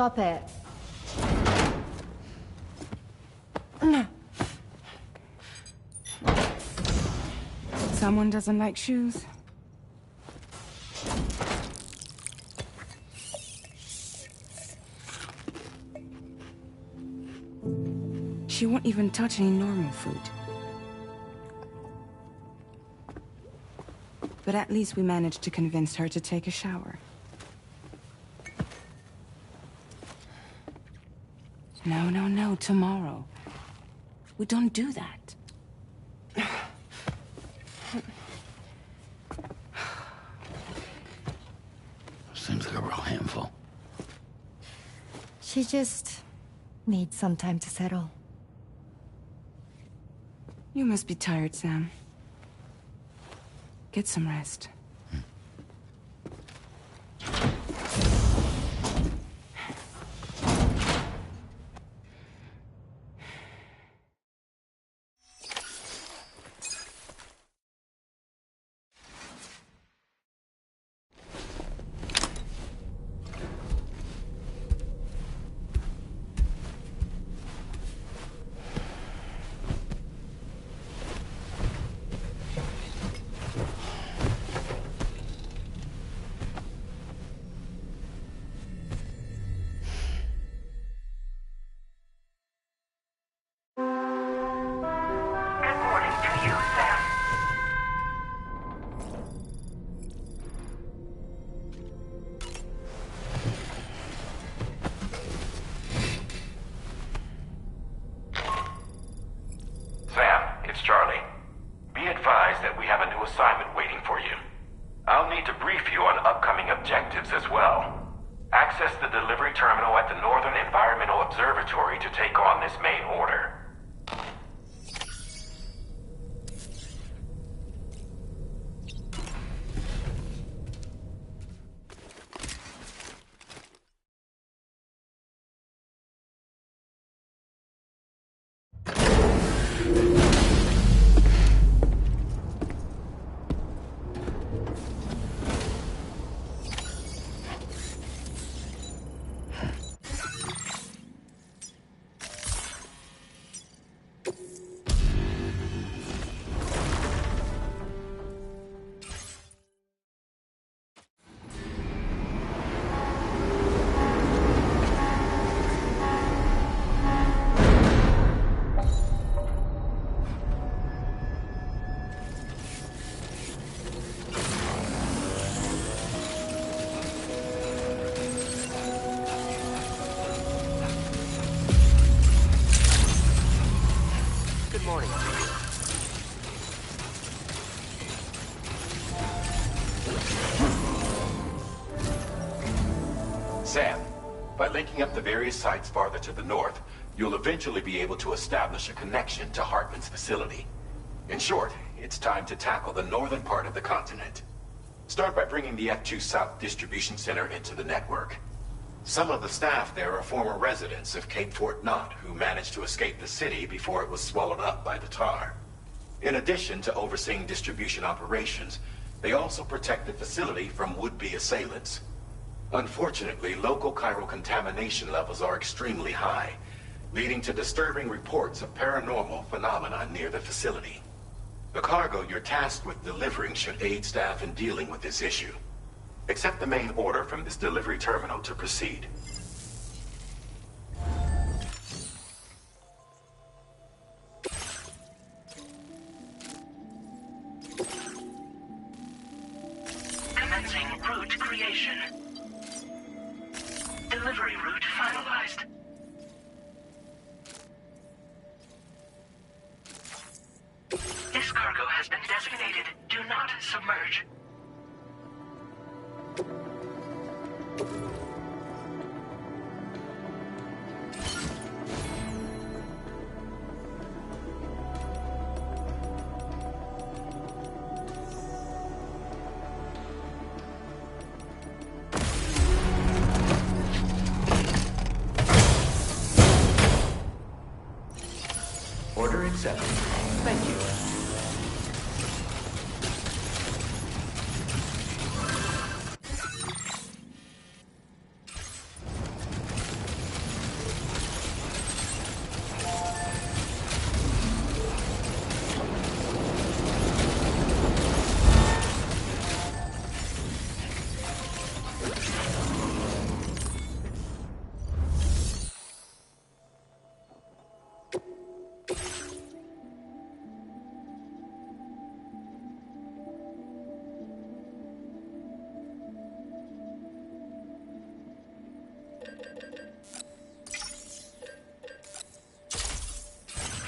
Stop it. Someone doesn't like shoes? She won't even touch any normal food. But at least we managed to convince her to take a shower. No, tomorrow. We don't do that. Seems like a real handful. She just needs some time to settle. You must be tired, Sam. Get some rest. assignment waiting for you. I'll need to brief you on upcoming objectives as well. Access the delivery terminal at the Northern Environmental Observatory to take on this main order. Sam, by linking up the various sites farther to the north, you'll eventually be able to establish a connection to Hartman's facility. In short, it's time to tackle the northern part of the continent. Start by bringing the F2 South Distribution Center into the network. Some of the staff there are former residents of Cape Fort Knott who managed to escape the city before it was swallowed up by the tar. In addition to overseeing distribution operations, They also protect the facility from would-be assailants. Unfortunately, local chiral contamination levels are extremely high, leading to disturbing reports of paranormal phenomena near the facility. The cargo you're tasked with delivering should aid staff in dealing with this issue. Accept the main order from this delivery terminal to proceed. Commencing route creation. Delivery route finalized. This cargo has been designated Do Not Submerge. Order accepted. Thank you.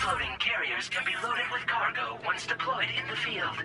Floating carriers can be loaded with cargo once deployed in the field.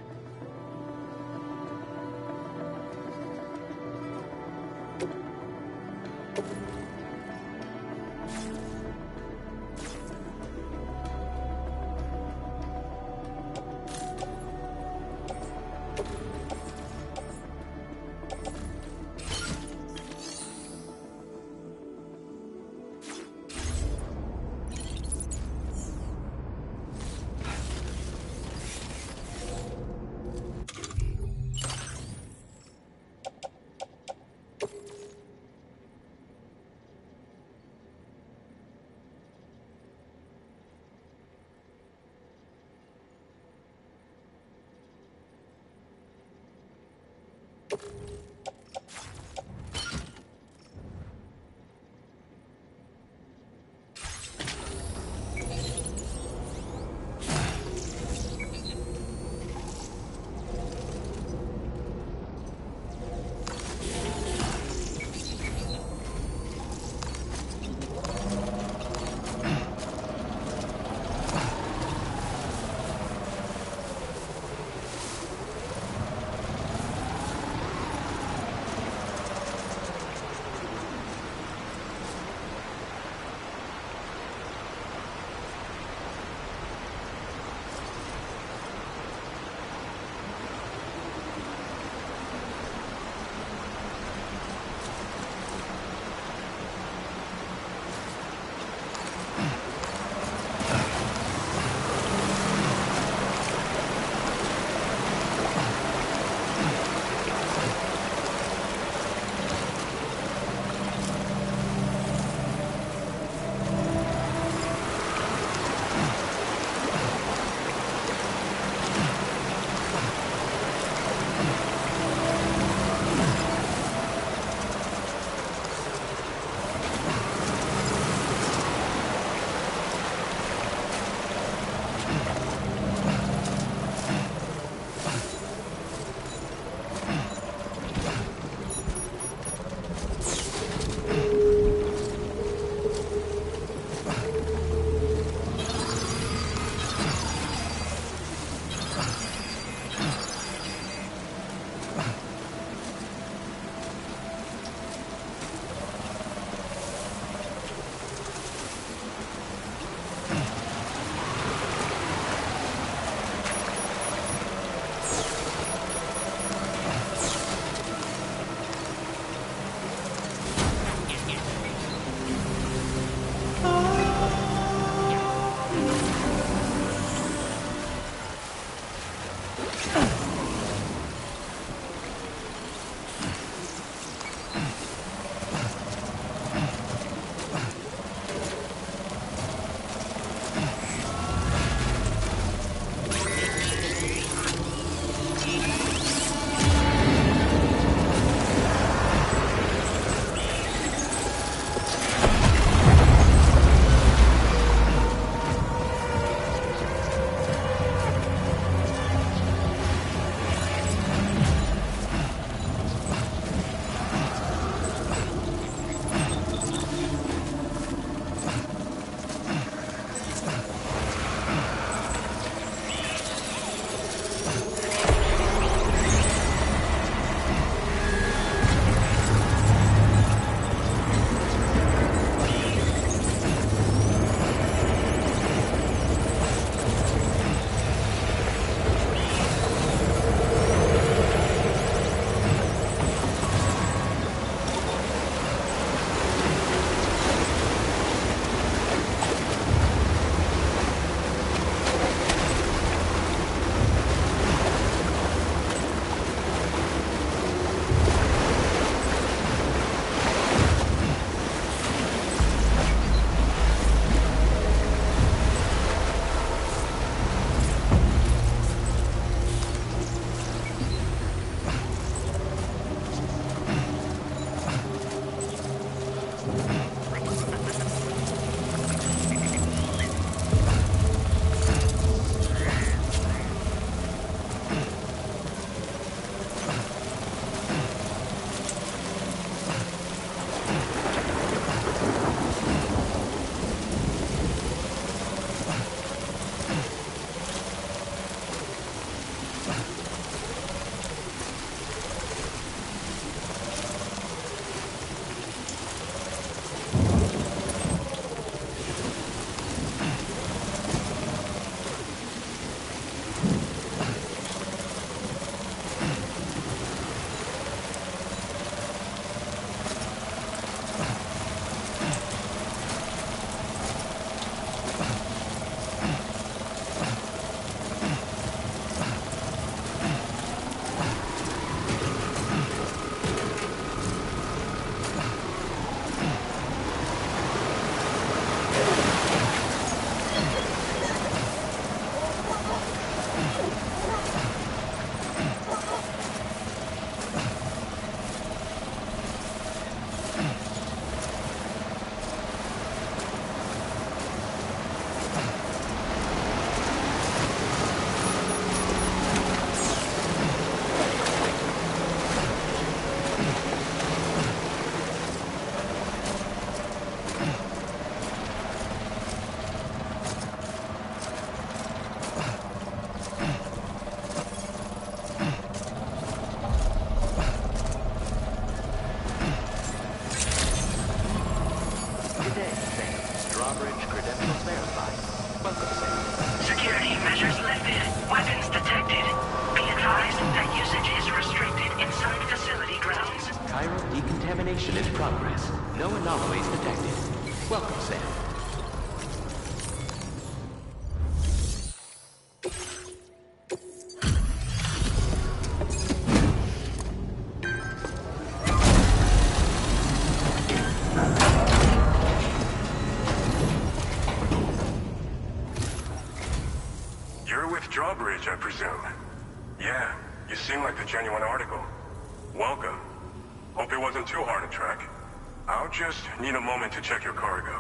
Examination in progress. No anomalies detected. Welcome, Sam. You're with Drawbridge, I presume. Yeah, you seem like a genuine article. Welcome. Hope it wasn't too hard to track. I'll just need a moment to check your cargo.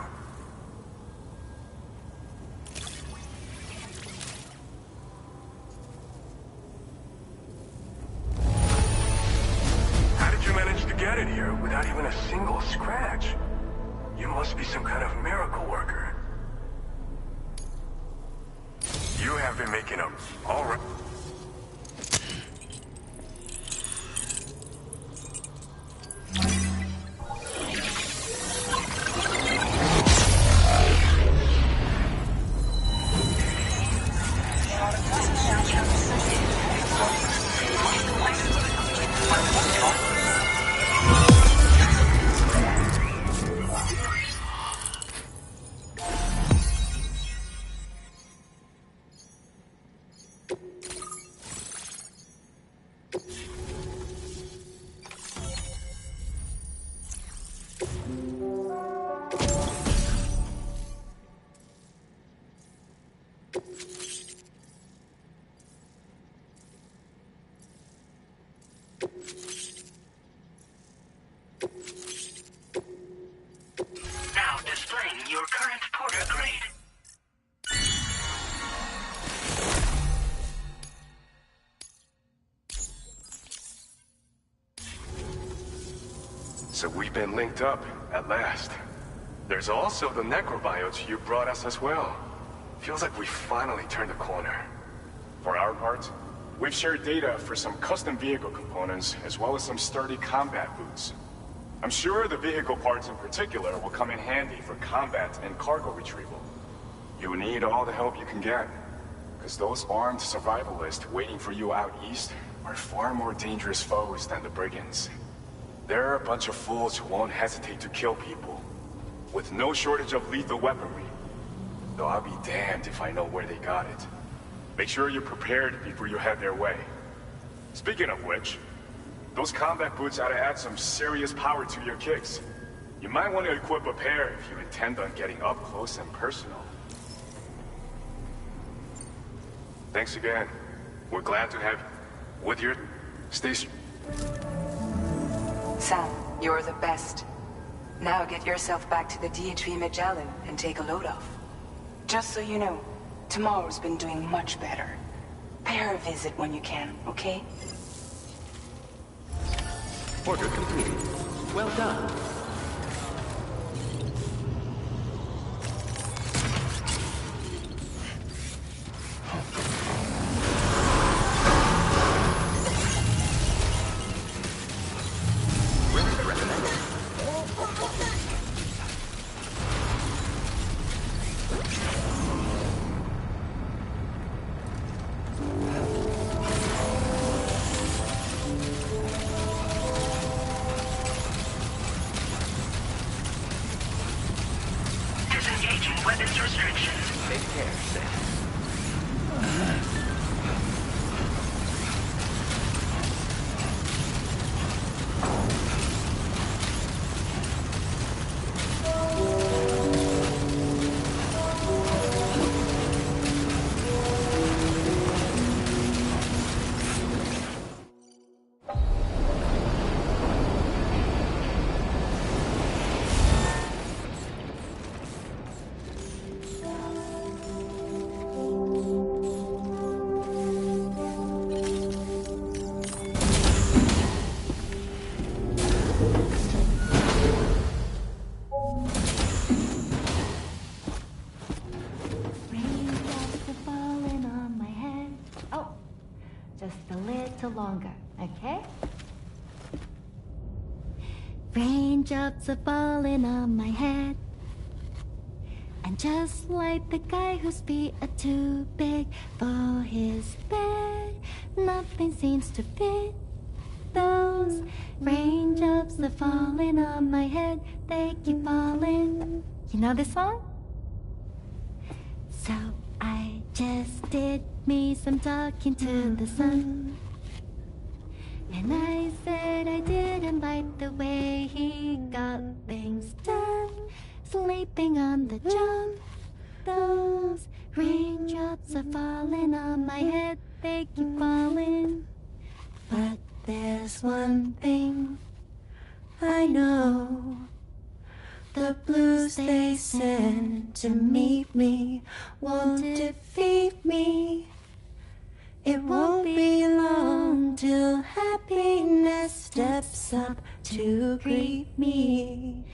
How did you manage to get it here without even a single scratch? You must be some kind of miracle worker. You have been making up all right. Now displaying your current porter grade. So we've been linked up, at last. There's also the necrobiotes you brought us as well. Feels like we finally turned a corner. For our part, we've shared data for some custom vehicle components, as well as some sturdy combat boots. I'm sure the vehicle parts in particular will come in handy for combat and cargo retrieval. You need all the help you can get, because those armed survivalists waiting for you out east are far more dangerous foes than the brigands. They're a bunch of fools who won't hesitate to kill people, with no shortage of lethal weaponry. Though I'll be damned if I know where they got it. Make sure you're prepared before you head their way. Speaking of which, those combat boots ought to add some serious power to your kicks. You might want to equip a pair if you intend on getting up close and personal. Thanks again. We're glad to have you with your station. Sam, you're the best. Now get yourself back to the DHV Magellan and take a load off. Just so you know, tomorrow's been doing much better. Pay her a visit when you can, okay? Order completed. Well done. Rest recommended. Disengaging weapons restrictions. Take care, Sam. Raindrops are falling on my head. Oh, just a little longer, okay? Raindrops are falling on my head. And just like the guy whose feet are too big for his bed, nothing seems to fit. Those raindrops raindrops are falling on my head, they keep falling. You know this song? So I just did me some talking to the sun. And I said I didn't like the way he got things done. Sleeping on the job. Those raindrops are falling on my head, they keep falling. But there's one thing I know. The blues they send to meet me won't defeat me. It won't be long till happiness steps up to greet me.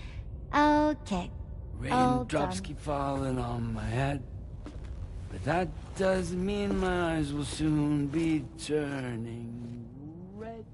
Okay. Raindrops keep falling on my head, but that doesn't mean my eyes will soon be turning red.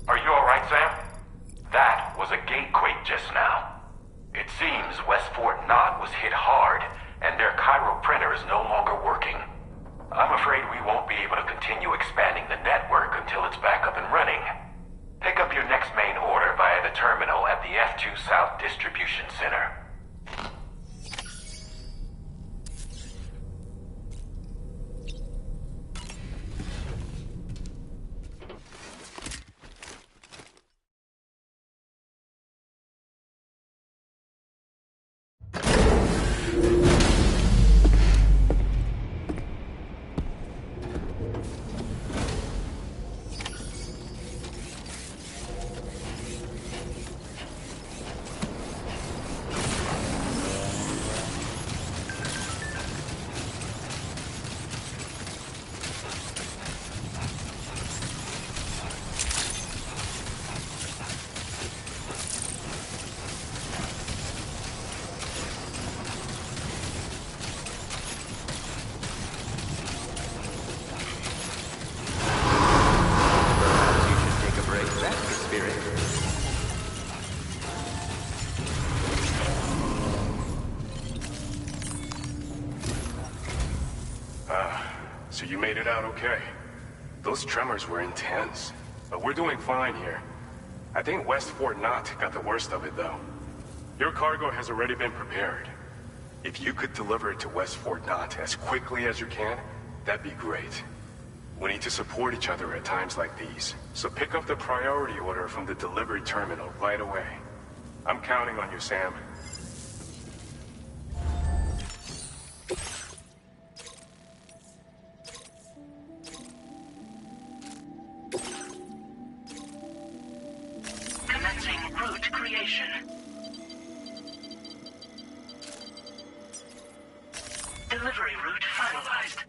Are you alright, Sam? That was a gatequake just now. It seems West Fort Knot was hit hard, and their Cairo printer is no longer working. I'm afraid we won't be able to continue expanding the network until it's back up and running. Pick up your next main order via the terminal at the F2 South Distribution Center. So you made it out okay. Those tremors were intense, but we're doing fine here. I think West Fort Knot got the worst of it, though. Your cargo has already been prepared. If you could deliver it to West Fort Knot as quickly as you can, that'd be great. We need to support each other at times like these, so pick up the priority order from the delivery terminal right away. I'm counting on you, Sam. Commencing route creation. Delivery route finalized.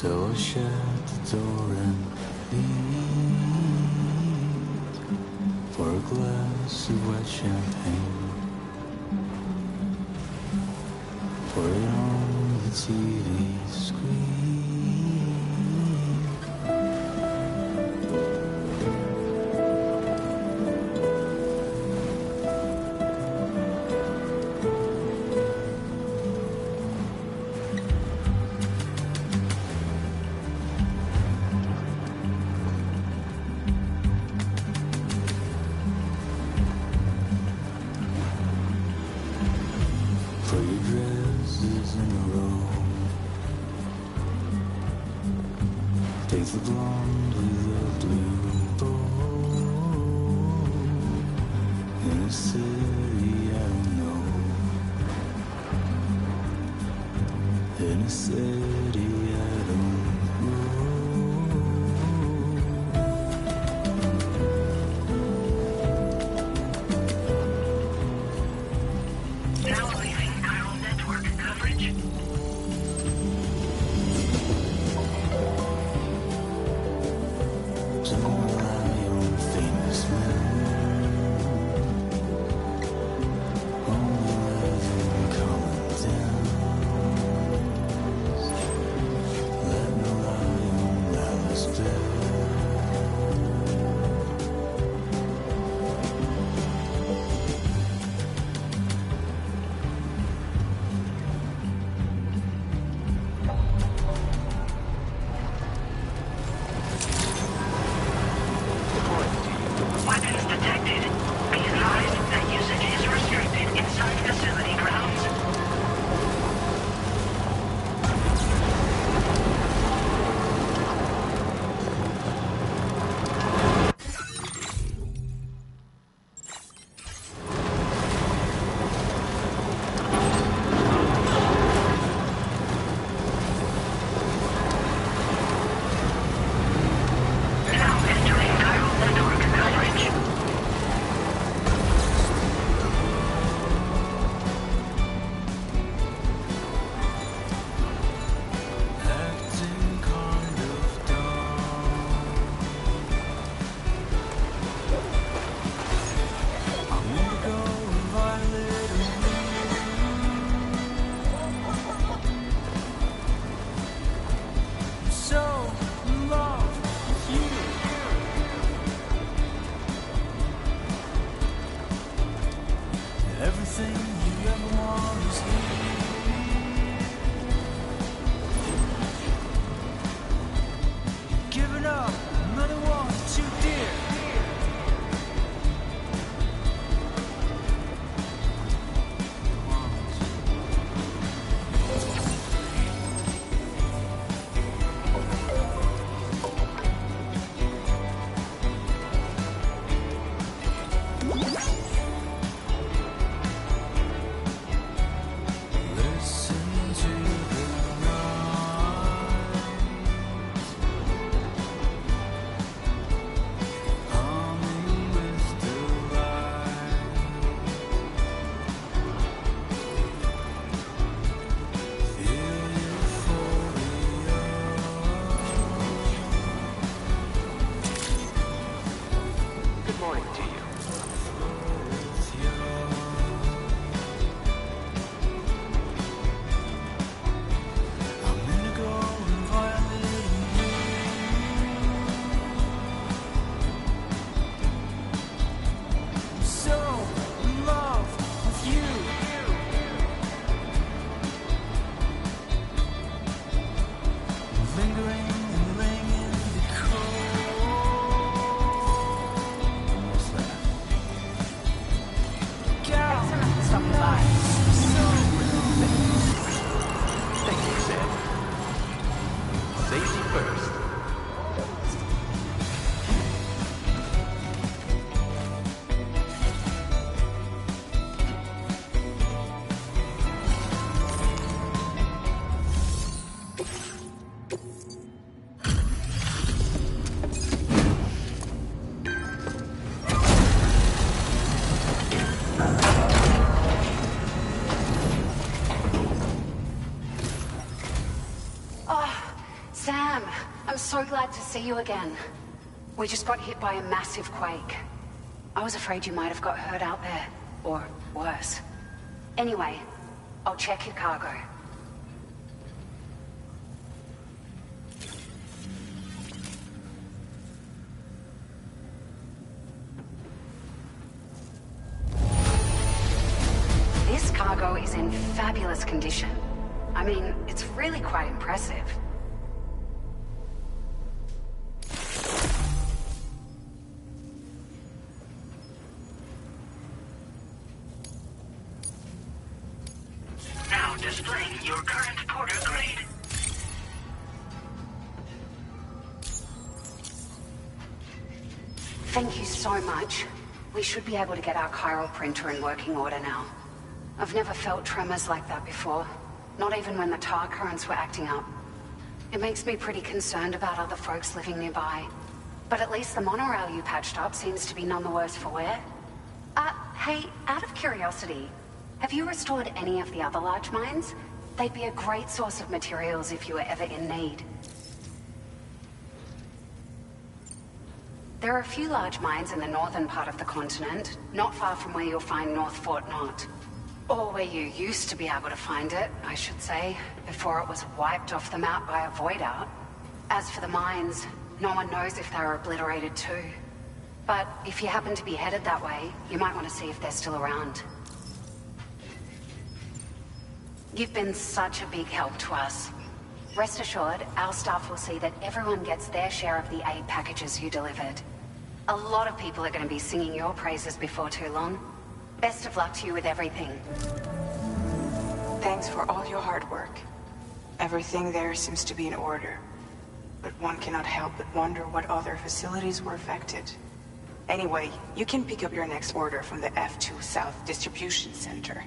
So I'll shut the door and leave for a glass of white champagne. Pour it on the TV screen. For your dresses in a row. Take the blonde with the blue bow. In a city I don't know. In a city I don't know. Now leaving chiral network coverage. Don't rely on famous men. Only live in common dens. So glad to see you again. We just got hit by a massive quake. I was afraid you might have got hurt out there. Or worse. Anyway, I'll check your cargo. This cargo is in fabulous condition. I mean, it's really quite impressive. Now displaying your current porter grade. Thank you so much. We should be able to get our chiral printer in working order now. I've never felt tremors like that before. Not even when the tar currents were acting up. It makes me pretty concerned about other folks living nearby. But at least the monorail you patched up seems to be none the worse for wear. Hey, out of curiosity, have you restored any of the other large mines? They'd be a great source of materials if you were ever in need. There are a few large mines in the northern part of the continent, not far from where you'll find North Fort Knot. Or where you used to be able to find it, I should say, before it was wiped off the map by a void out. As for the mines, no one knows if they were obliterated too. But if you happen to be headed that way, you might want to see if they're still around. You've been such a big help to us. Rest assured, our staff will see that everyone gets their share of the aid packages you delivered. A lot of people are going to be singing your praises before too long. Best of luck to you with everything. Thanks for all your hard work. Everything there seems to be in order. But one cannot help but wonder what other facilities were affected. Anyway, you can pick up your next order from the F2 South Distribution Center.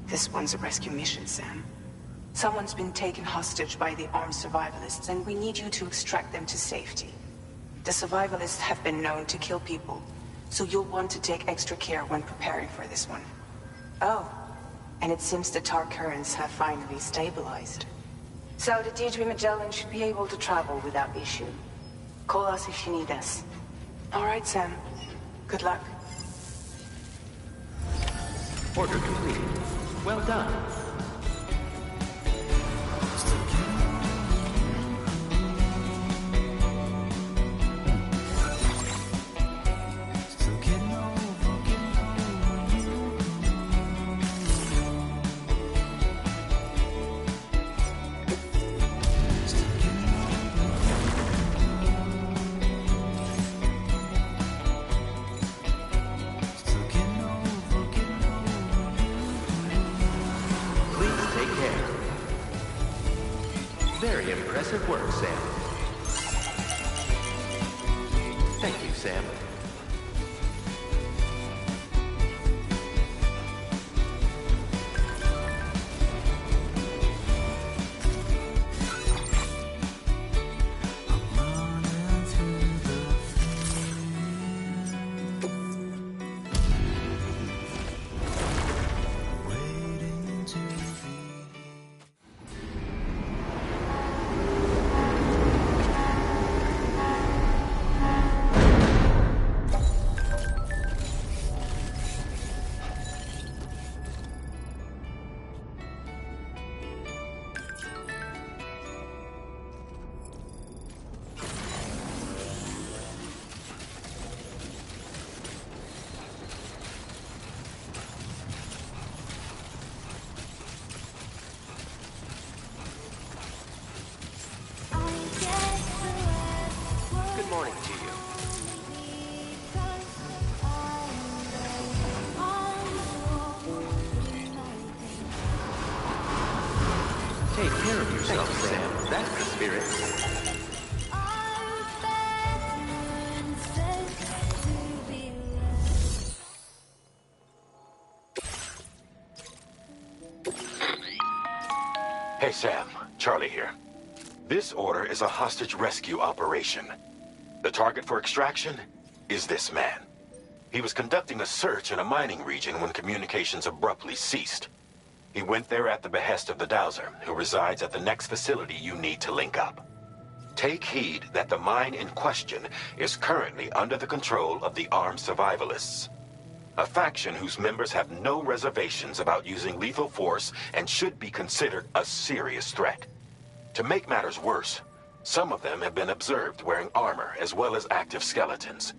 This one's a rescue mission, Sam. Someone's been taken hostage by the armed survivalists, and we need you to extract them to safety. The survivalists have been known to kill people, so you'll want to take extra care when preparing for this one. Oh, and it seems the tar currents have finally stabilized. So the D3 Magellan should be able to travel without issue. Call us if you need us. All right, Sam. Good luck. Order completed. Well done. Very impressive work, Sam. Thank you, Sam. Good morning to you. Take care of yourself, Sam. That's the spirit. Hey, Sam. Charlie here. This order is a hostage rescue operation. The target for extraction is this man. He was conducting a search in a mining region when communications abruptly ceased. He went there at the behest of the Dowser, who resides at the next facility you need to link up. Take heed that the mine in question is currently under the control of the armed survivalists, a faction whose members have no reservations about using lethal force and should be considered a serious threat. To make matters worse, some of them have been observed wearing armor as well as active skeletons.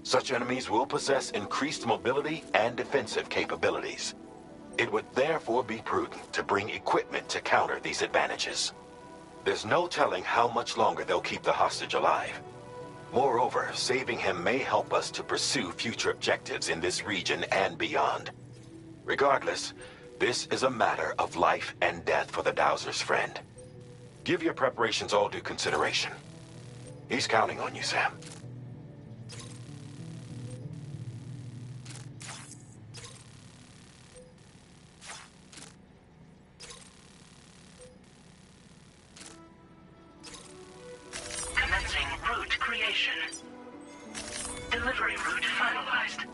Such enemies will possess increased mobility and defensive capabilities. It would therefore be prudent to bring equipment to counter these advantages. There's no telling how much longer they'll keep the hostage alive. Moreover, saving him may help us to pursue future objectives in this region and beyond. Regardless, this is a matter of life and death for the Dowser's friend. Give your preparations all due consideration. He's counting on you, Sam. Commencing route creation. Delivery route finalized.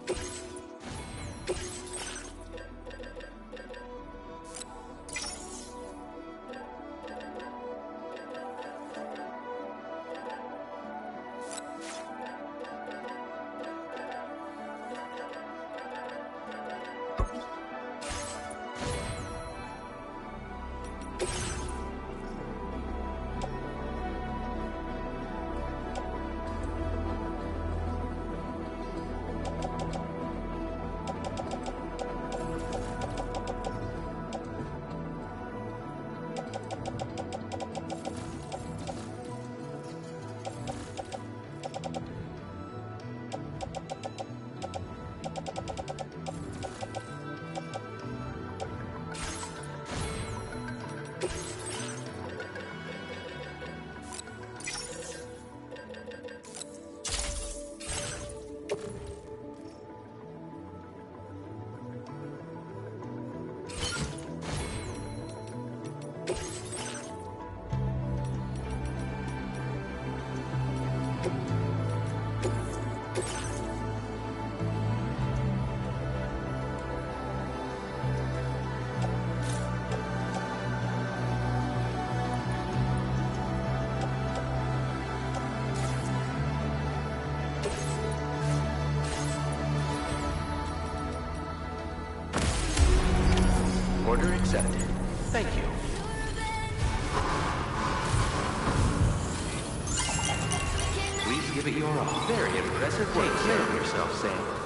Order accepted. Thank you. Please give it your all. Very impressive work. Take care of yourself, Sam.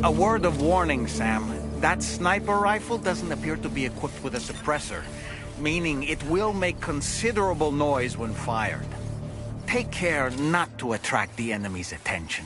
A word of warning, Sam. That sniper rifle doesn't appear to be equipped with a suppressor, meaning it will make considerable noise when fired. Take care not to attract the enemy's attention.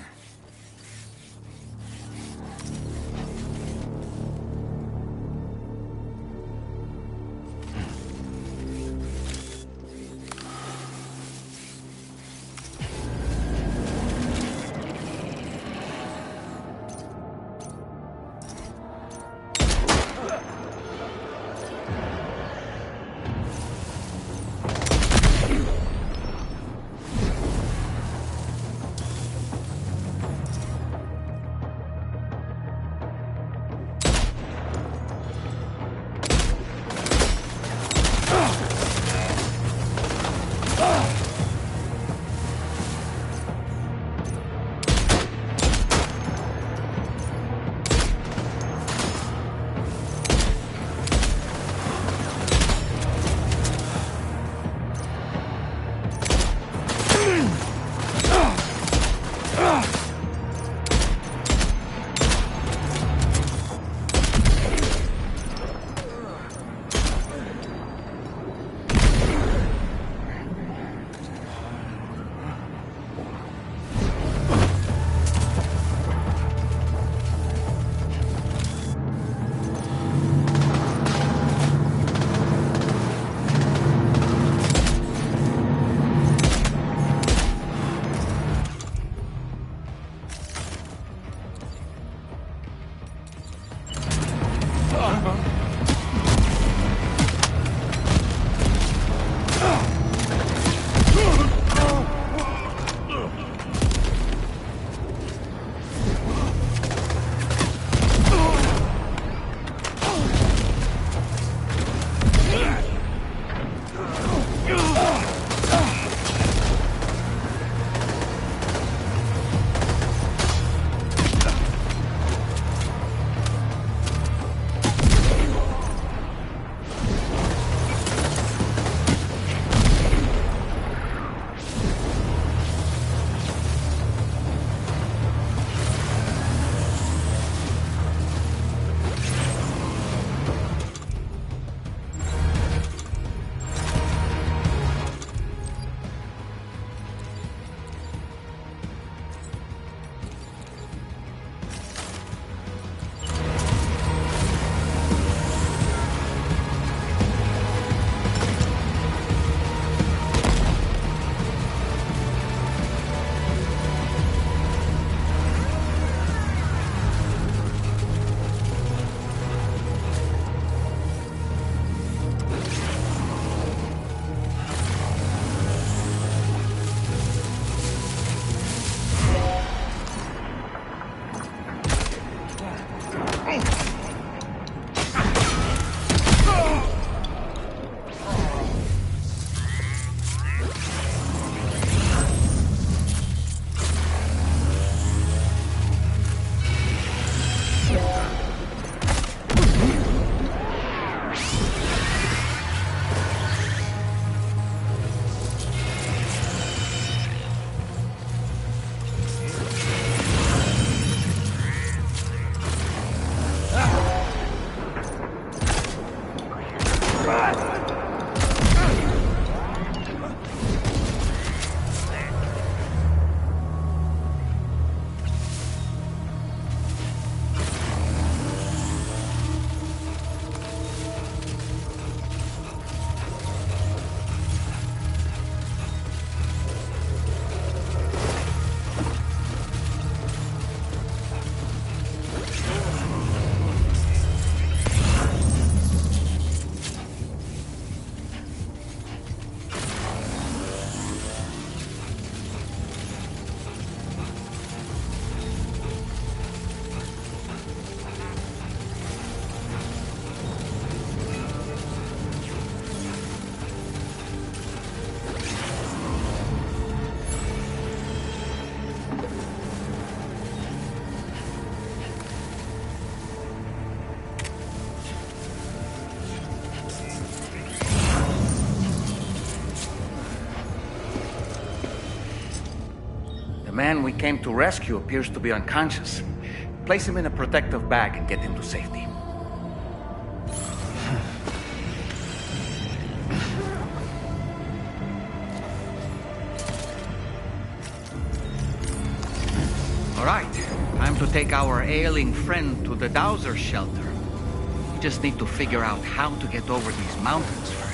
The man we came to rescue appears to be unconscious. Place him in a protective bag and get him to safety. All right, time to take our ailing friend to the Dowser shelter. We just need to figure out how to get over these mountains first.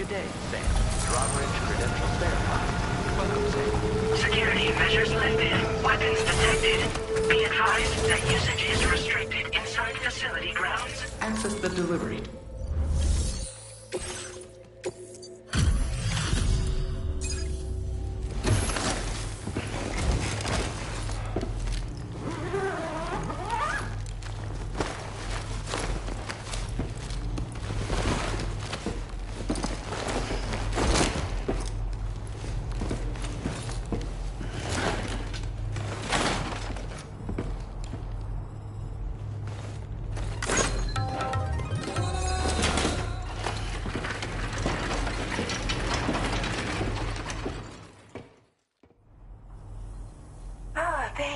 day, Sam. Drawbridge credentials verified. Welcome, Sam. Security measures lifted. Weapons detected. Be advised that usage is restricted inside facility grounds. Access the delivery.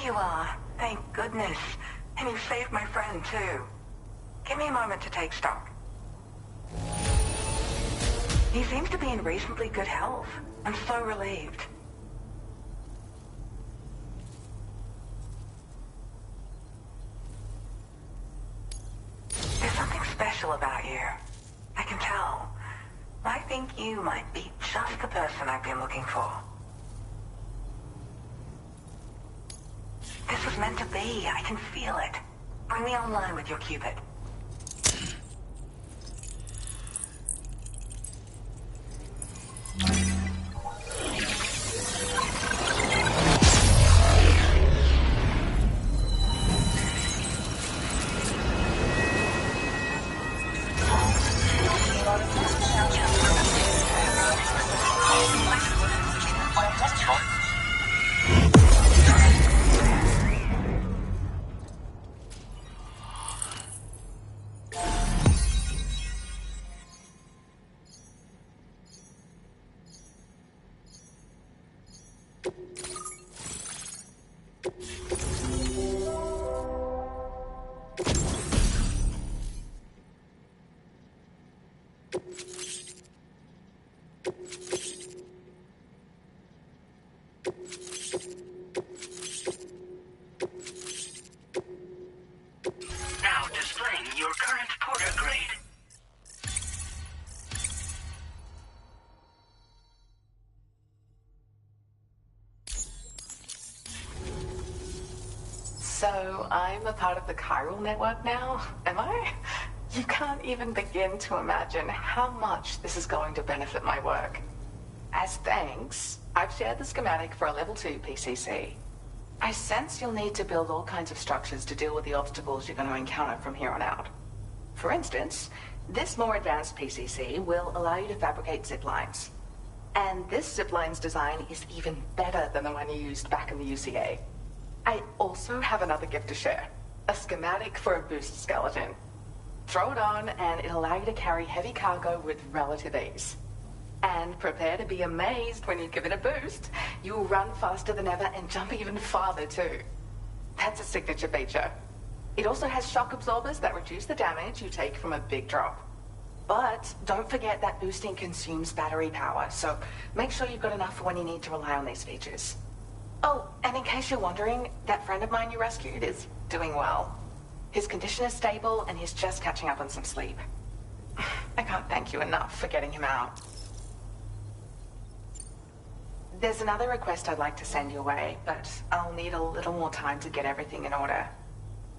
you are. Thank goodness. And you saved my friend, too. Give me a moment to take stock. He seems to be in reasonably good health. I'm so relieved. There's something special about you. I can tell. I think you might be just the person I've been looking for. This was meant to be. I can feel it. Bring me online with your Cupid. Now displaying your current porter grade. So, I'm a part of the chiral network now, am I? You can't even begin to imagine how much this is going to benefit my work. As thanks, I've shared the schematic for a level 2 PCC. I sense you'll need to build all kinds of structures to deal with the obstacles you're going to encounter from here on out. For instance, this more advanced PCC will allow you to fabricate zip lines. And this zip line's design is even better than the one you used back in the UCA. I also have another gift to share. A schematic for a boost skeleton. Throw it on and it'll allow you to carry heavy cargo with relative ease. And prepare to be amazed when you give it a boost. You'll run faster than ever and jump even farther too. That's a signature feature. It also has shock absorbers that reduce the damage you take from a big drop. But don't forget that boosting consumes battery power, so make sure you've got enough for when you need to rely on these features. Oh, and in case you're wondering, that friend of mine you rescued is doing well. His condition is stable and he's just catching up on some sleep. I can't thank you enough for getting him out. There's another request I'd like to send your way, but I'll need a little more time to get everything in order.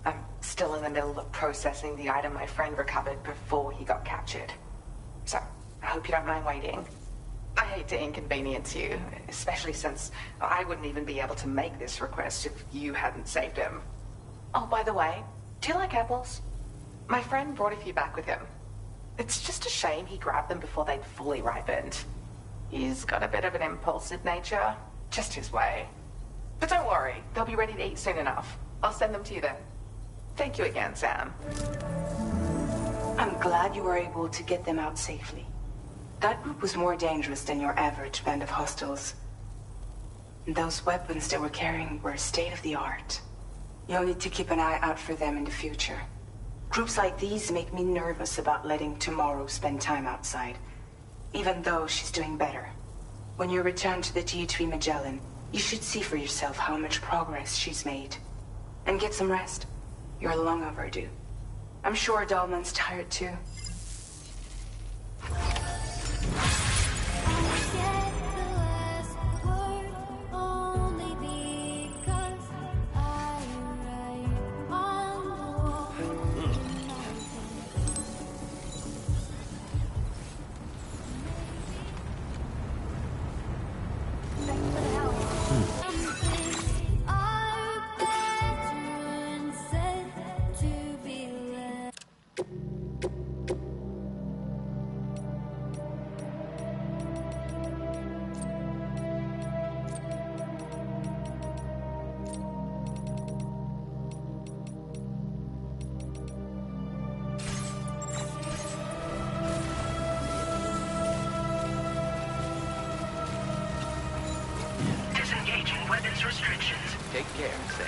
I'm still in the middle of processing the item my friend recovered before he got captured. So, I hope you don't mind waiting. I hate to inconvenience you, especially since I wouldn't even be able to make this request if you hadn't saved him. Oh, by the way, do you like apples? My friend brought a few back with him. It's just a shame he grabbed them before they'd fully ripened. He's got a bit of an impulsive nature, just his way. But don't worry, they'll be ready to eat soon enough. I'll send them to you then. Thank you again, Sam. I'm glad you were able to get them out safely. That group was more dangerous than your average band of hostiles. Those weapons they were carrying were state-of-the-art. You'll need to keep an eye out for them in the future. Groups like these make me nervous about letting Tomorrow spend time outside, even though she's doing better. When you return to the D3 Magellan, you should see for yourself how much progress she's made. And get some rest. You're long overdue. I'm sure Dahlman's tired too. these restrictions. Take care, Sam.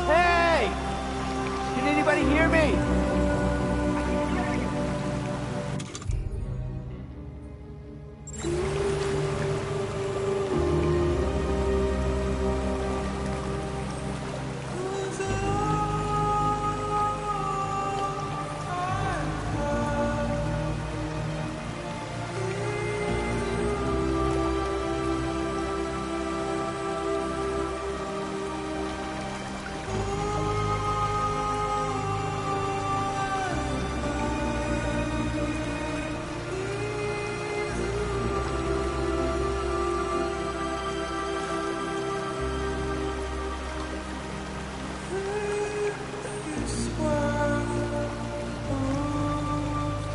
Hey! Can anybody hear me?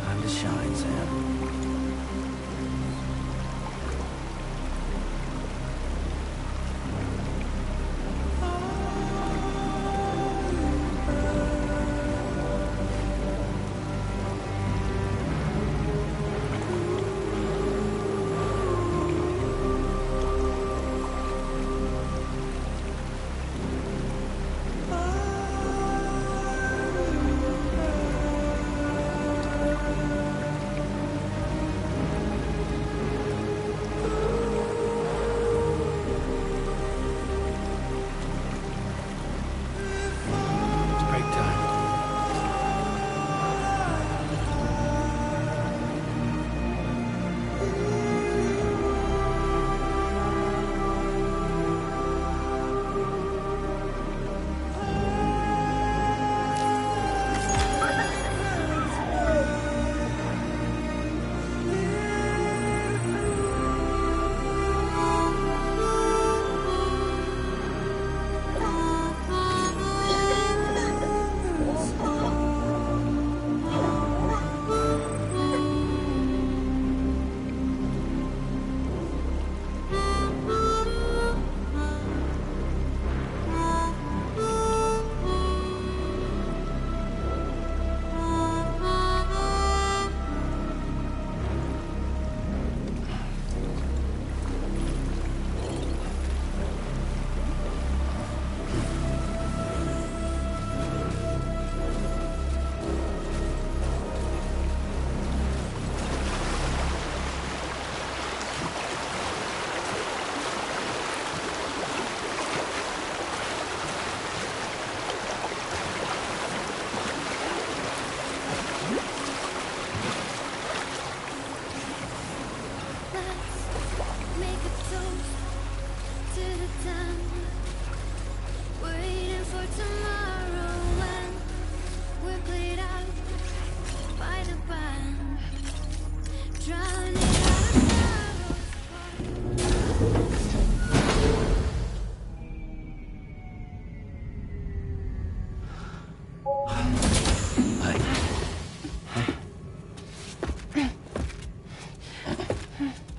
Time to shine, Sam. It's break time.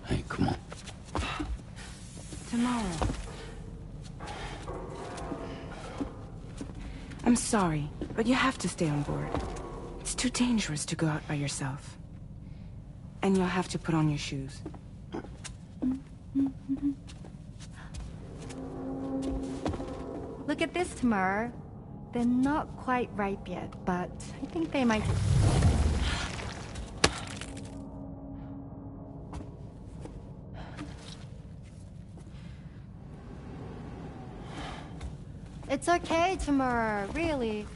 Hey, come on. Tomorrow. I'm sorry, but you have to stay on board. It's too dangerous to go out by yourself. And you'll have to put on your shoes. Look at this, Tamar. They're not quite ripe yet, but I think they might... It's okay, Tamar, really.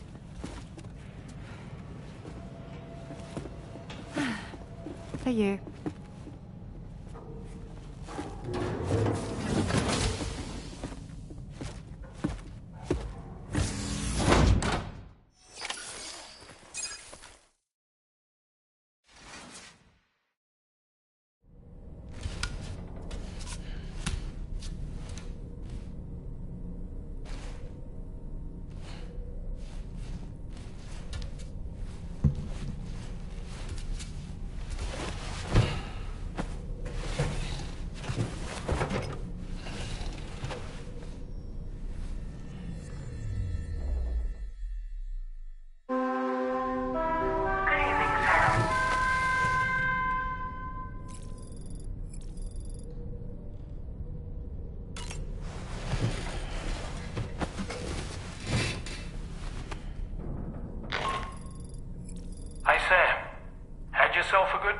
For you.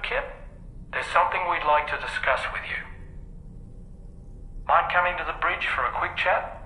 Kip? There's something we'd like to discuss with you. Mind coming to the bridge for a quick chat?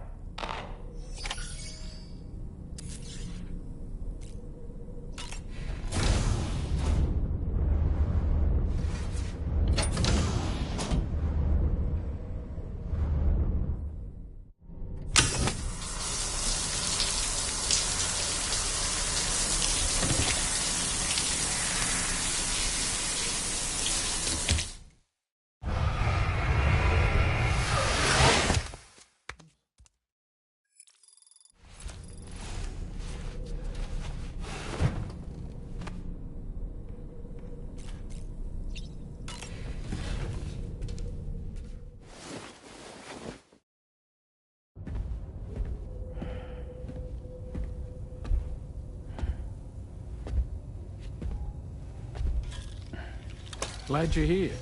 Glad you're here.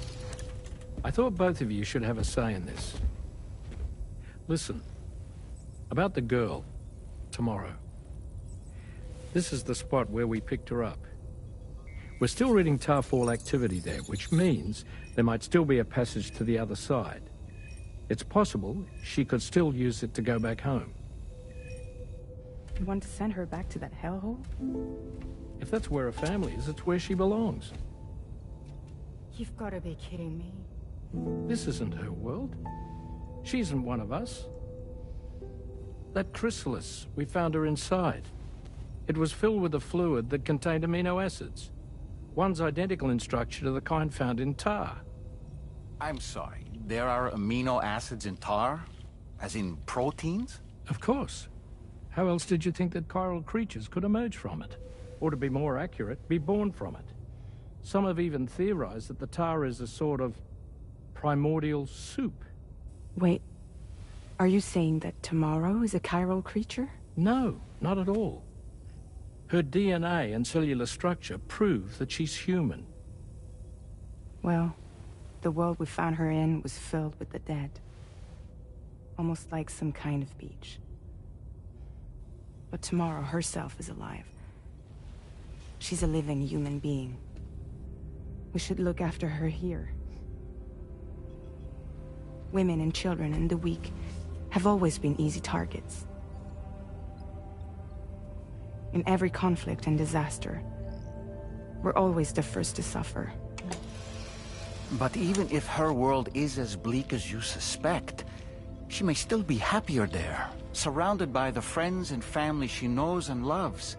I thought both of you should have a say in this. Listen, about the girl, tomorrow. This is the spot where we picked her up. We're still reading Tarfall activity there, which means there might still be a passage to the other side. It's possible she could still use it to go back home. You want to send her back to that hellhole? If that's where her family is, it's where she belongs. You've got to be kidding me. This isn't her world. She isn't one of us. That chrysalis, we found her inside. It was filled with a fluid that contained amino acids. One's identical in structure to the kind found in tar. I'm sorry, there are amino acids in tar? As in proteins? Of course. How else did you think that chiral creatures could emerge from it? Or to be more accurate, be born from it? Some have even theorized that the tar is a sort of primordial soup. Wait, are you saying that Tomorrow is a chiral creature? No, not at all. Her DNA and cellular structure prove that she's human. Well, the world we found her in was filled with the dead. Almost like some kind of beach. But Tomorrow herself is alive. She's a living human being. We should look after her here. Women and children and the weak have always been easy targets. In every conflict and disaster, we're always the first to suffer. But even if her world is as bleak as you suspect, she may still be happier there, surrounded by the friends and family she knows and loves.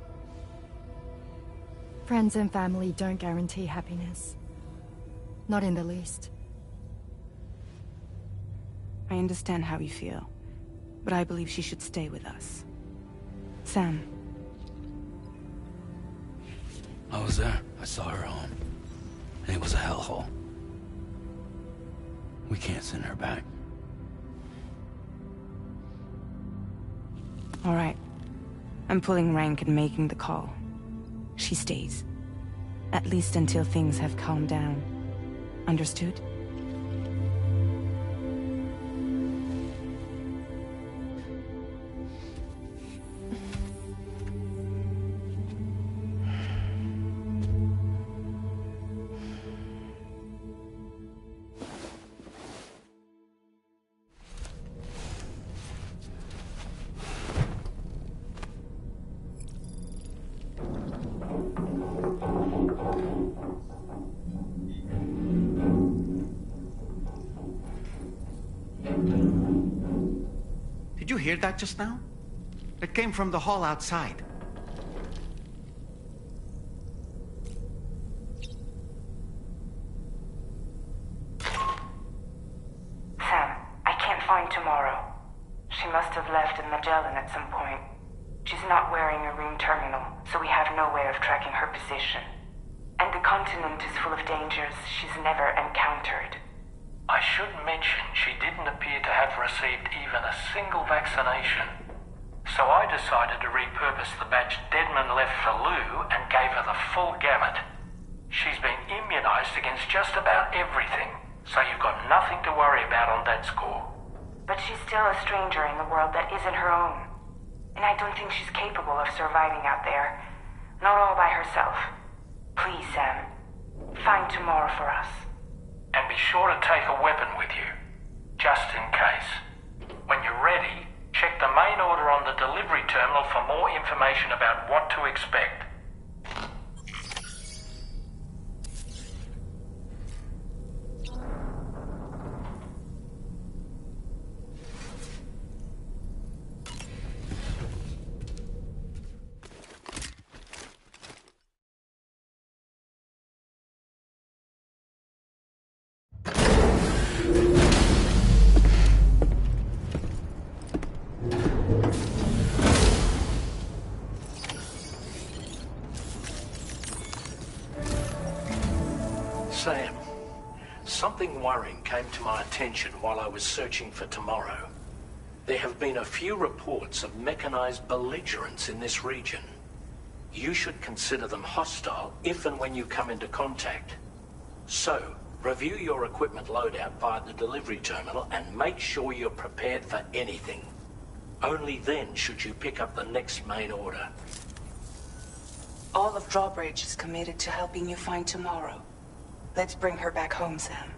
Friends and family don't guarantee happiness. Not in the least. I understand how you feel, but I believe she should stay with us. Sam. I was there. I saw her home. And it was a hellhole. We can't send her back. All right. I'm pulling rank and making the call. She stays. At least until things have calmed down. Understood? Did you hear that just now? It came from the hall outside. Sam, I can't find Tomorrow. She must have left in Magellan at some point. She's not wearing a room terminal, so we have no way of tracking her position. And the continent is full of dangers she's never encountered. I should mention she didn't appear to have received even a single vaccination. So I decided to repurpose the batch Deadman left for Lou and gave her the full gamut. She's been immunized against just about everything, so you've got nothing to worry about on that score. But she's still a stranger in the world that isn't her own. And I don't think she's capable of surviving out there. Not all by herself. Please, Sam. find tomorrow for us. And be sure to take a weapon with you, just in case. When you're ready, check the main order on the delivery terminal for more information about what to expect. Sam, something worrying came to my attention while I was searching for tomorrow. There have been a few reports of mechanized belligerents in this region. You should consider them hostile if and when you come into contact. So, review your equipment loadout via the delivery terminal and make sure you're prepared for anything. Only then should you pick up the next main order. All of Drawbridge is committed to helping you find tomorrow. Let's bring her back home, Sam.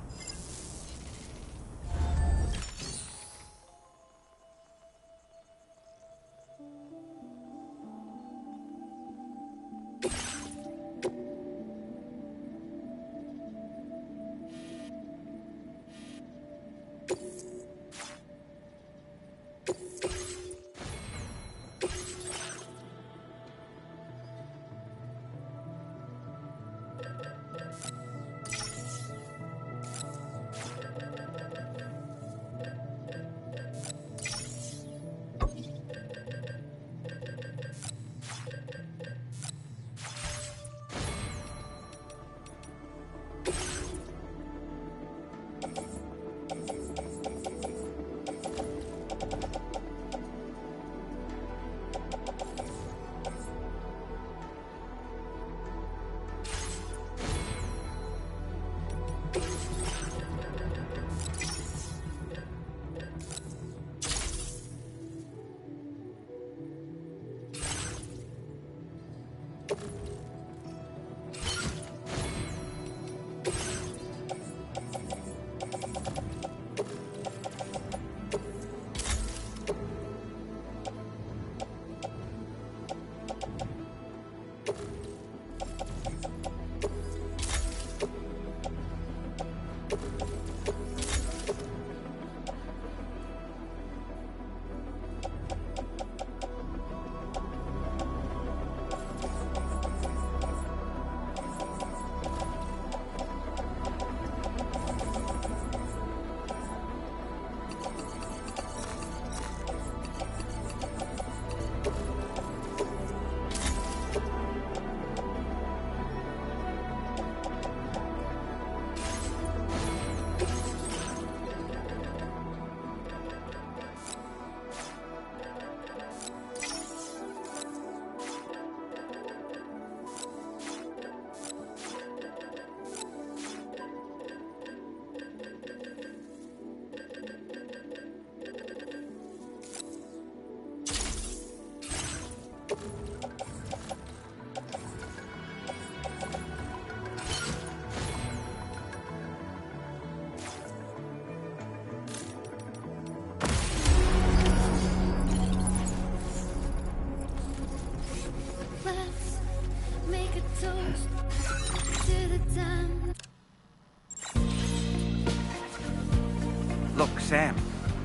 Look, Sam,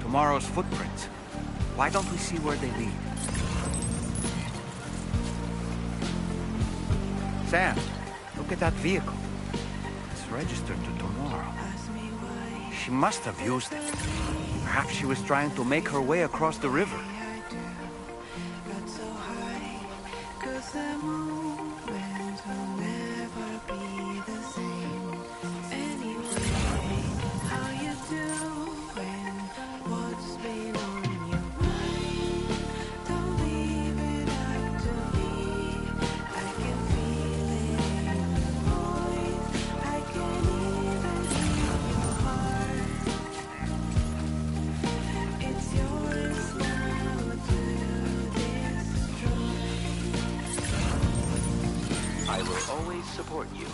tomorrow's footprints. Why don't we see where they lead? Sam, look at that vehicle. It's registered to tomorrow. She must have used it. Perhaps she was trying to make her way across the river. I will always support you.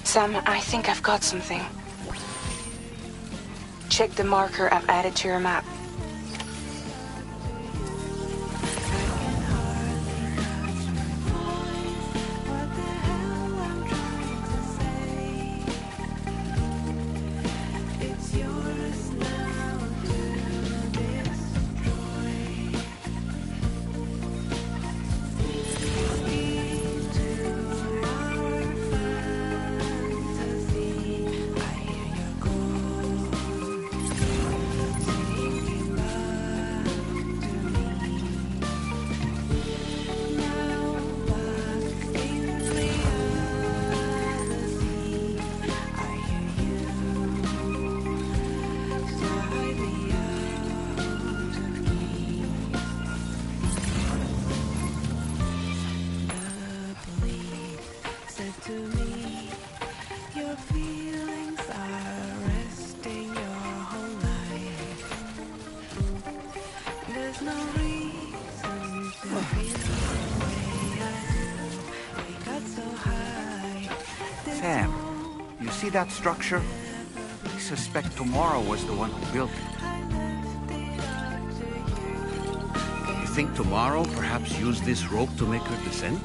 Sam, I think I've got something. Check the marker I've added to your map. Sam, you see that structure? I suspect Tomorrow was the one who built it. You think Tomorrow perhaps used this rope to make her descent?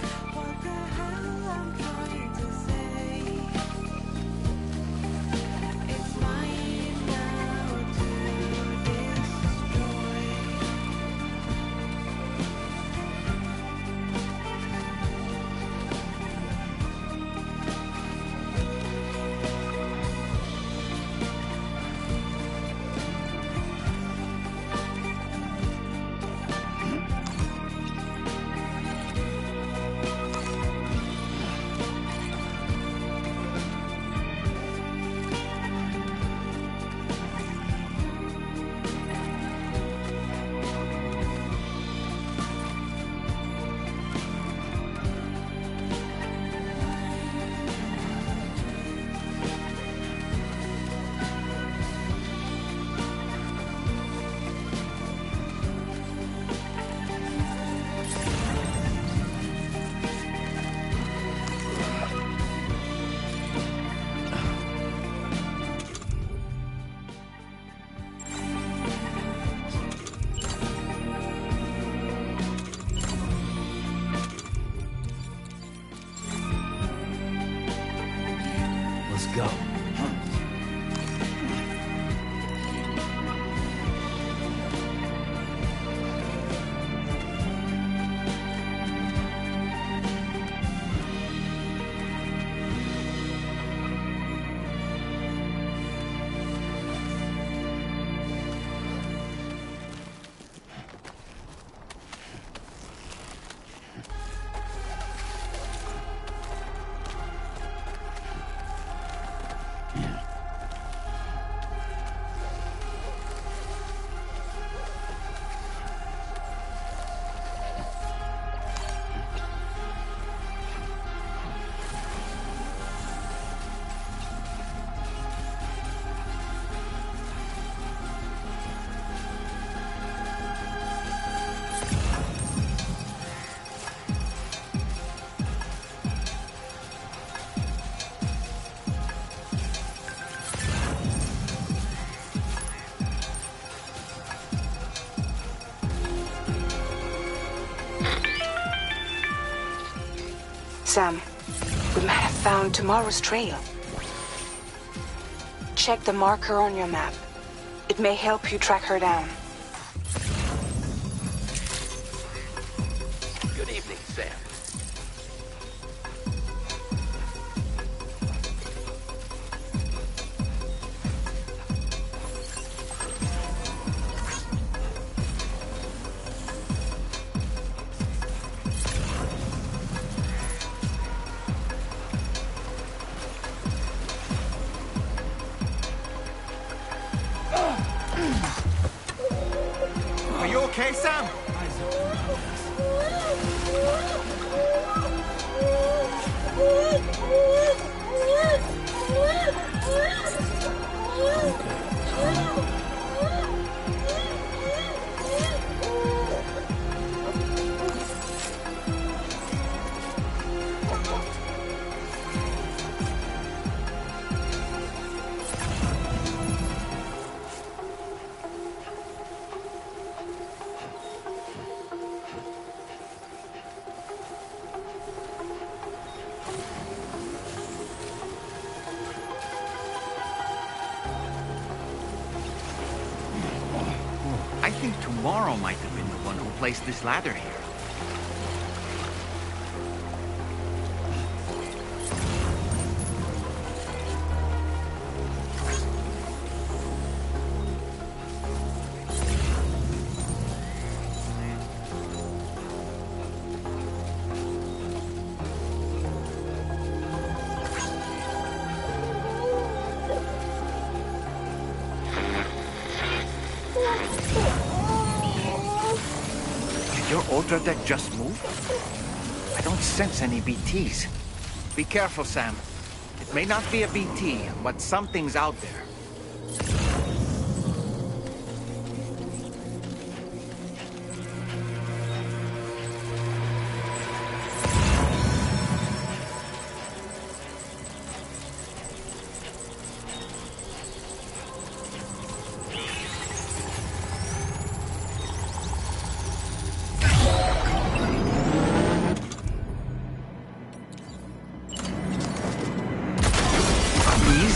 Go. Sam, we might have found Tomorrow's trail. Check the marker on your map. It may help you track her down. Good evening, Sam. Are you okay, Sam? think Tomorrow might have been the one who placed this ladder here. Your Ultra deck just moved? I don't sense any BTs. Be careful, Sam. It may not be a BT, but something's out there.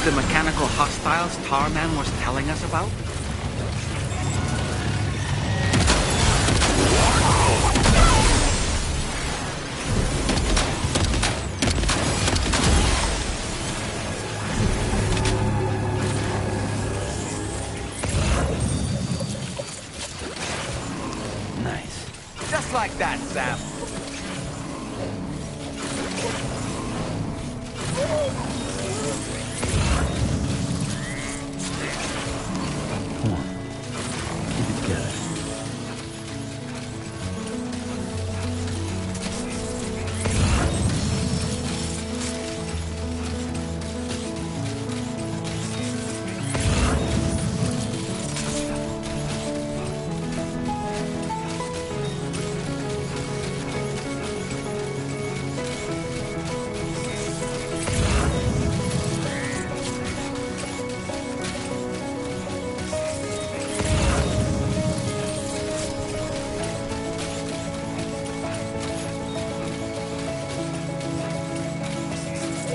The mechanical hostiles Tarman was telling us about? Nice. Just like that, Sam.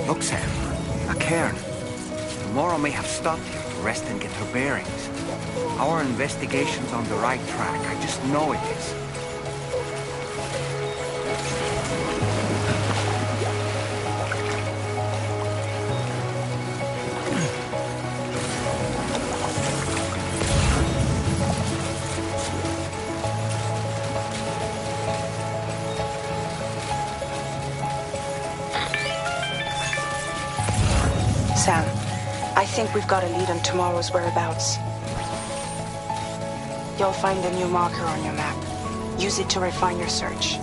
Look, Sam. A cairn. Tomorrow may have stopped here to rest and get her bearings. Our investigation's on the right track. I just know it is. Sam, I think we've got a lead on Tomorrow's whereabouts. You'll find a new marker on your map. Use it to refine your search.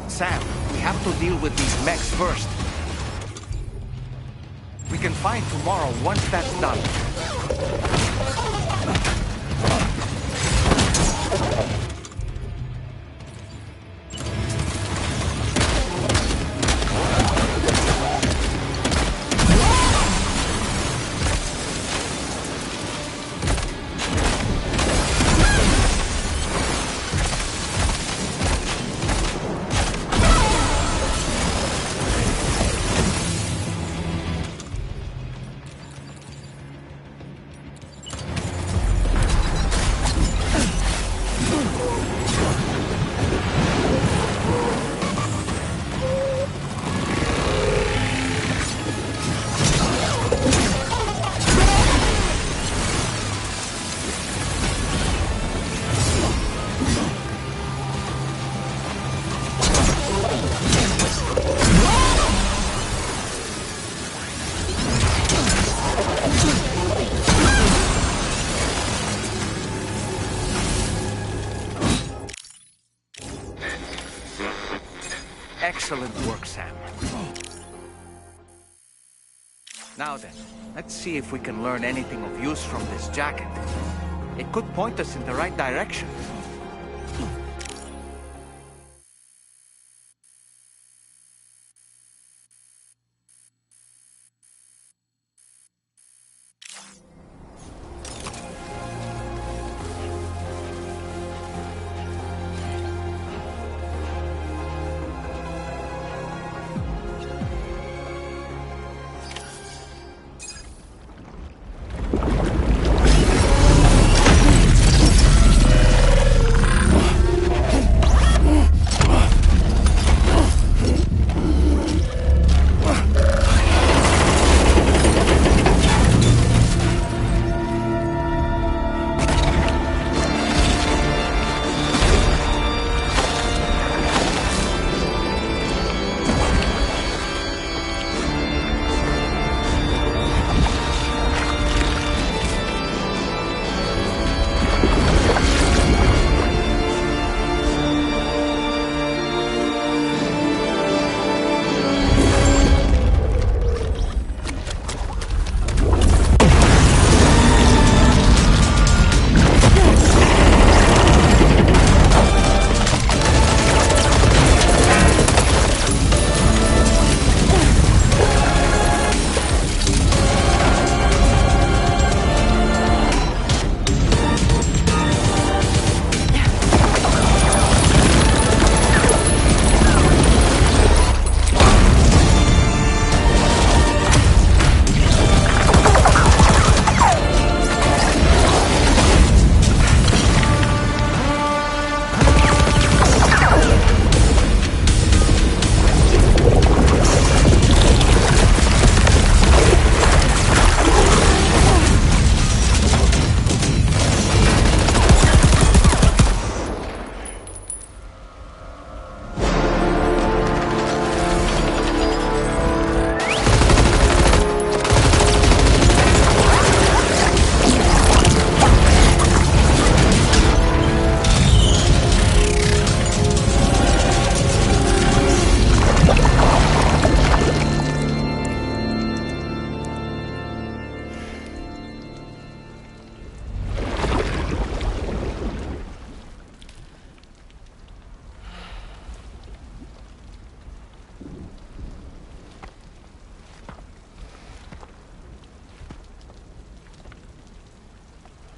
Sam, we have to deal with these mechs first. We can find Tomorrow once that's done. Excellent work, Sam. Now then, let's see if we can learn anything of use from this jacket. It could point us in the right direction.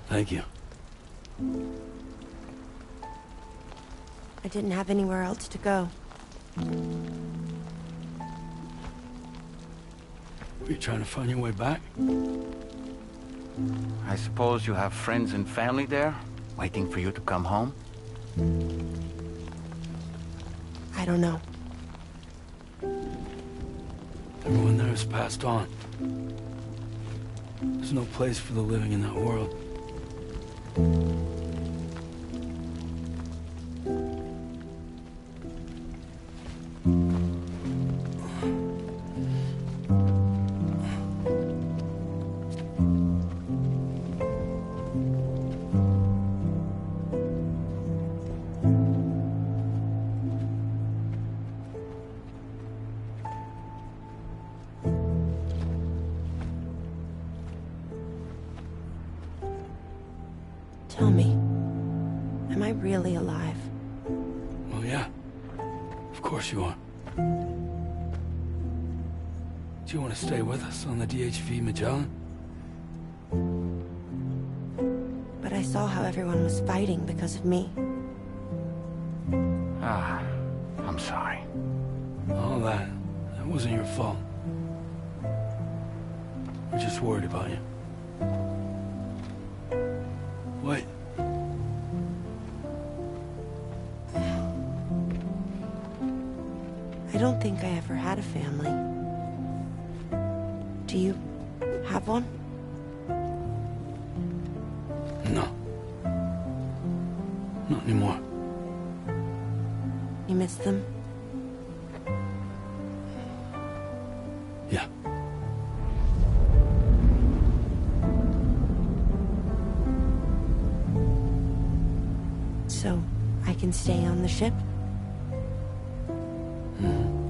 Thank you. I didn't have anywhere else to go. Were you trying to find your way back? I suppose you have friends and family there, waiting for you to come home? I don't know. Everyone there has passed on. There's no place for the living in that world. Tell me, am I really alive? Well, yeah. Of course you are. Do you want to stay with us on the DHV Magellan? But I saw how everyone was fighting because of me. Ah, I'm sorry. All that wasn't your fault. We're just worried about you. Wait. I don't think I ever had a family. Do you have one? No. Not anymore. You miss them? Yeah. So, I can stay on the ship? Mm-hmm.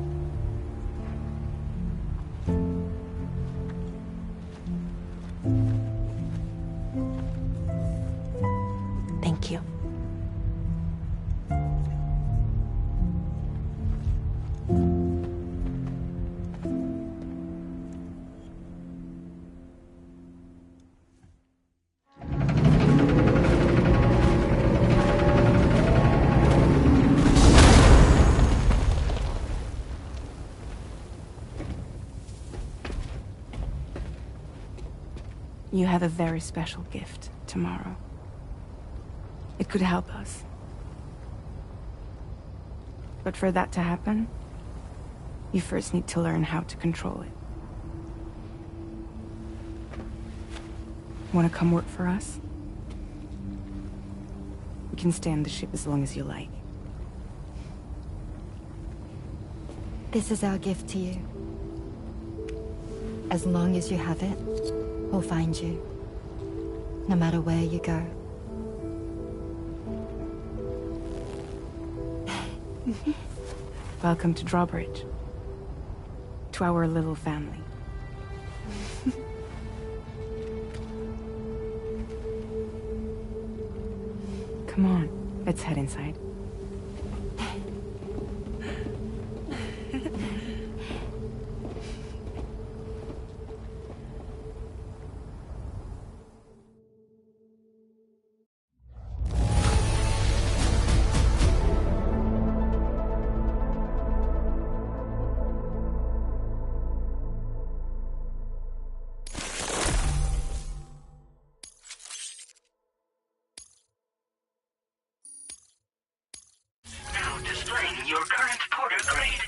You have a very special gift tomorrow. It could help us. But for that to happen, you first need to learn how to control it. Want to come work for us? You can stay on the ship as long as you like. This is our gift to you. As long as you have it, we'll find you. No matter where you go. Welcome to Drawbridge. To our little family. Come on, let's head inside. Now displaying your current porter grade.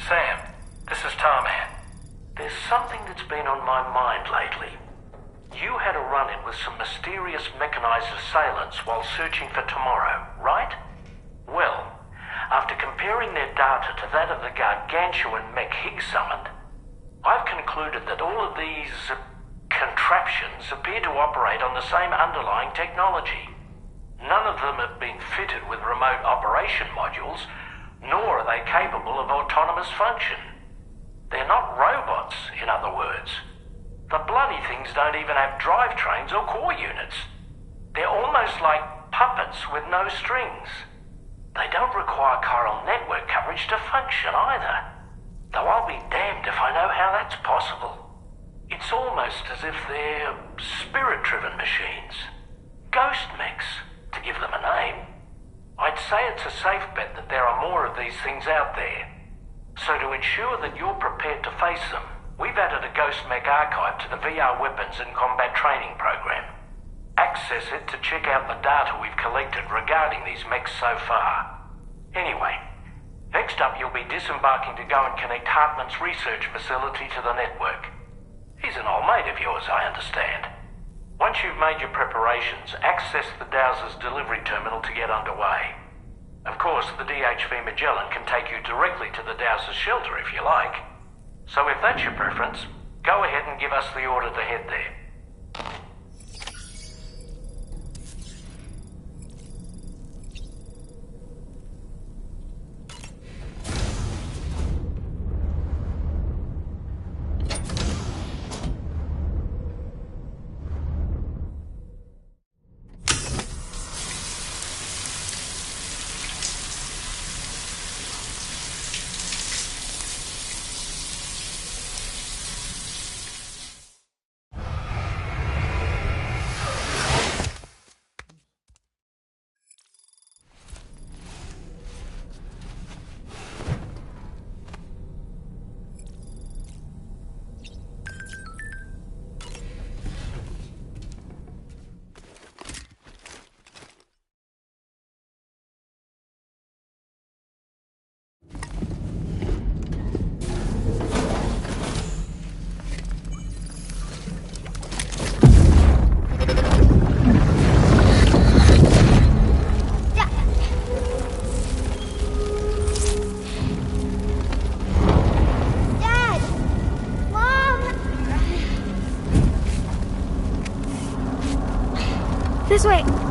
Sam, this is Tarman. There's something that's been on my mind lately. You had a run-in with some mysterious mechanized assailants while searching for Tomorrow, right? Well, after comparing their data to that of the gargantuan mech Higgs summoned, I've concluded that all of these contraptions appear to operate on the same underlying technology. None of them have been fitted with remote operation modules, nor are they capable of autonomous function. They're not robots, in other words. The bloody things don't even have drivetrains or core units. They're almost like puppets with no strings. They don't require chiral network coverage to function either. Though I'll be damned if I know how that's possible. It's almost as if they're spirit-driven machines. Ghost mechs, to give them a name. I'd say it's a safe bet that there are more of these things out there. So to ensure that you're prepared to face them, we've added a Ghost Mech archive to the VR Weapons and Combat Training program. Access it to check out the data we've collected regarding these mechs so far. Anyway, next up you'll be disembarking to go and connect Hartman's research facility to the network. He's an old mate of yours, I understand. Once you've made your preparations, access the Dowser's delivery terminal to get underway. Of course, the DHV Magellan can take you directly to the Dowser's shelter if you like. So if that's your preference, go ahead and give us the order to head there. This way!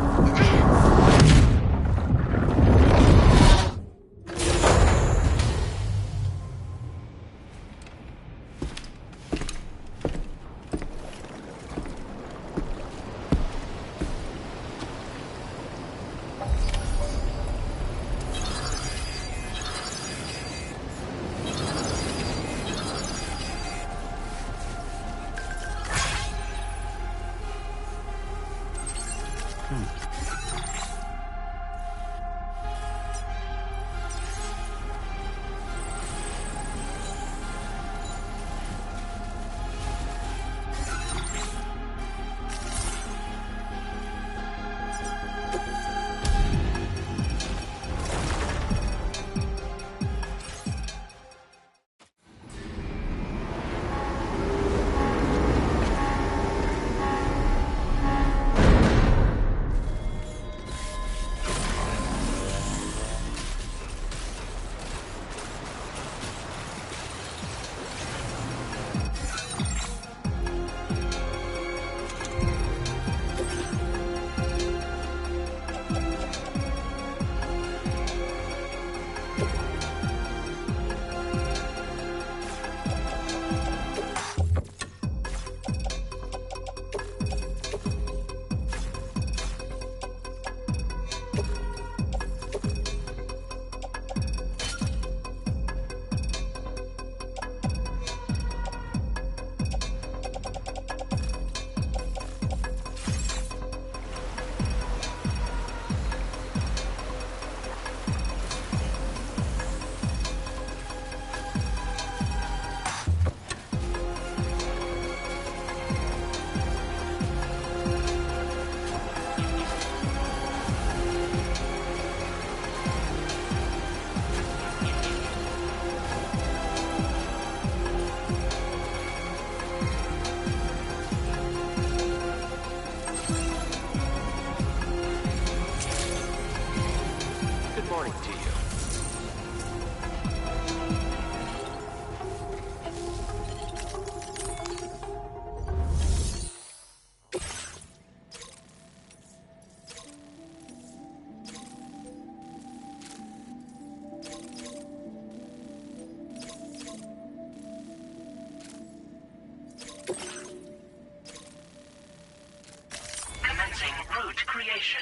Route creation.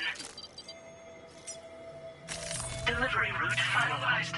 Delivery route finalized.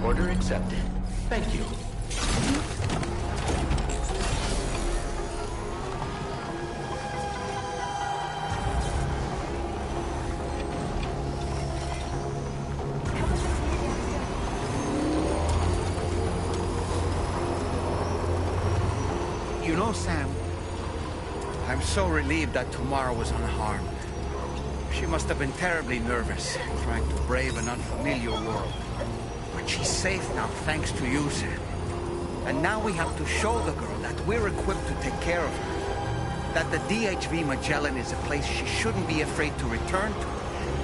Order accepted. Thank you. You know, Sam, I'm so relieved that Tamara was unharmed. She must have been terribly nervous, trying to brave an unfamiliar world. But she's safe now, thanks to you, Sam. And now we have to show the girl that we're equipped to take care of her. That the DHV Magellan is a place she shouldn't be afraid to return to.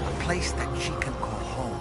A place that she can call home.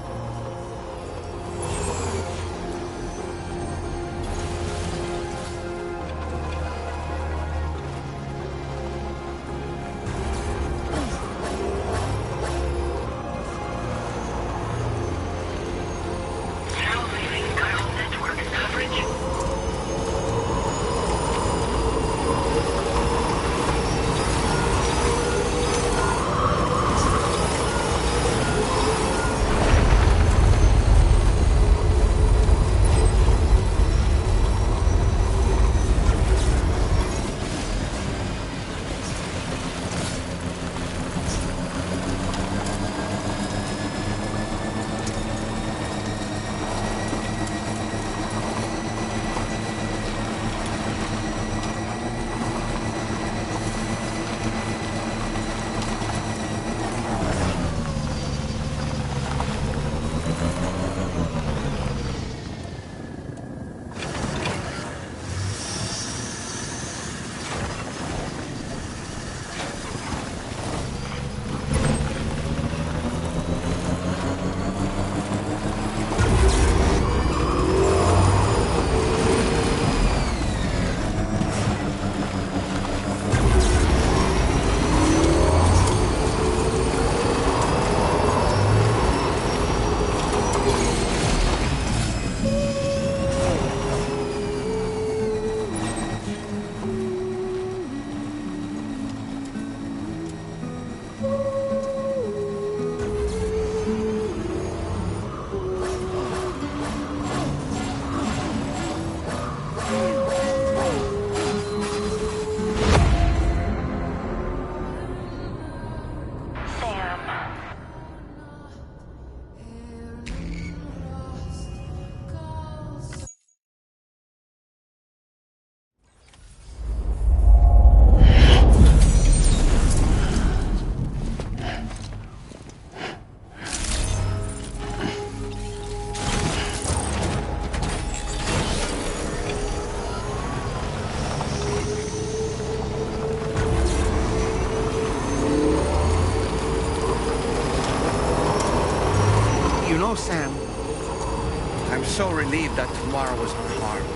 believe that tomorrow was unharmed.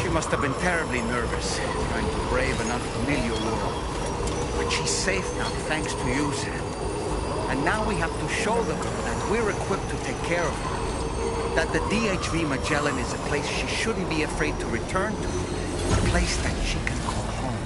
She must have been terribly nervous, trying to brave an unfamiliar world. But she's safe now, thanks to you, Sam. And now we have to show them that we're equipped to take care of her. That the DHV Magellan is a place she shouldn't be afraid to return to. A place that she can call home.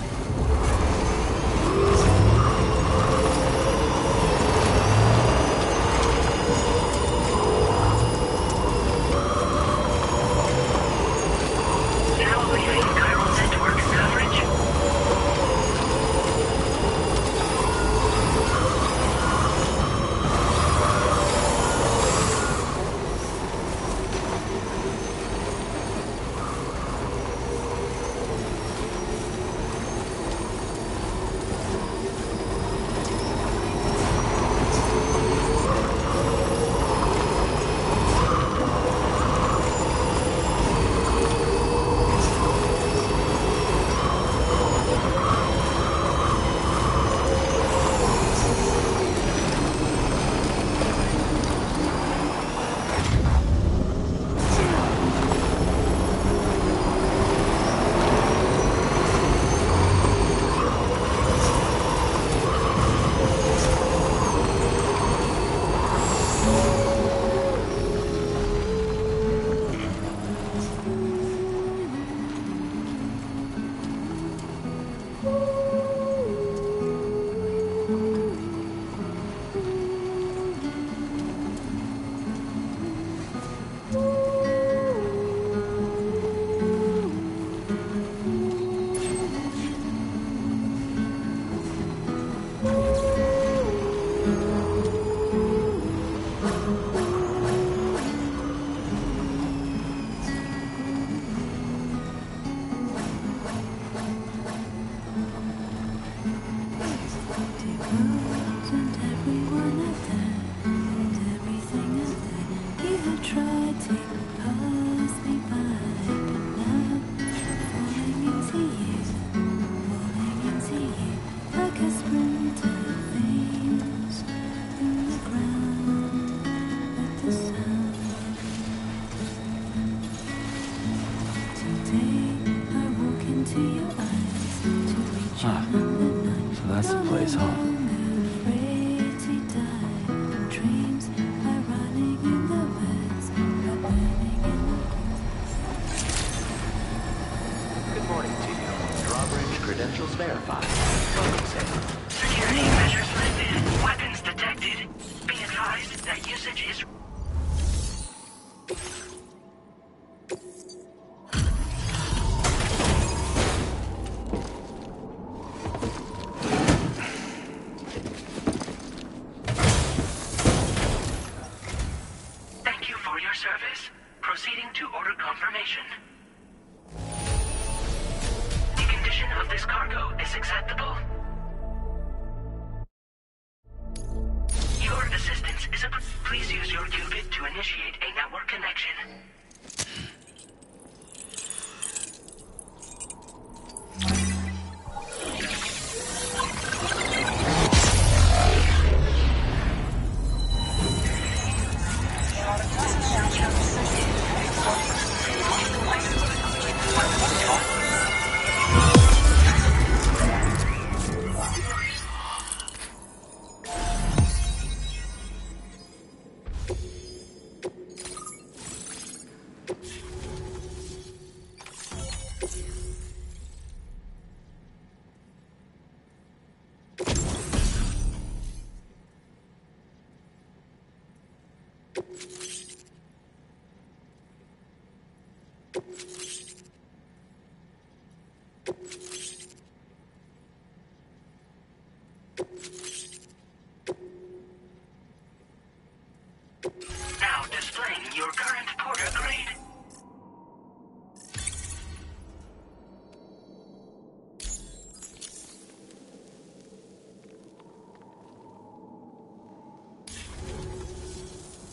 Now displaying your current porter grade.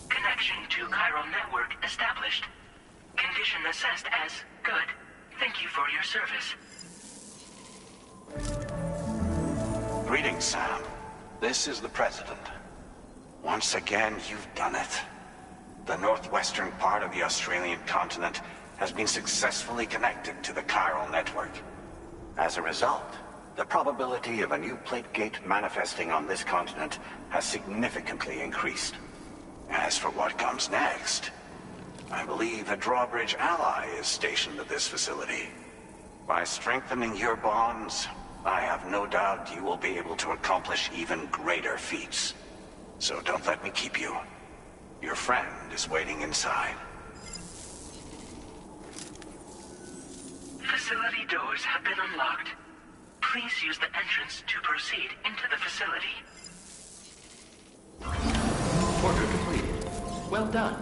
Connection to chiral network established. Condition assessed as good. Thank you for your service. Greetings, Sam. This is the President. Once again, you've done it. The northwestern part of the Australian continent has been successfully connected to the chiral network. As a result, the probability of a new plate gate manifesting on this continent has significantly increased. As for what comes next, I believe a drawbridge ally is stationed at this facility. By strengthening your bonds, I have no doubt you will be able to accomplish even greater feats. So don't let me keep you. Your friend is waiting inside. Facility doors have been unlocked. Please use the entrance to proceed into the facility. Order completed. Well done.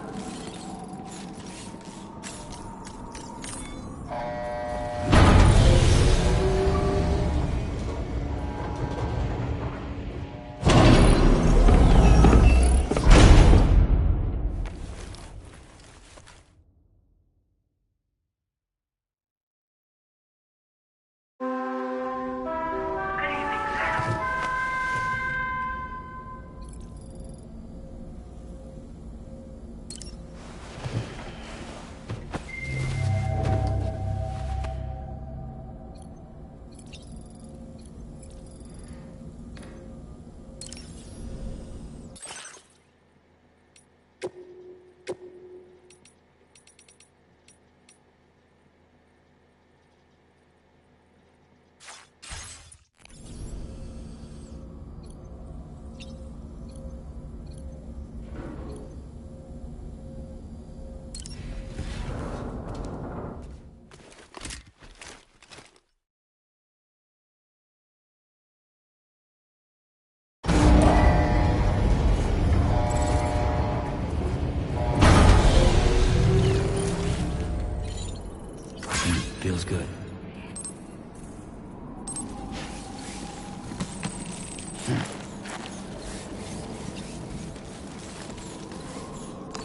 Feels good.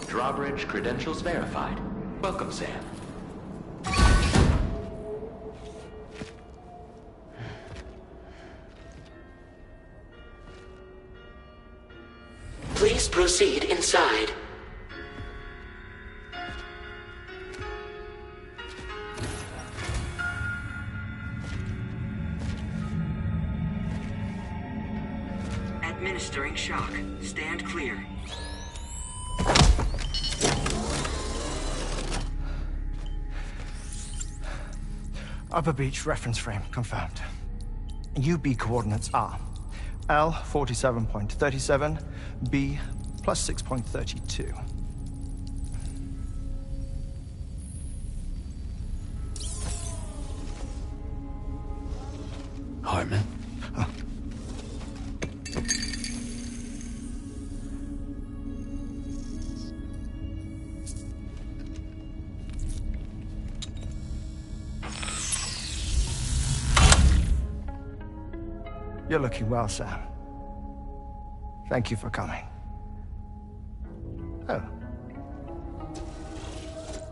Drawbridge credentials verified. Welcome, Sam. Please proceed inside. Administering shock. Stand clear. Upper Beach reference frame confirmed. UB coordinates are L 47.37, B plus 6.32. Hartman? You're looking well, Sam. Thank you for coming. Oh.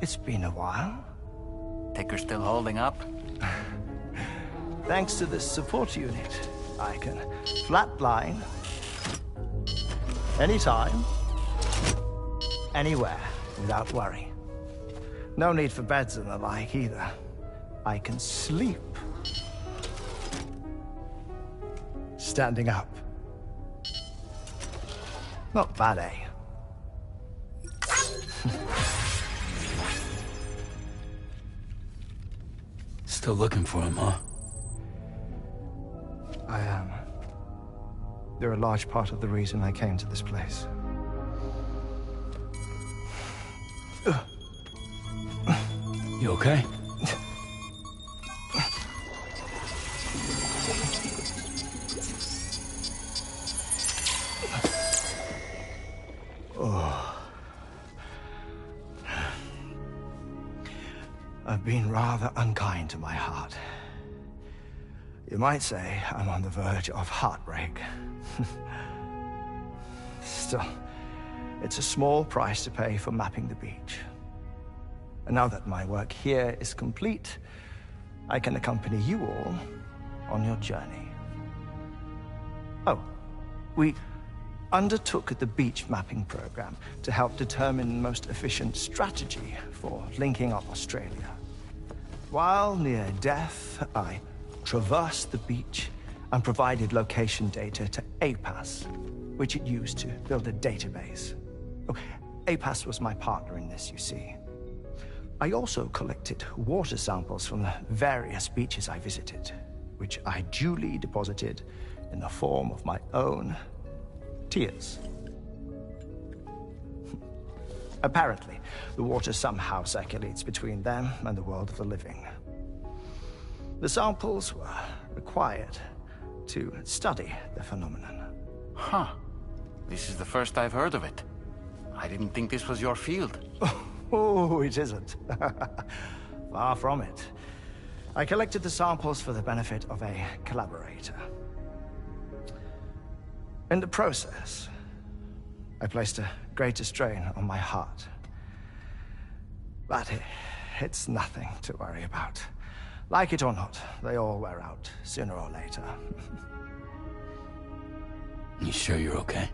It's been a while. Ticker still holding up? Thanks to this support unit, I can flatline anytime, anywhere, without worry. No need for beds and the like either. I can sleep standing up. Not bad, eh? Still looking for him, huh? I am. They're a large part of the reason I came to this place. You okay? I've been rather unkind to my heart. You might say I'm on the verge of heartbreak. Still, it's a small price to pay for mapping the beach. And now that my work here is complete, I can accompany you all on your journey. Oh, undertook the beach mapping program to help determine the most efficient strategy for linking up Australia. While near death, I traversed the beach and provided location data to APAS, which it used to build a database. Oh, APAS was my partner in this, you see. I also collected water samples from the various beaches I visited, which I duly deposited in the form of my own tears. Apparently, the water somehow circulates between them and the world of the living. The samples were required to study the phenomenon. Huh. This is the first I've heard of it. I didn't think this was your field. Oh, it isn't. Far from it. I collected the samples for the benefit of a collaborator. In the process, I placed a greater strain on my heart. But it's nothing to worry about. Like it or not, they all wear out, sooner or later. You sure you're okay?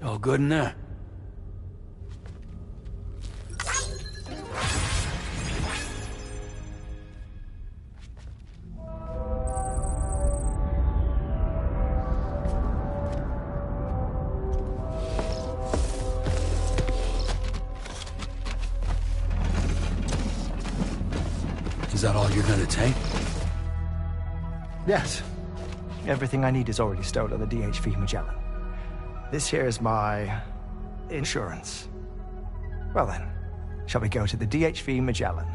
All good in there? Is that all you're gonna take? Yes. Everything I need is already stored on the DHV Magellan. This here is my insurance. Well then, shall we go to the DHV Magellan?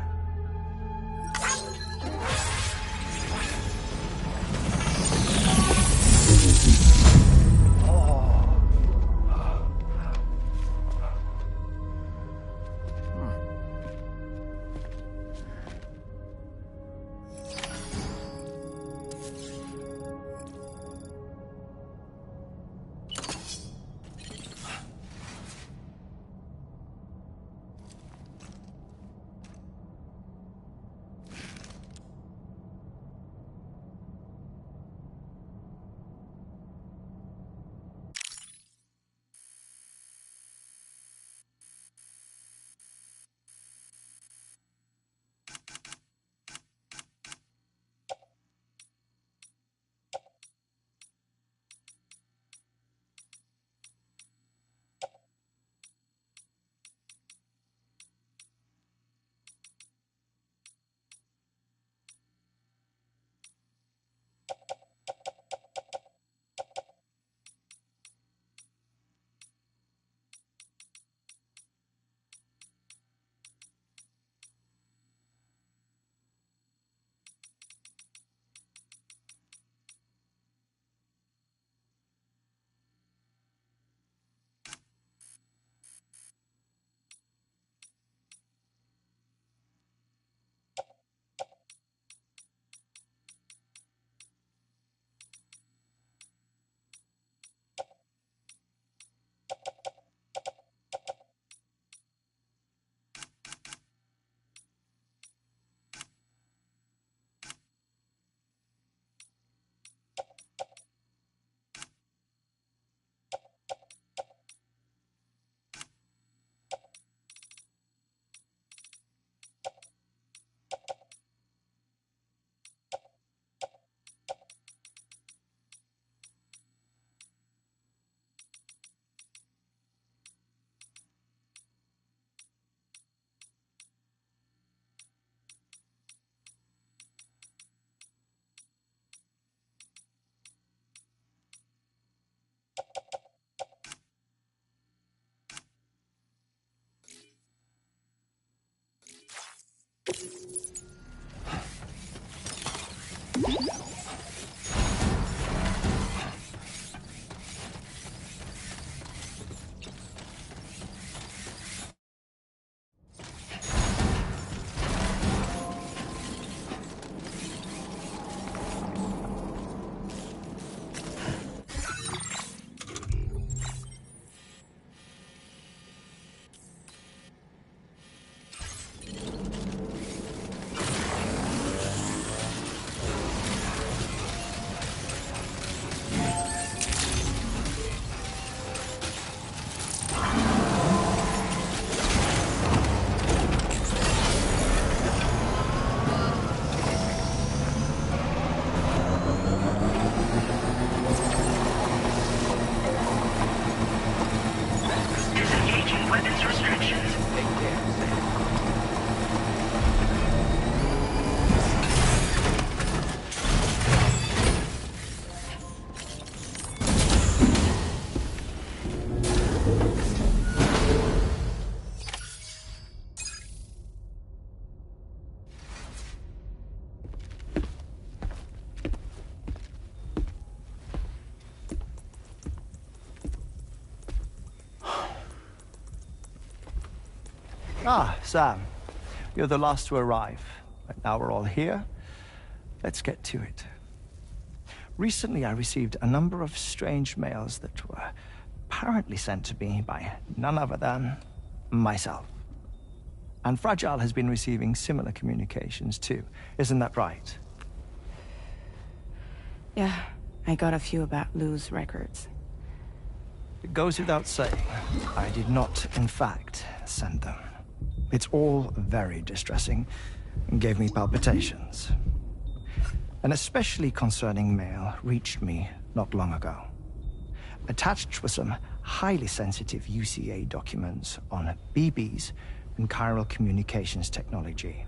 Ah, Sam. You're the last to arrive. But now we're all here. Let's get to it. Recently, I received a number of strange mails that were apparently sent to me by none other than myself. And Fragile has been receiving similar communications too. Isn't that right? Yeah, I got a few about Lou's records. It goes without saying, I did not, in fact, send them. It's all very distressing and gave me palpitations. An especially concerning mail reached me not long ago. Attached were some highly sensitive UCA documents on BBs and chiral communications technology,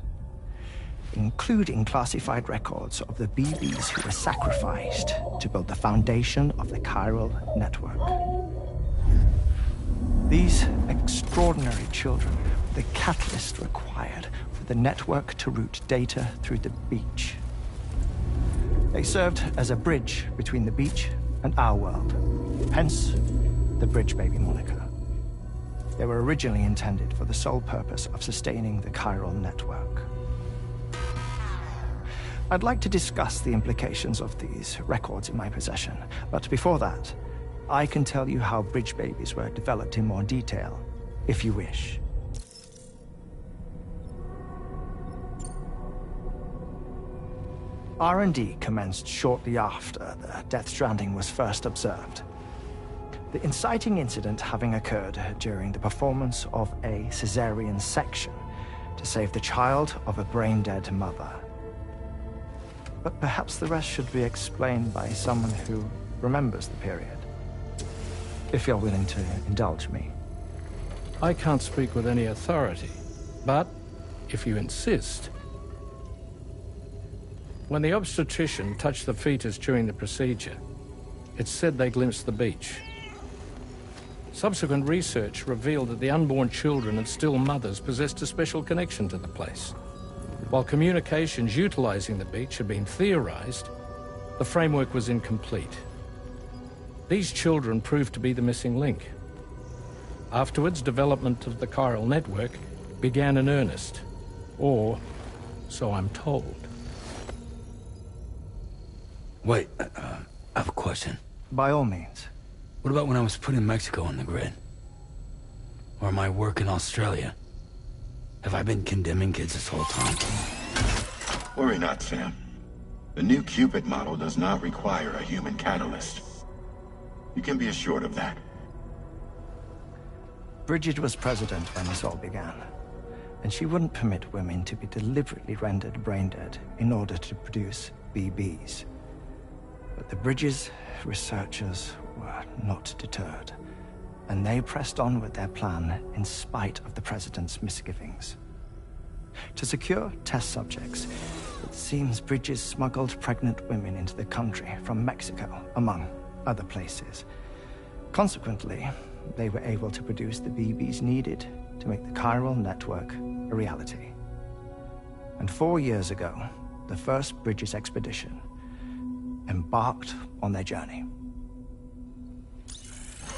including classified records of the BBs who were sacrificed to build the foundation of the chiral network. These extraordinary children were the catalyst required for the network to route data through the beach. They served as a bridge between the beach and our world, hence the Bridge Baby moniker. They were originally intended for the sole purpose of sustaining the chiral network. I'd like to discuss the implications of these records in my possession, but before that, I can tell you how Bridge Babies were developed in more detail, if you wish. R&D commenced shortly after the Death Stranding was first observed. The inciting incident having occurred during the performance of a cesarean section to save the child of a brain-dead mother. But perhaps the rest should be explained by someone who remembers the period. If you're willing to indulge me. I can't speak with any authority, but if you insist. When the obstetrician touched the fetus during the procedure, it's said they glimpsed the beach. Subsequent research revealed that the unborn children and still mothers possessed a special connection to the place. While communications utilizing the beach had been theorized, the framework was incomplete. These children proved to be the missing link. Afterwards, development of the chiral network began in earnest, or so I'm told. Wait, I have a question. By all means. What about when I was putting Mexico on the grid? Or my work in Australia? Have I been condemning kids this whole time? Worry not, Sam. The new Cupid model does not require a human catalyst. You can be assured of that. Bridget was president when this all began, and she wouldn't permit women to be deliberately rendered brain-dead in order to produce BBs. But the Bridges researchers were not deterred, and they pressed on with their plan in spite of the president's misgivings. To secure test subjects, it seems Bridges smuggled pregnant women into the country from Mexico, among other places. Consequently, they were able to produce the BBs needed to make the chiral network a reality. And 4 years ago, the first Bridges expedition embarked on their journey.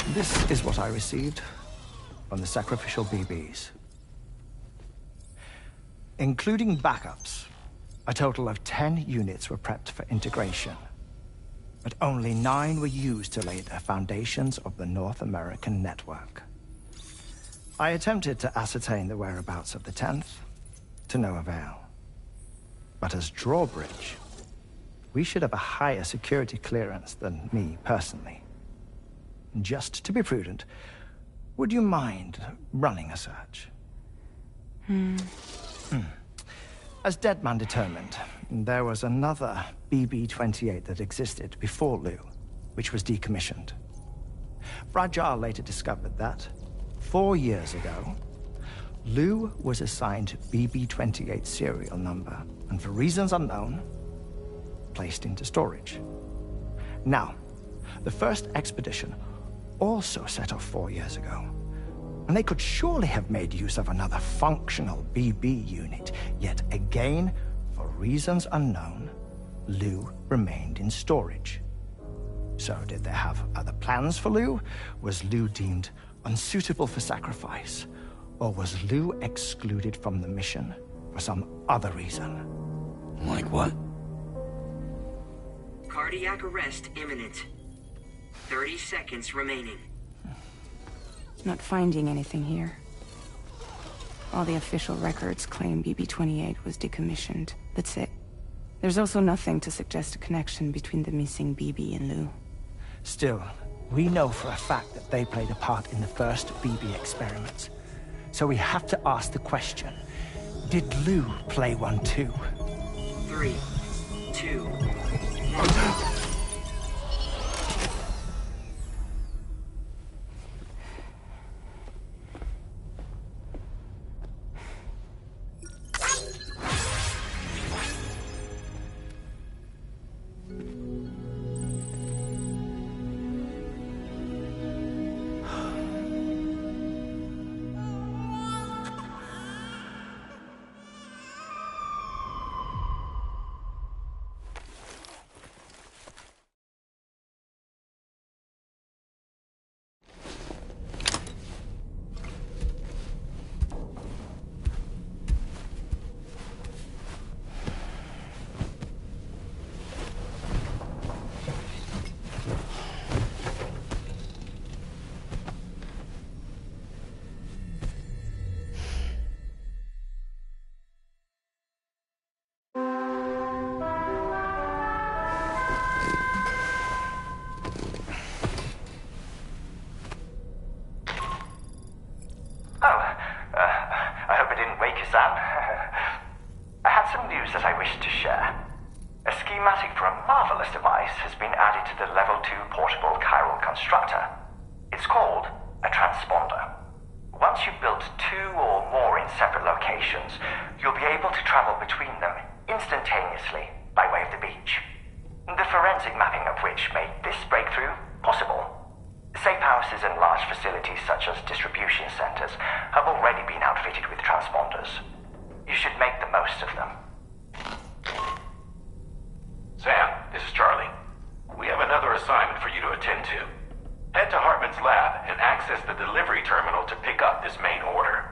This is what I received from the sacrificial BBs. Including backups, a total of 10 units were prepped for integration, but only 9 were used to lay the foundations of the North American network. I attempted to ascertain the whereabouts of the 10th, to no avail. But as drawbridge, we should have a higher security clearance than me personally. Just to be prudent, would you mind running a search? As Deadman determined, there was another BB-28 that existed before Lou, which was decommissioned. Fragile later discovered that, 4 years ago, Lou was assigned BB-28 serial number, and for reasons unknown, placed into storage. Now, the first expedition also set off 4 years ago, and they could surely have made use of another functional BB unit, yet again, for reasons unknown, Lou remained in storage. So did they have other plans for Lou? Was Lou deemed unsuitable for sacrifice? Or was Lou excluded from the mission for some other reason? Like what? Cardiac arrest imminent. 30 seconds remaining. Not finding anything here. All the official records claim BB-28 was decommissioned. That's it. There's also nothing to suggest a connection between the missing BB and Lou. Still, we know for a fact that they played a part in the first BB experiments. So we have to ask the question, did Lou play one too? 3, 2, 1. Sam. I had some news that I wished to share. A schematic for a marvelous device has been added to the Level 2 portable chiral constructor. It's called a transponder. Once you've built 2 or more in separate locations, you'll be able to travel between them instantaneously by way of the beach. The forensic mapping of which made this breakthrough possible. Safe houses and large facilities such as distribution centers have already been outfitted with transponders. You should make the most of them. Sam, this is Charlie. We have another assignment for you to attend to. Head to Hartman's lab and access the delivery terminal to pick up this main order.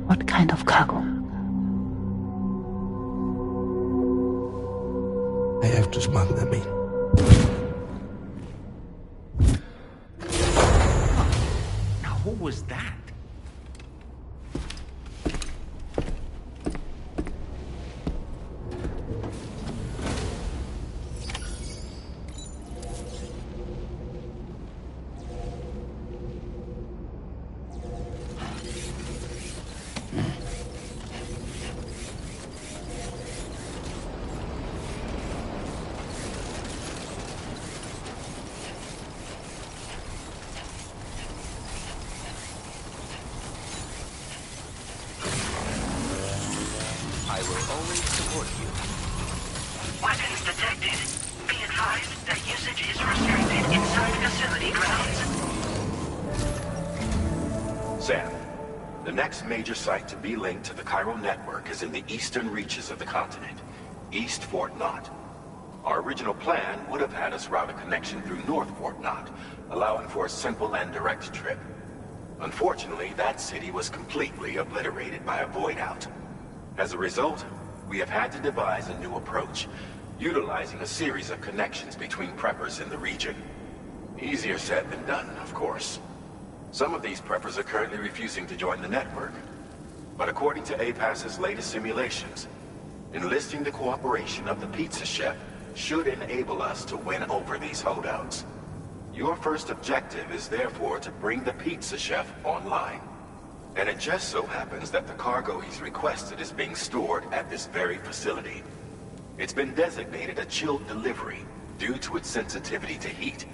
What kind of cargo? I have to smuggle them in. Now, who was that? I will always support you. Weapons detected. Be advised that usage is restricted inside facility grounds. Sam, the next major site to be linked to the chiral network is in the eastern reaches of the continent, East Fort Knott. Our original plan would have had us route a connection through North Fort Knott, allowing for a simple and direct trip. Unfortunately, that city was completely obliterated by a void out. As a result, we have had to devise a new approach, utilizing a series of connections between preppers in the region. Easier said than done, of course. Some of these preppers are currently refusing to join the network. But according to APAS's latest simulations, enlisting the cooperation of the pizza chef should enable us to win over these holdouts. Your first objective is therefore to bring the pizza chef online. And it just so happens that the cargo he's requested is being stored at this very facility. It's been designated a chilled delivery due to its sensitivity to heat,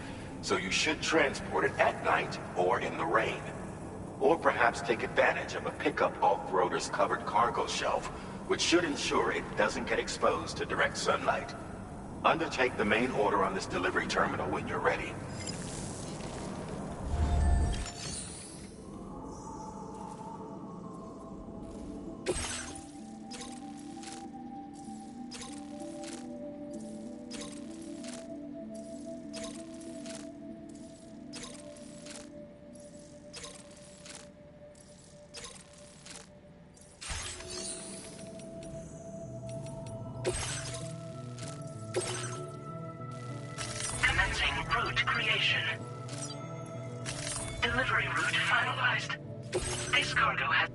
so you should transport it at night or in the rain. Or perhaps take advantage of a pickup off-roader's covered cargo shelf, which should ensure it doesn't get exposed to direct sunlight. Undertake the main order on this delivery terminal when you're ready. Commencing route creation. Delivery route finalized. This cargo has...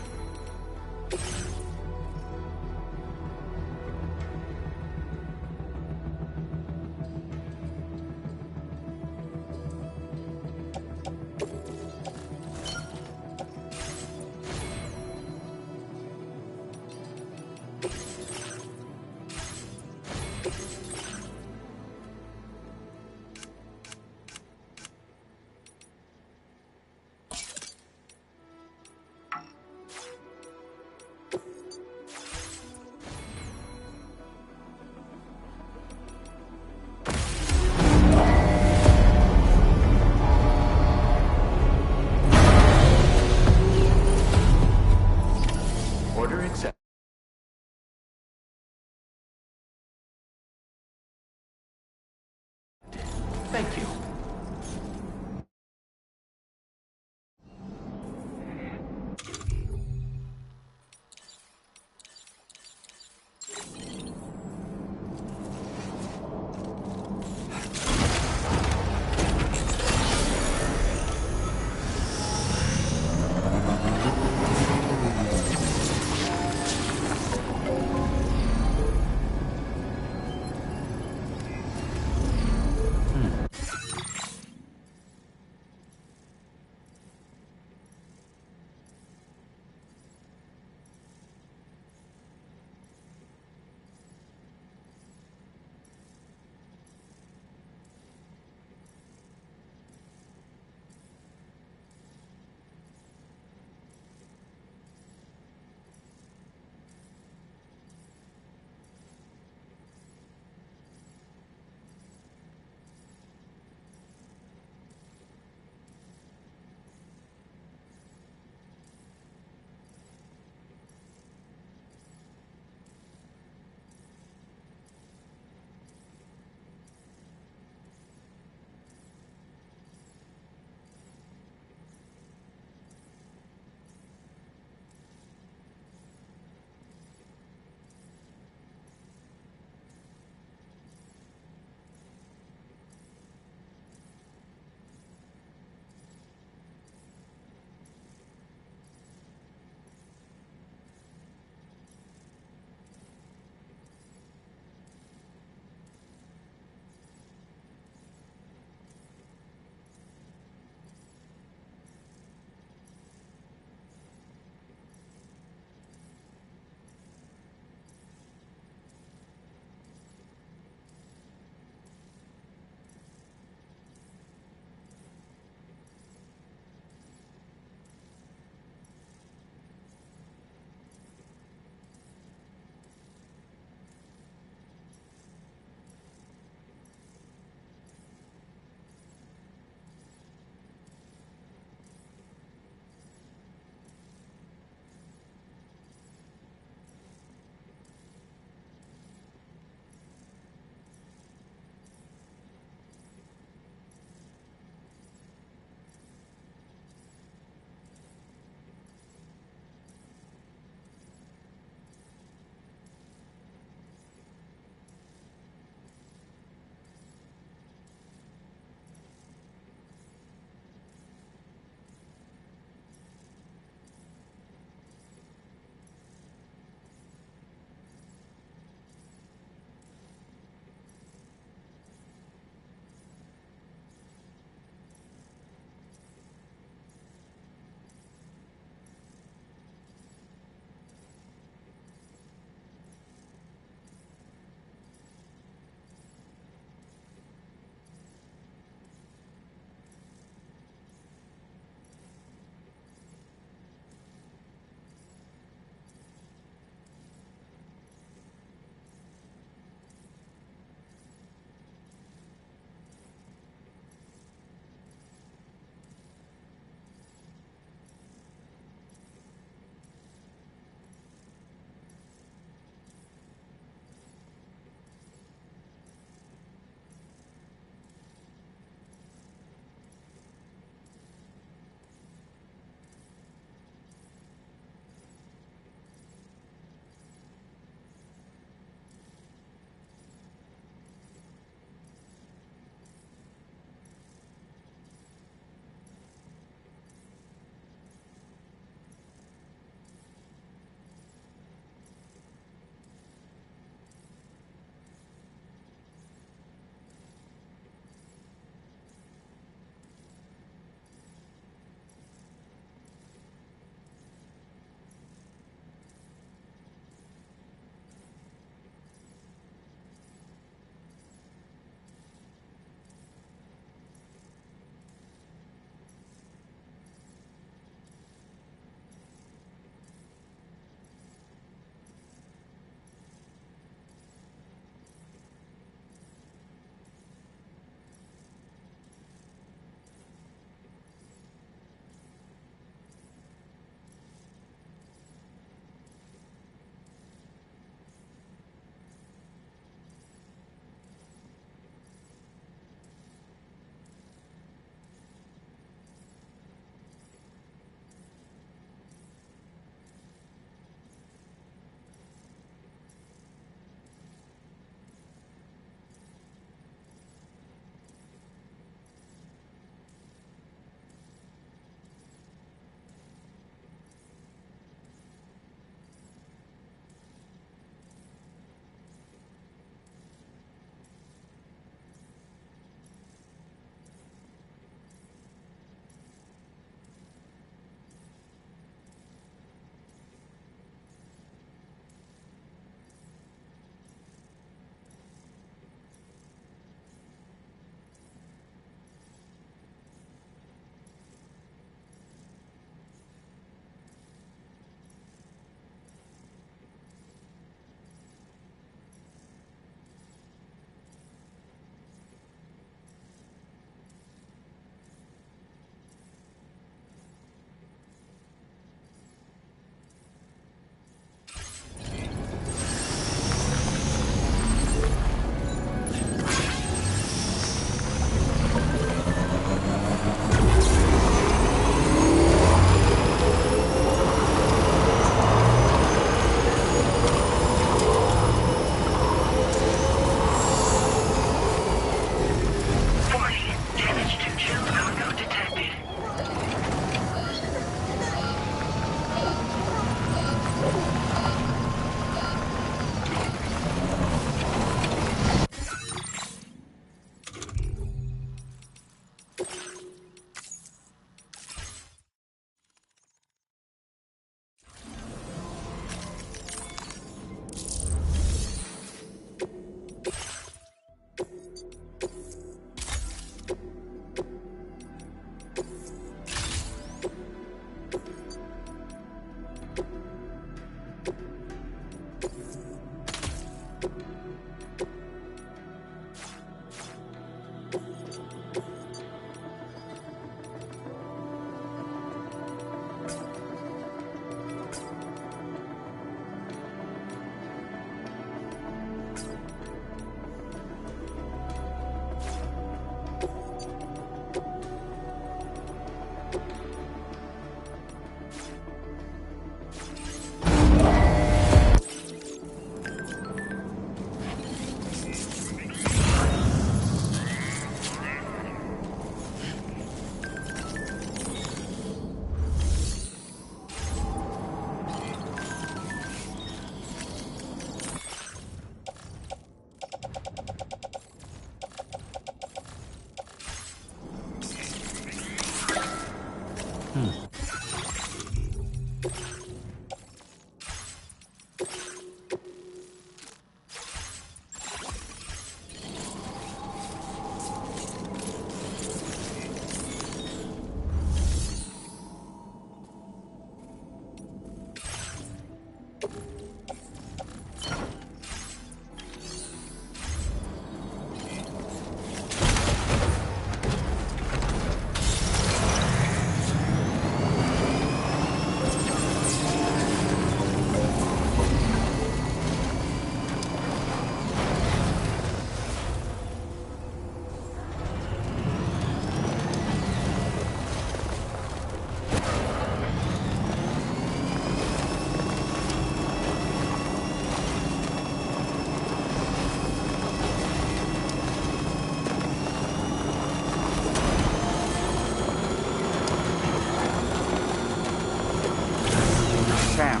Sam,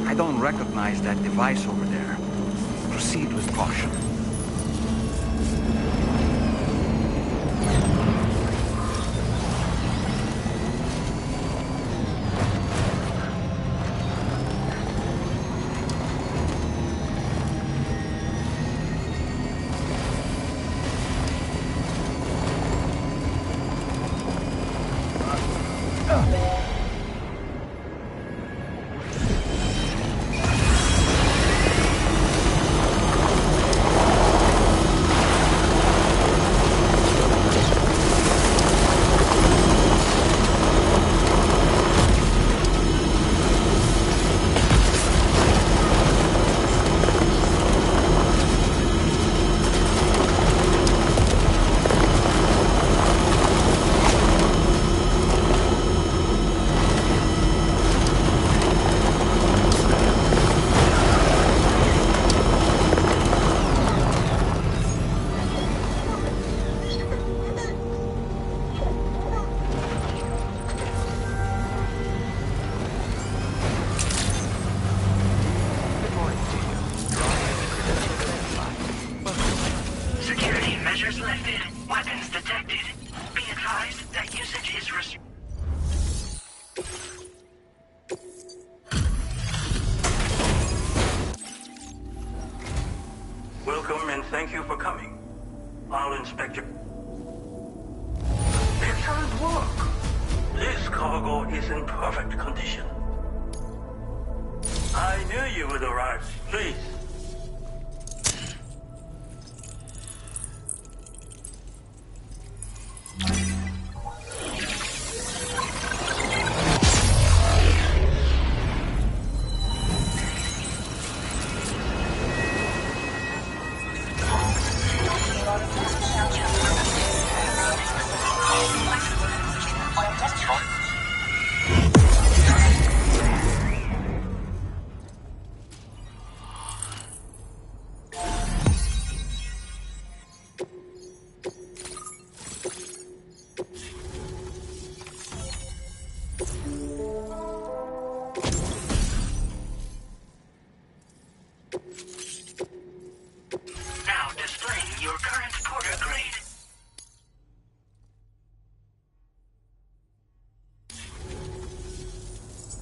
I don't recognize that device over there. Proceed with caution. Security measures lifted. Weapons detected. Be advised that usage is restricted. Welcome and thank you for coming. I'll inspect your... Excellent work. This cargo is in perfect condition. I knew you would arrive. Please. Now displaying your current porter grade.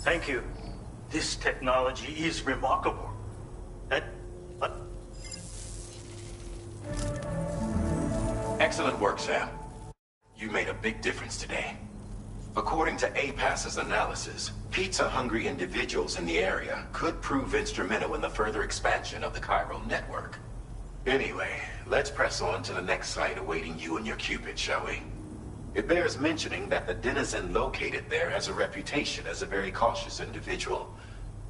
Thank you. This technology is remarkable. Excellent work, Sam. You made a big difference today. According to APAS's analysis, pizza-hungry individuals in the area could prove instrumental in the further expansion of the chiral network. Anyway, let's press on to the next site awaiting you and your Cupid, shall we? It bears mentioning that the denizen located there has a reputation as a very cautious individual.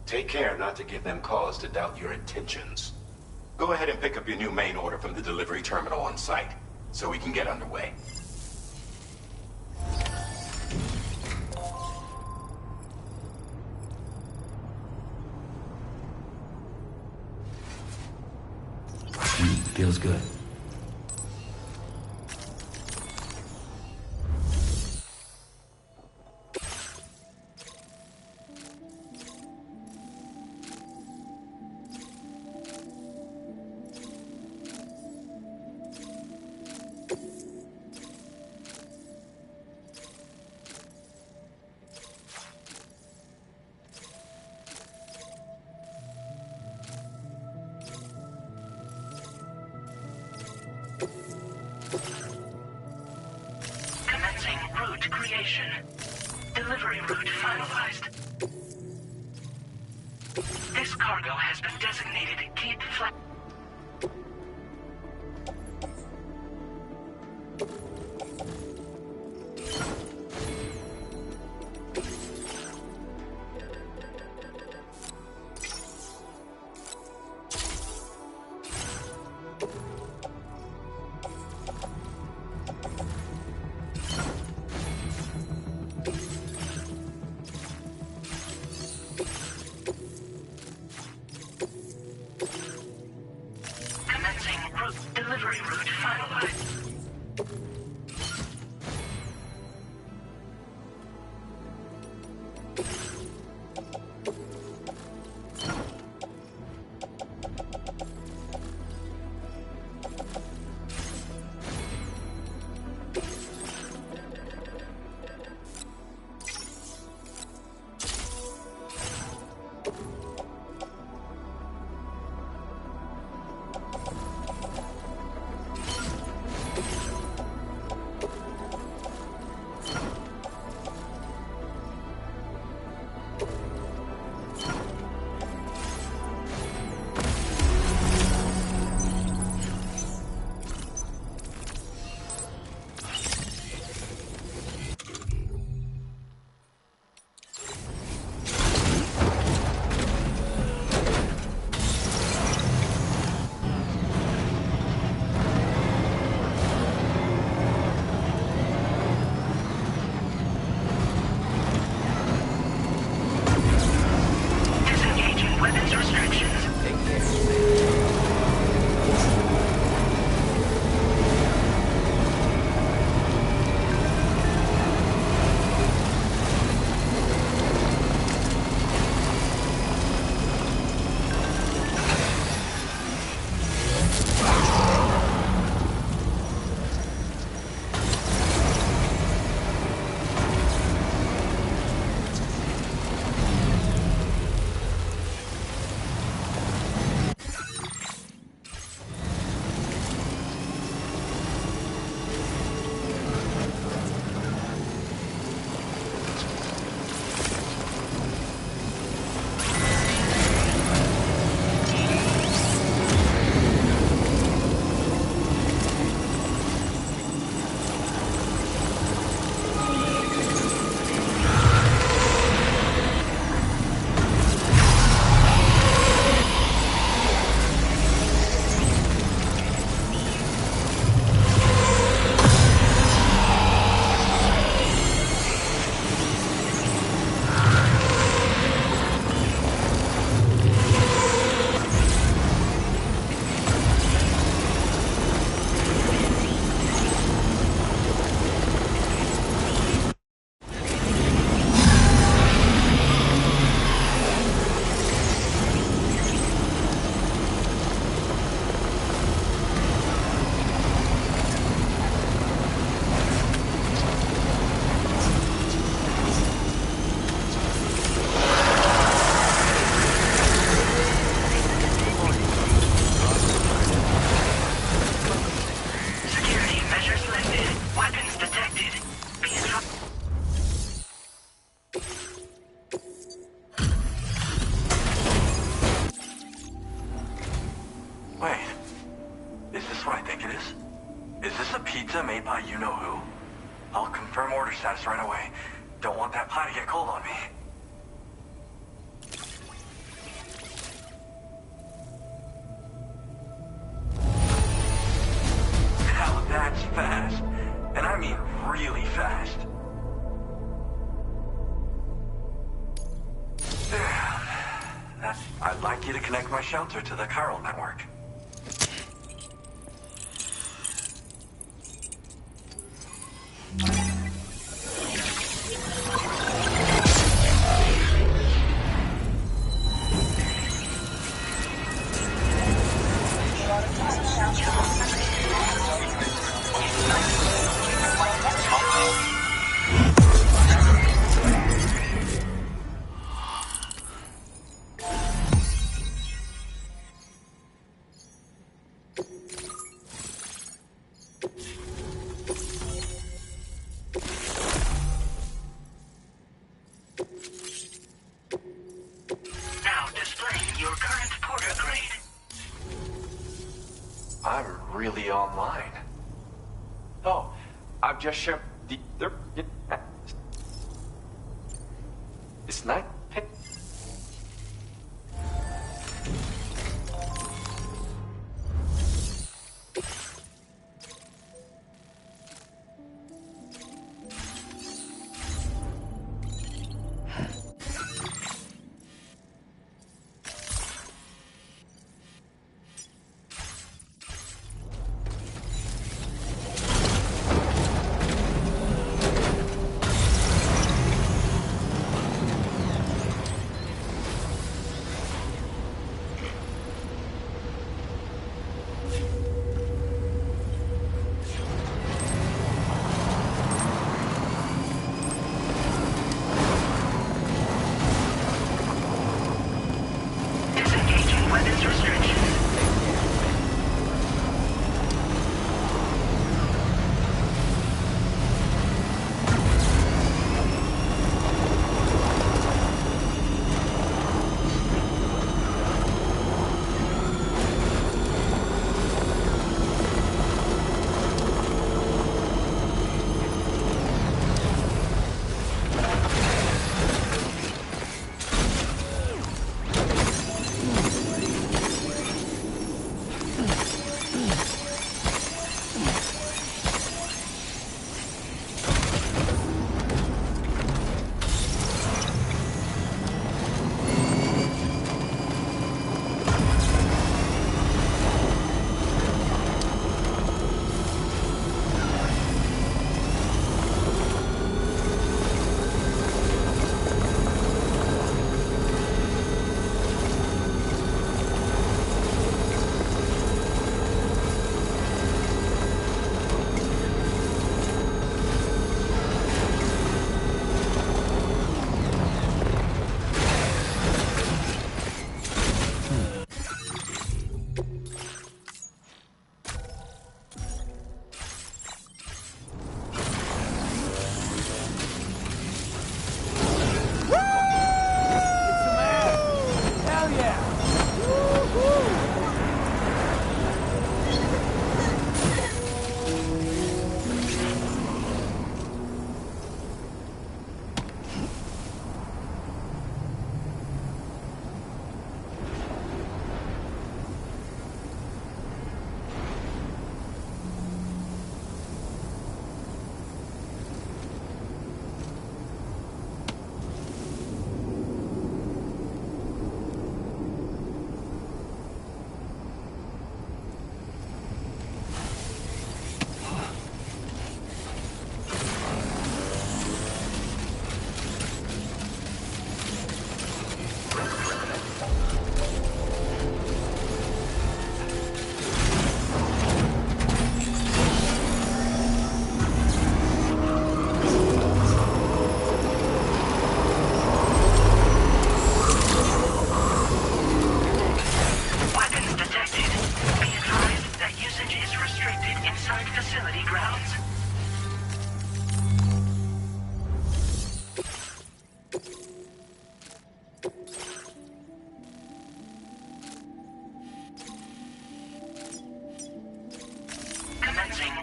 Take care not to give them cause to doubt your intentions. Go ahead and pick up your new main order from the delivery terminal on site, so we can get underway. Feels good. Commencing route creation. Delivery route finalized. This cargo has been designated. Keep flat. Delivery route finalized. pizza made by you-know-who. I'll confirm order status right away. Don't want that pie to get cold on me. Now that's fast. And I mean really fast. I'd like you to connect my shelter to the chiral network. I'm really online. Oh, I've just shared the snipe.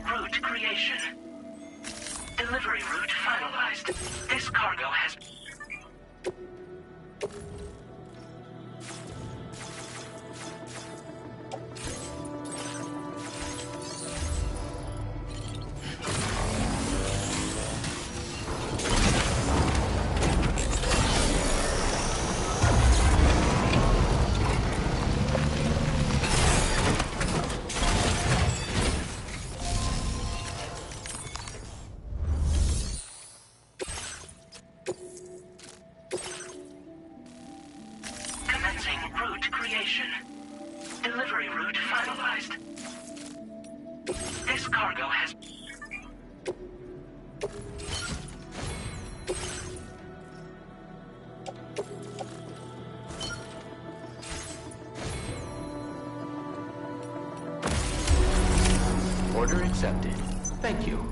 Route creation. Delivery route finalized. This cargo has... Route creation. Delivery route finalized. This cargo has... Order accepted. Thank you.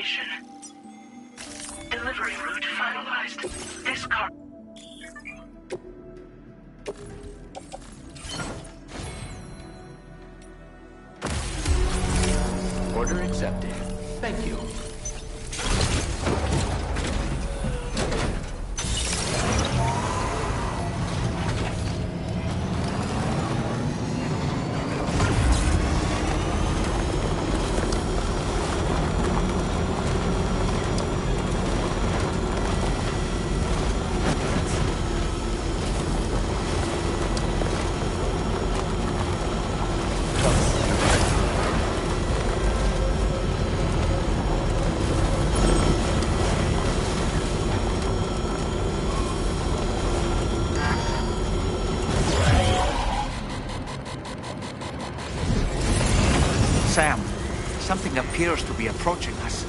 destination. Delivery route finalized. This car... Order accepted. Thank you. Sam, something appears to be approaching us.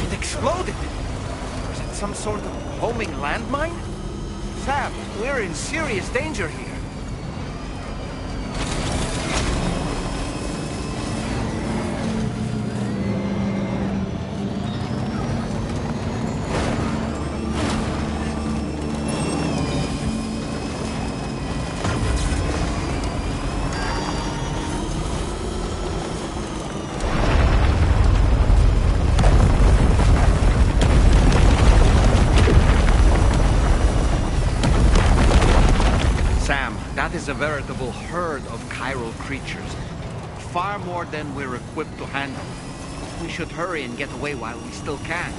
It exploded! Was it some sort of homing landmine? Sam, we're in serious danger here. That is a veritable herd of chiral creatures. Far more than we're equipped to handle. We should hurry and get away while we still can.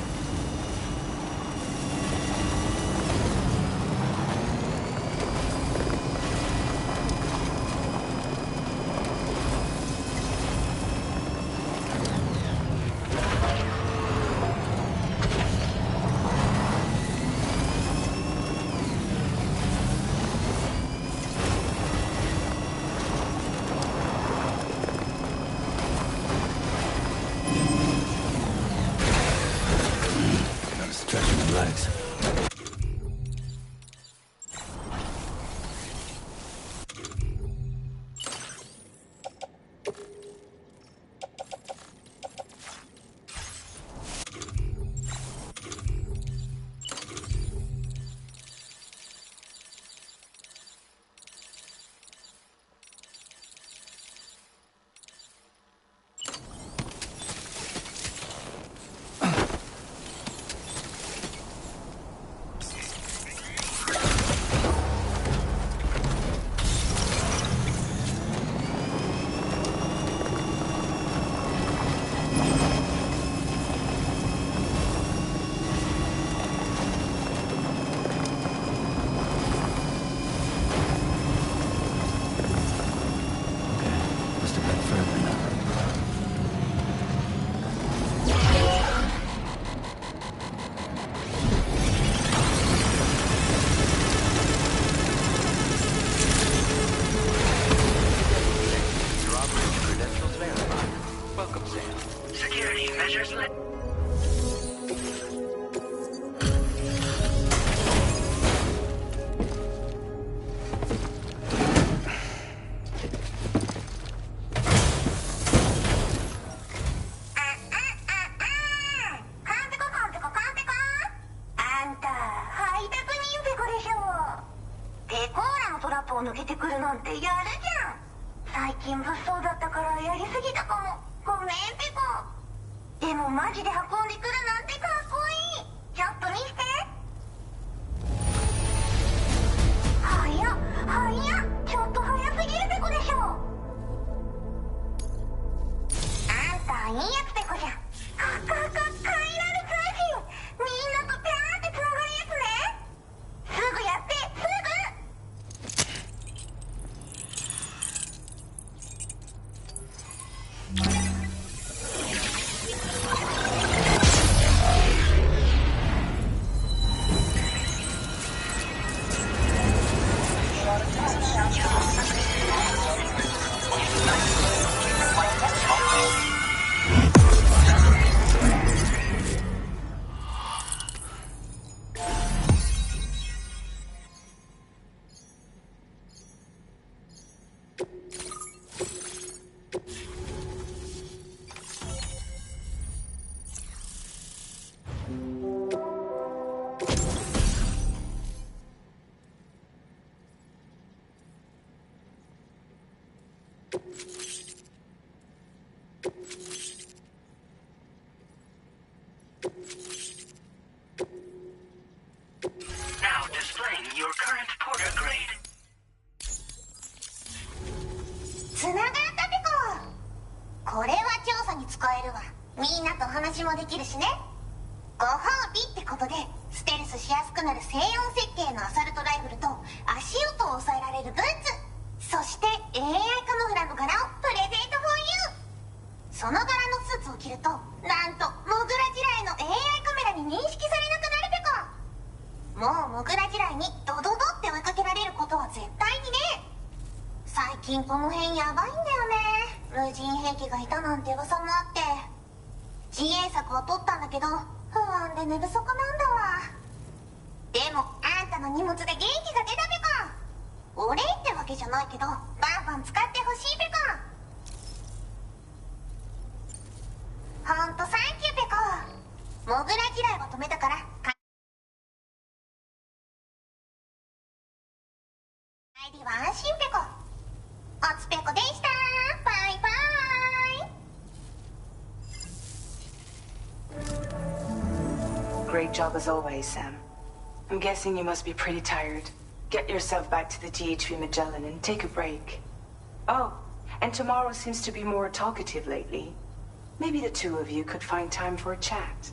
使えるわ。みんなと話もできるしね。ご褒美ってことでステルスしやすくなる静音設計のアサルトライフルと足音を抑えられるブーツ、そして AI カモフラの柄をプレゼント for you。 その柄のスーツを着るとなんとモグラ地雷の AI カメラに認識されなくなるぺこ。もうモグラ地雷にドドドって追いかけられることは絶対にね。最近この辺やばいんだよね。無人兵器がいたなんて噂もあって、自衛策は取ったんだけど不安で寝不足なんだわ。でもあんたの荷物で元気が出たぺこ。お礼ってわけじゃないけどバンバン使ってほしいぺこ。ほんとサンキューぺこ。モグラ地雷は止めたから帰りは安心ぺこ。おつぺこでした。バイバイ。Great job as always, Sam. I'm guessing you must be pretty tired. Get yourself back to the DHV Magellan and take a break. Oh, and tomorrow seems to be more talkative lately. Maybe the two of you could find time for a chat.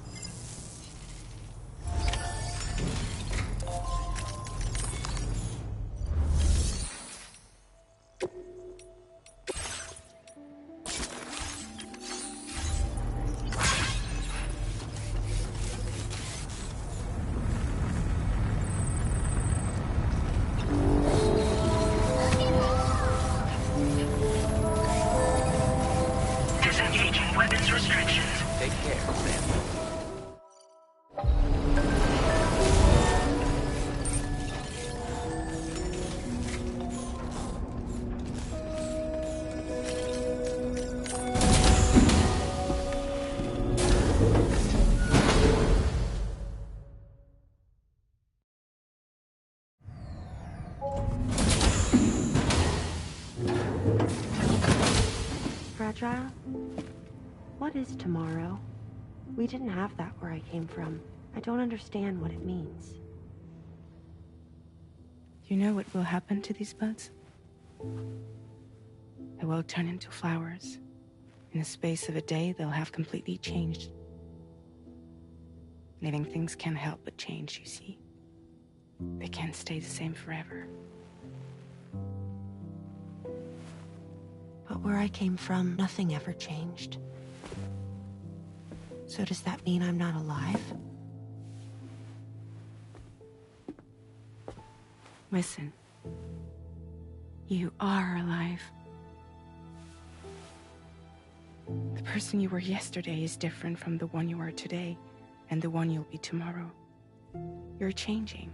Disengaging weapons restrictions. Take care, Sam. Fragile? What is tomorrow? We didn't have that where I came from. I don't understand what it means. You know what will happen to these buds? They will turn into flowers. In the space of a day, they'll have completely changed. Living things can't help but change, you see. They can't stay the same forever. But where I came from, nothing ever changed. So does that mean I'm not alive? Listen. You are alive. The person you were yesterday is different from the one you are today, and the one you'll be tomorrow. You're changing.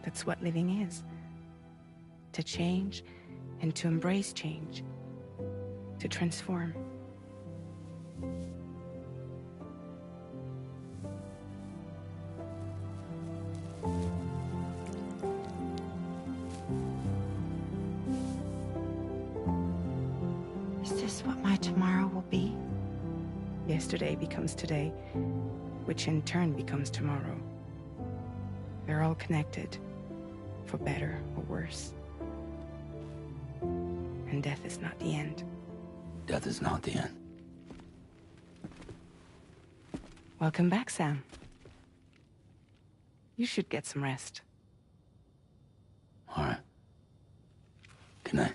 That's what living is. To change, and to embrace change. To transform. Is this what my tomorrow will be? Yesterday becomes today, which in turn becomes tomorrow. They're all connected, for better or worse. And death is not the end. Death is not the end. Welcome back, Sam. You should get some rest. All right. Good night.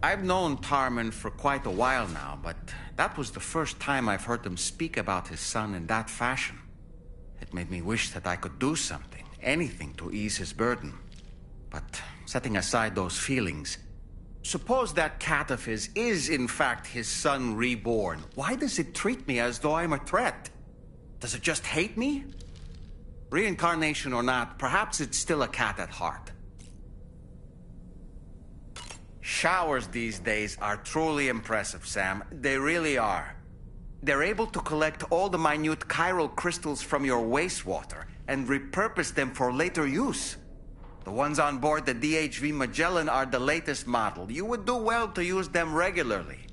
I've known Tarman for quite a while now, but that was the first time I've heard him speak about his son in that fashion. It made me wish that I could do something, anything to ease his burden. But setting aside those feelings, suppose that cat of his is in fact his son reborn. Why does it treat me as though I'm a threat? Does it just hate me? Reincarnation or not, perhaps it's still a cat at heart. Showers these days are truly impressive, Sam. They really are. They're able to collect all the minute chiral crystals from your wastewater and repurpose them for later use. The ones on board the DHV Magellan are the latest model. You would do well to use them regularly.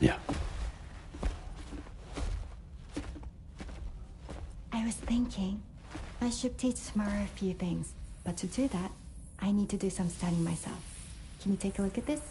Yeah. I was thinking I should teach Samara a few things, but to do that, I need to do some studying myself. Can you take a look at this?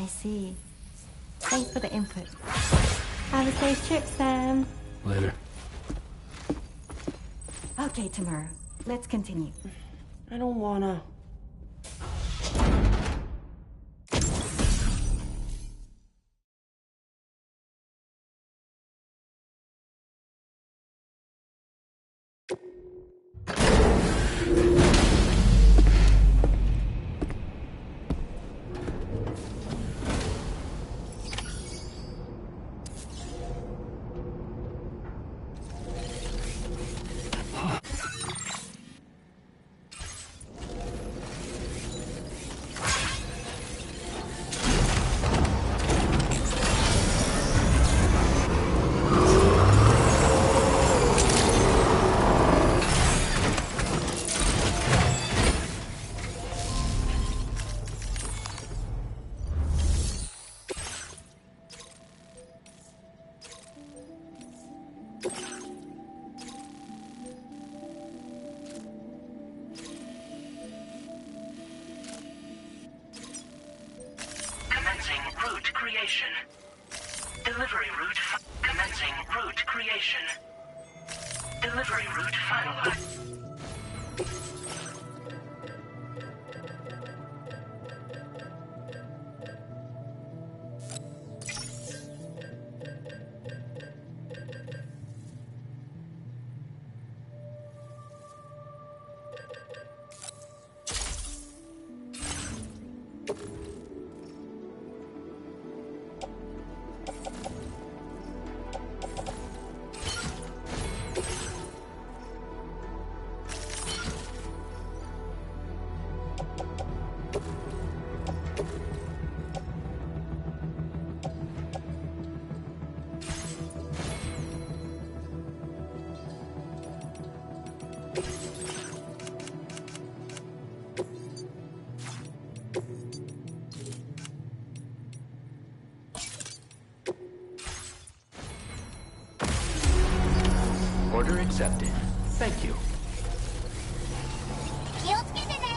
I see. Thanks for the input. Have a safe trip, Sam. Later. Okay, tomorrow. Let's continue. I don't wanna. creation. Delivery route commencing route creation. Delivery route finalized. Order accepted. Thank you. 気をつけてね。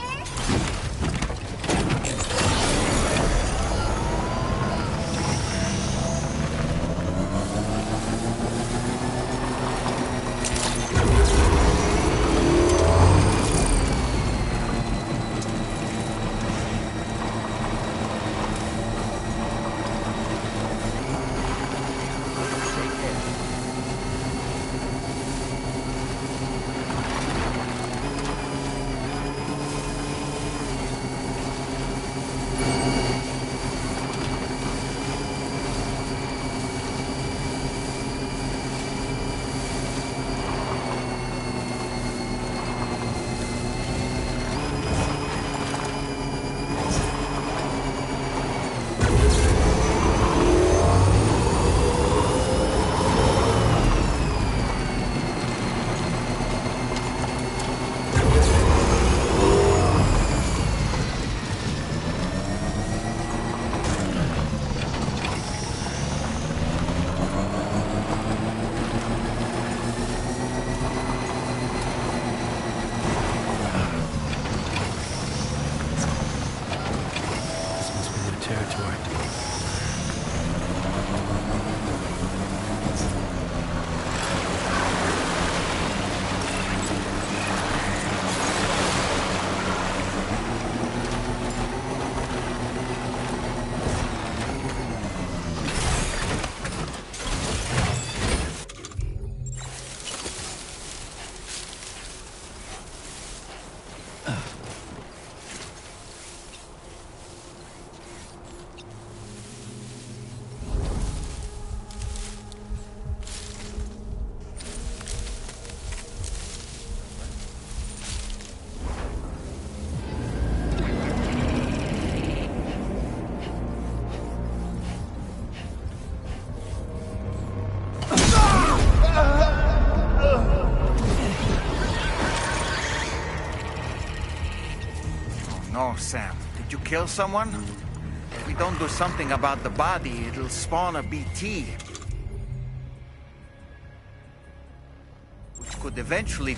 No, Sam. Did you kill someone? If we don't do something about the body, it'll spawn a BT. Which could eventually...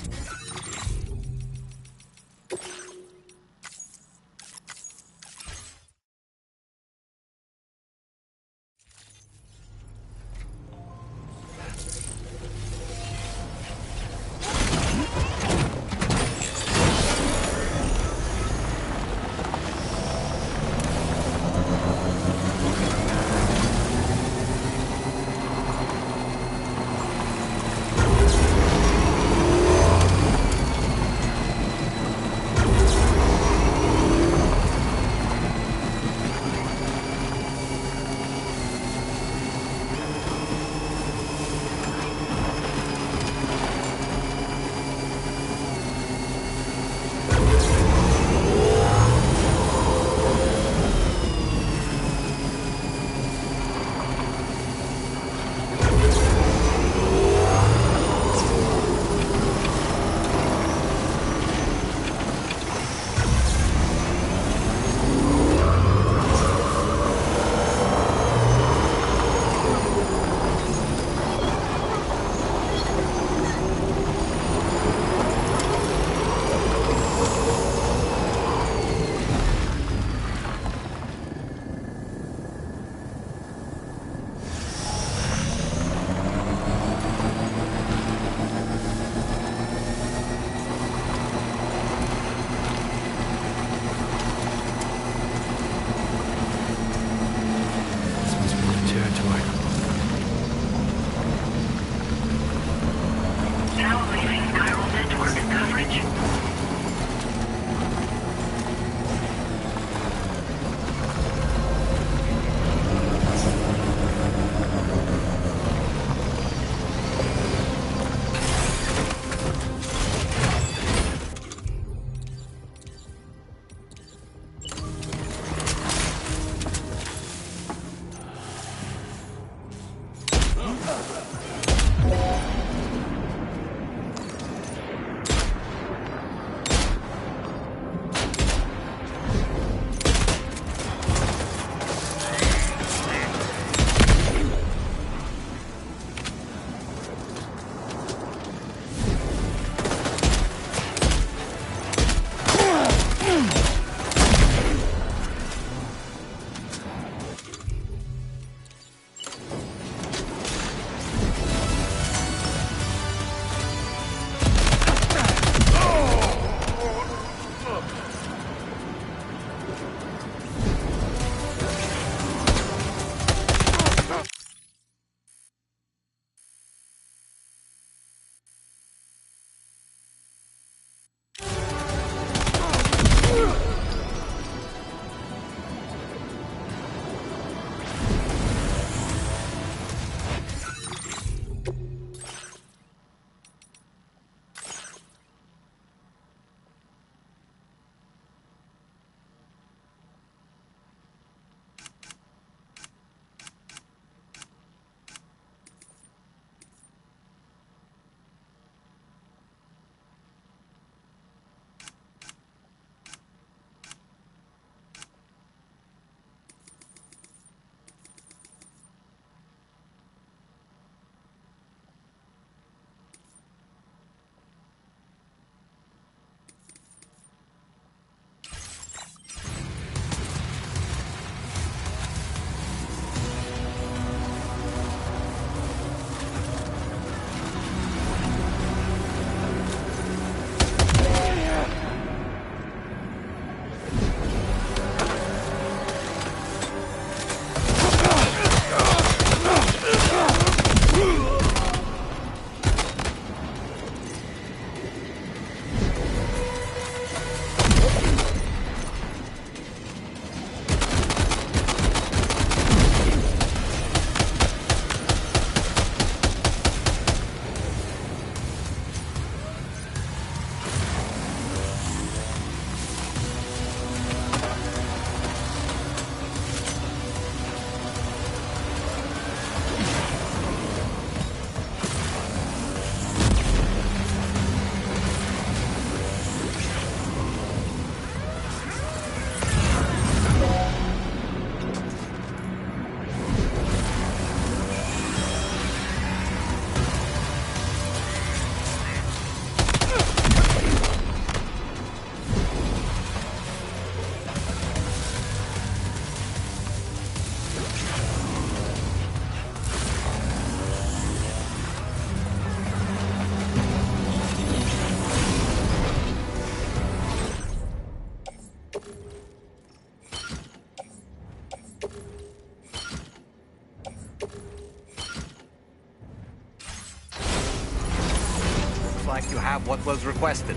like you have what was requested.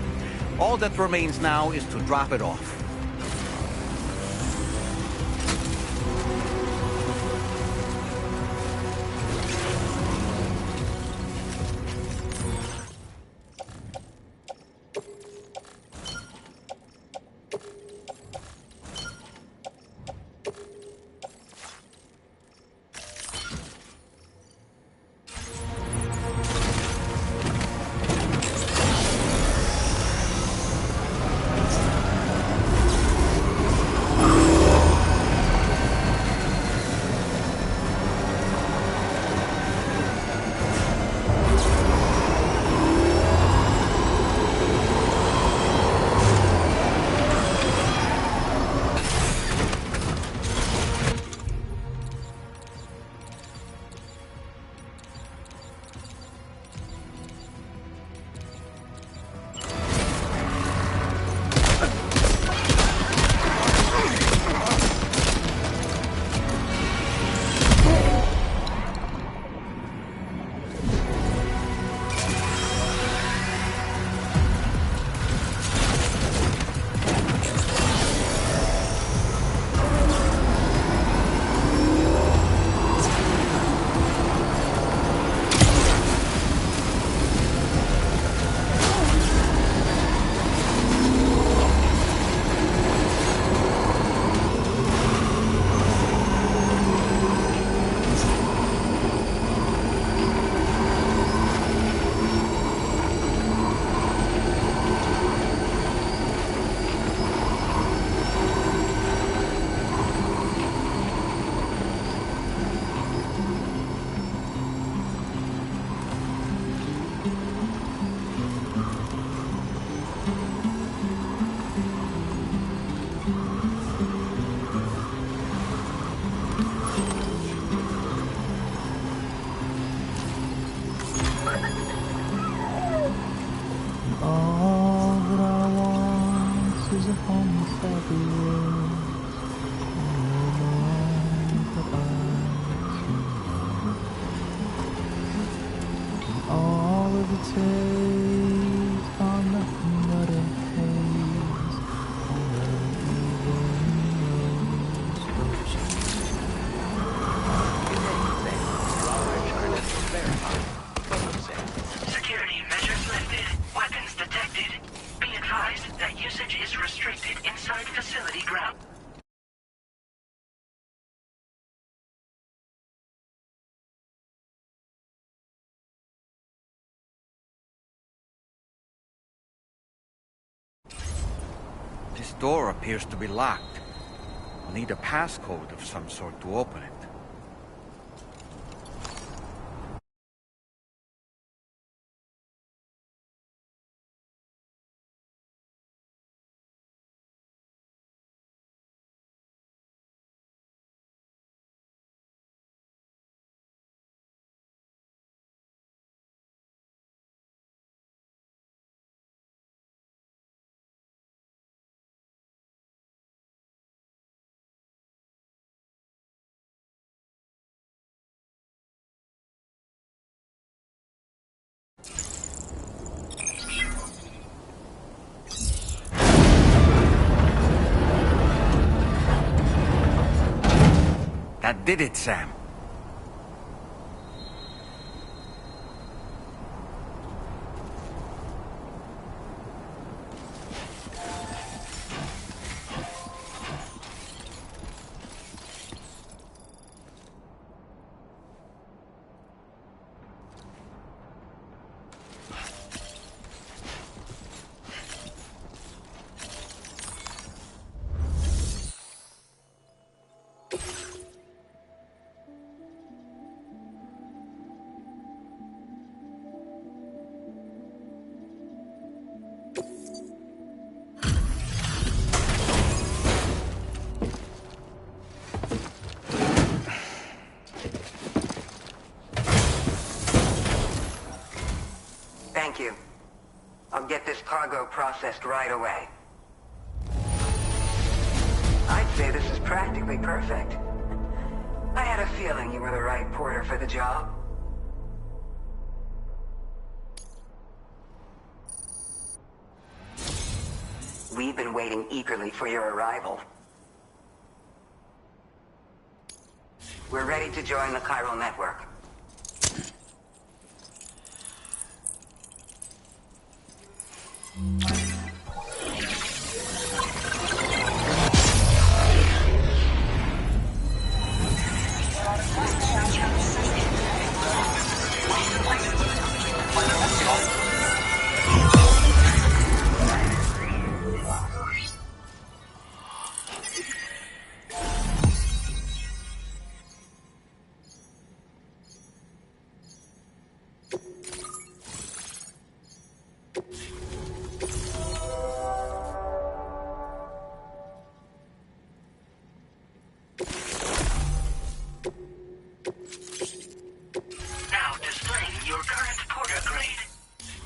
All that remains now is to drop it off. All that I want is a home without the world. All of the takes are nothing but a haze on the Security measures lifted. Weapons detected. Be advised that usage is restricted inside facility ground. This door appears to be locked. I'll need a passcode of some sort to open it. That did it, Sam. Thank you. I'll get this cargo processed right away. I'd say this is practically perfect. I had a feeling you were the right porter for the job. We've been waiting eagerly for your arrival. We're ready to join the chiral network.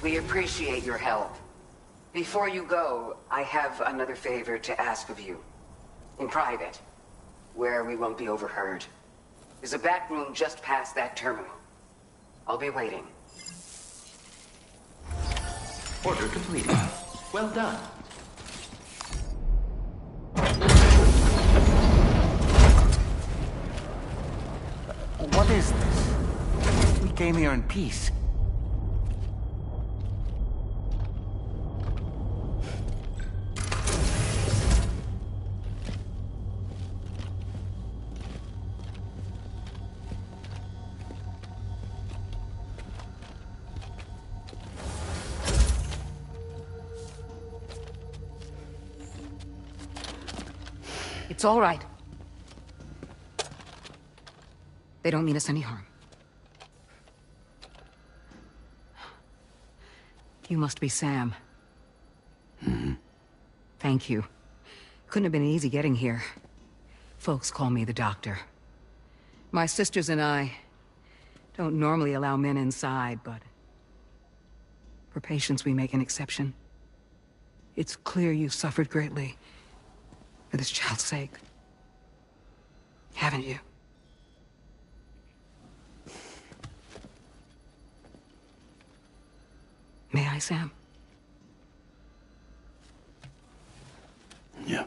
We appreciate your help. Before you go, I have another favor to ask of you. In private, where we won't be overheard. There's a back room just past that terminal. I'll be waiting. Order completed. Well done. What is this? We came here in peace. It's all right. They don't mean us any harm. You must be Sam. Thank you. Couldn't have been easy getting here. Folks call me the doctor. My sisters and I don't normally allow men inside, but for patients we make an exception. It's clear you suffered greatly for this child's sake. Haven't you? May I, Sam? Yeah.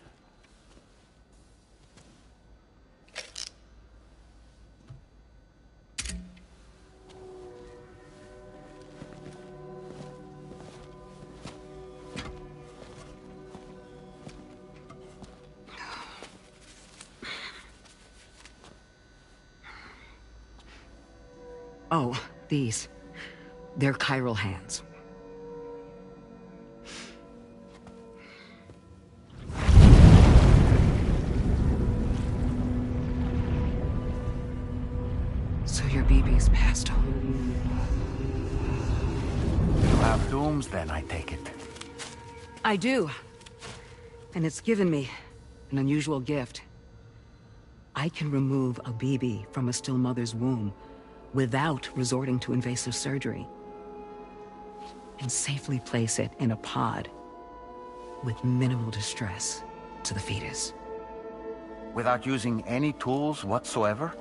Oh, these. They're chiral hands. So your BB's passed on. You have dooms then, I take it. I do. And it's given me an unusual gift. I can remove a BB from a still mother's womb without resorting to invasive surgery, and safely place it in a pod with minimal distress to the fetus. Without using any tools whatsoever?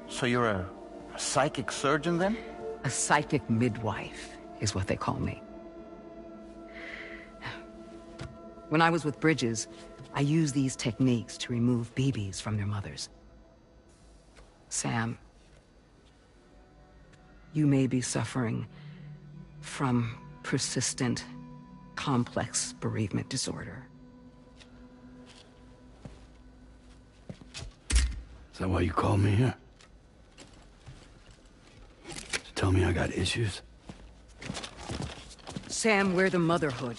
So you're a psychic surgeon then? A psychic midwife is what they call me. When I was with Bridges, I used these techniques to remove BBs from their mothers. Sam, you may be suffering from persistent, complex bereavement disorder. Is that why you called me here? To tell me I got issues? Sam, we're the motherhood.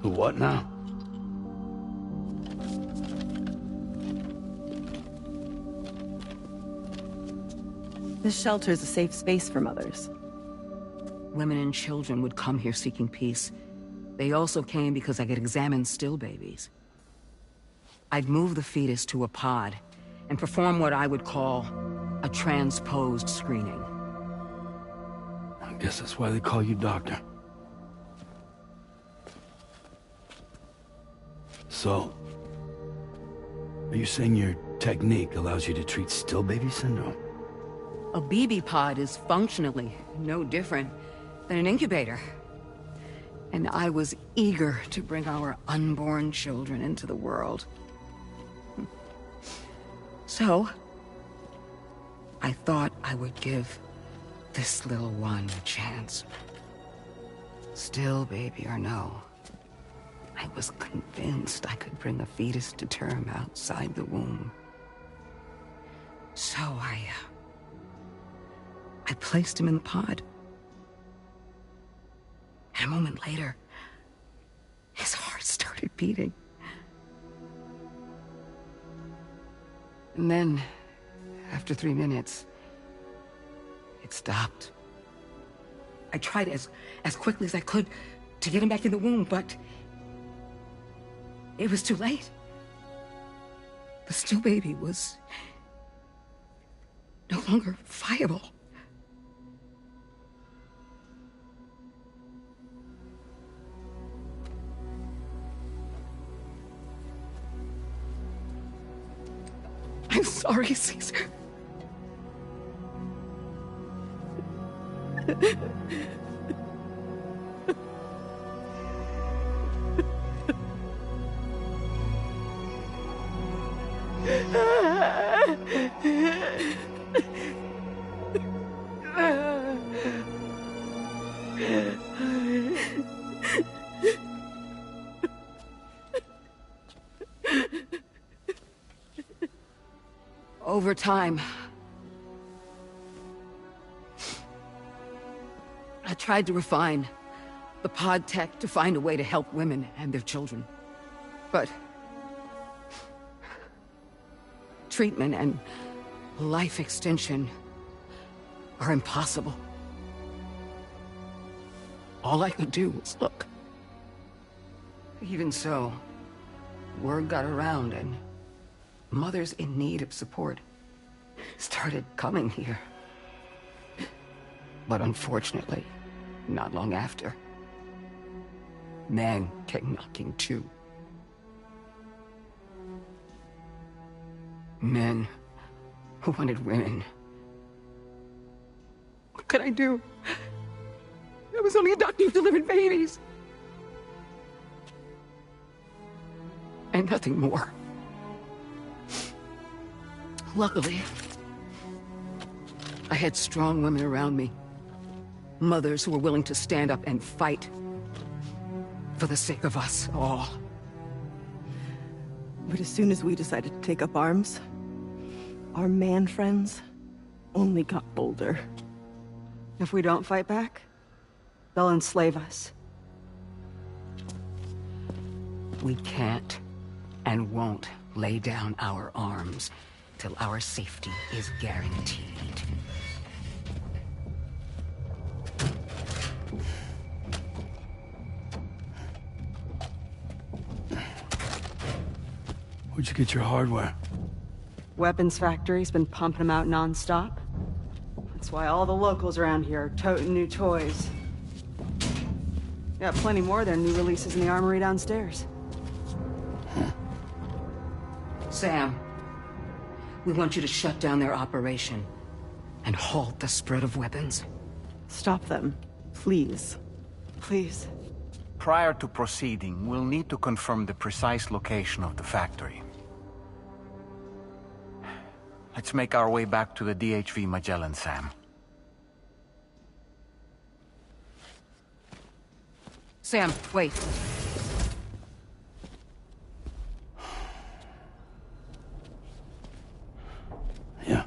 The what now? This shelter is a safe space for mothers. Women and children would come here seeking peace. They also came because I could examine still babies. I'd move the fetus to a pod and perform what I would call a transposed screening. I guess that's why they call you doctor. So, are you saying your technique allows you to treat still baby syndrome? A BB pod is functionally no different than an incubator. And I was eager to bring our unborn children into the world. So, I thought I would give this little one a chance. Still, baby or no, I was convinced I could bring a fetus to term outside the womb. So I placed him in the pod. And a moment later, his heart started beating. And then, after 3 minutes, it stopped. I tried as quickly as I could to get him back in the womb, but it was too late. The still baby was no longer viable. I'm sorry, Caesar. Over time, I tried to refine the pod tech to find a way to help women and their children. But treatment and life extension are impossible. All I could do was look. Even so, word got around and mothers in need of support started coming here. But unfortunately, not long after, men came knocking too. Men who wanted women. What could I do? I was only a doctor who delivered babies. And nothing more. Luckily, I had strong women around me. Mothers who were willing to stand up and fight for the sake of us all. But as soon as we decided to take up arms, our man friends only got bolder. If we don't fight back, they'll enslave us. We can't and won't lay down our arms till our safety is guaranteed. Where'd you get your hardware? Weapons factory's been pumping them out non-stop. That's why all the locals around here are toting new toys. Got plenty more of their new releases in the armory downstairs. Sam, we want you to shut down their operation and halt the spread of weapons. Stop them, please. Please. Prior to proceeding, we'll need to confirm the precise location of the factory. Let's make our way back to the DHV Magellan, Sam. Sam, wait. Yeah.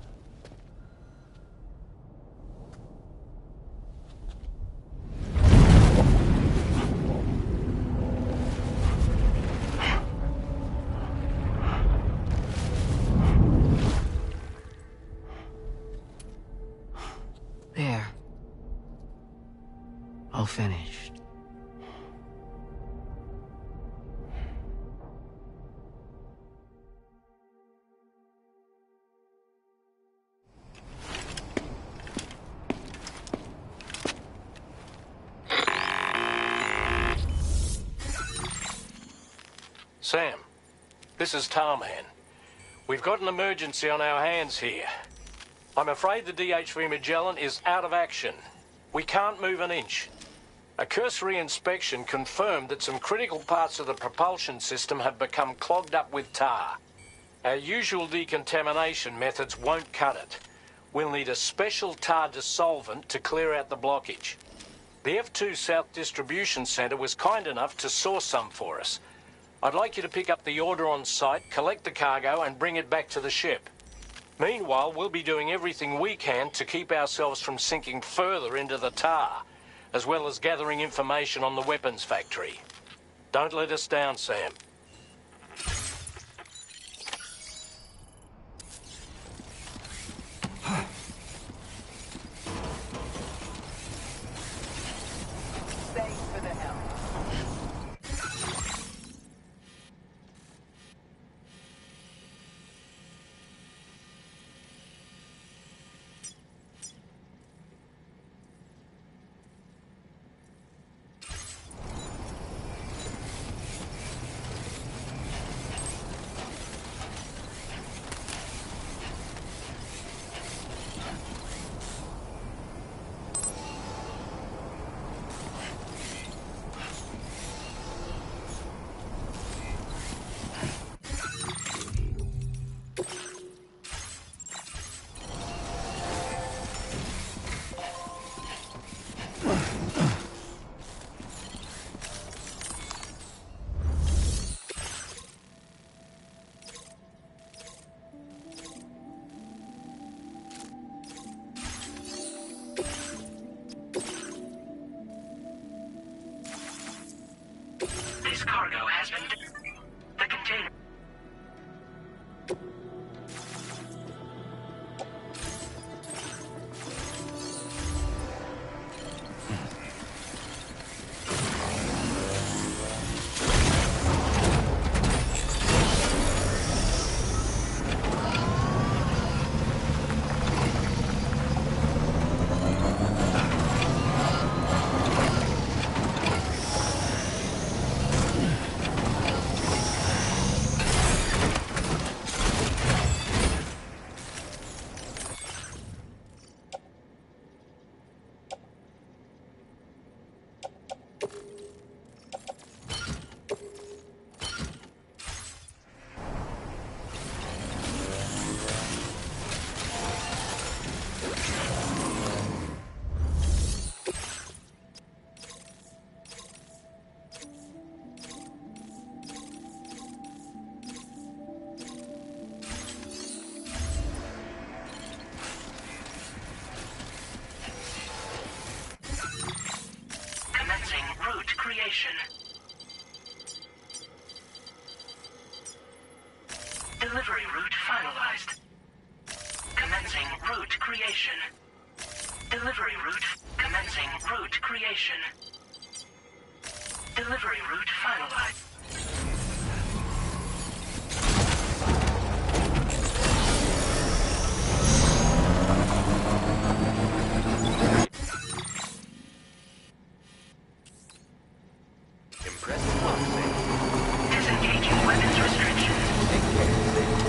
There. All finished. Sam, this is Tarman. We've got an emergency on our hands here. I'm afraid the DHV Magellan is out of action. We can't move an inch. A cursory inspection confirmed that some critical parts of the propulsion system have become clogged up with tar. Our usual decontamination methods won't cut it. We'll need a special tar dissolvent to clear out the blockage. The F2 South Distribution Centre was kind enough to source some for us. I'd like you to pick up the order on site, collect the cargo and bring it back to the ship. Meanwhile, we'll be doing everything we can to keep ourselves from sinking further into the tar, as well as gathering information on the weapons factory. Don't let us down, Sam. Thanks for the help. This cargo has been... The container... Commencing route creation. Delivery route finalized. Commencing route creation. Delivery route... Commencing route creation. Delivery route finalized. Impressive work, Sam. Disengaging weapons restrictions. Take care, Sam.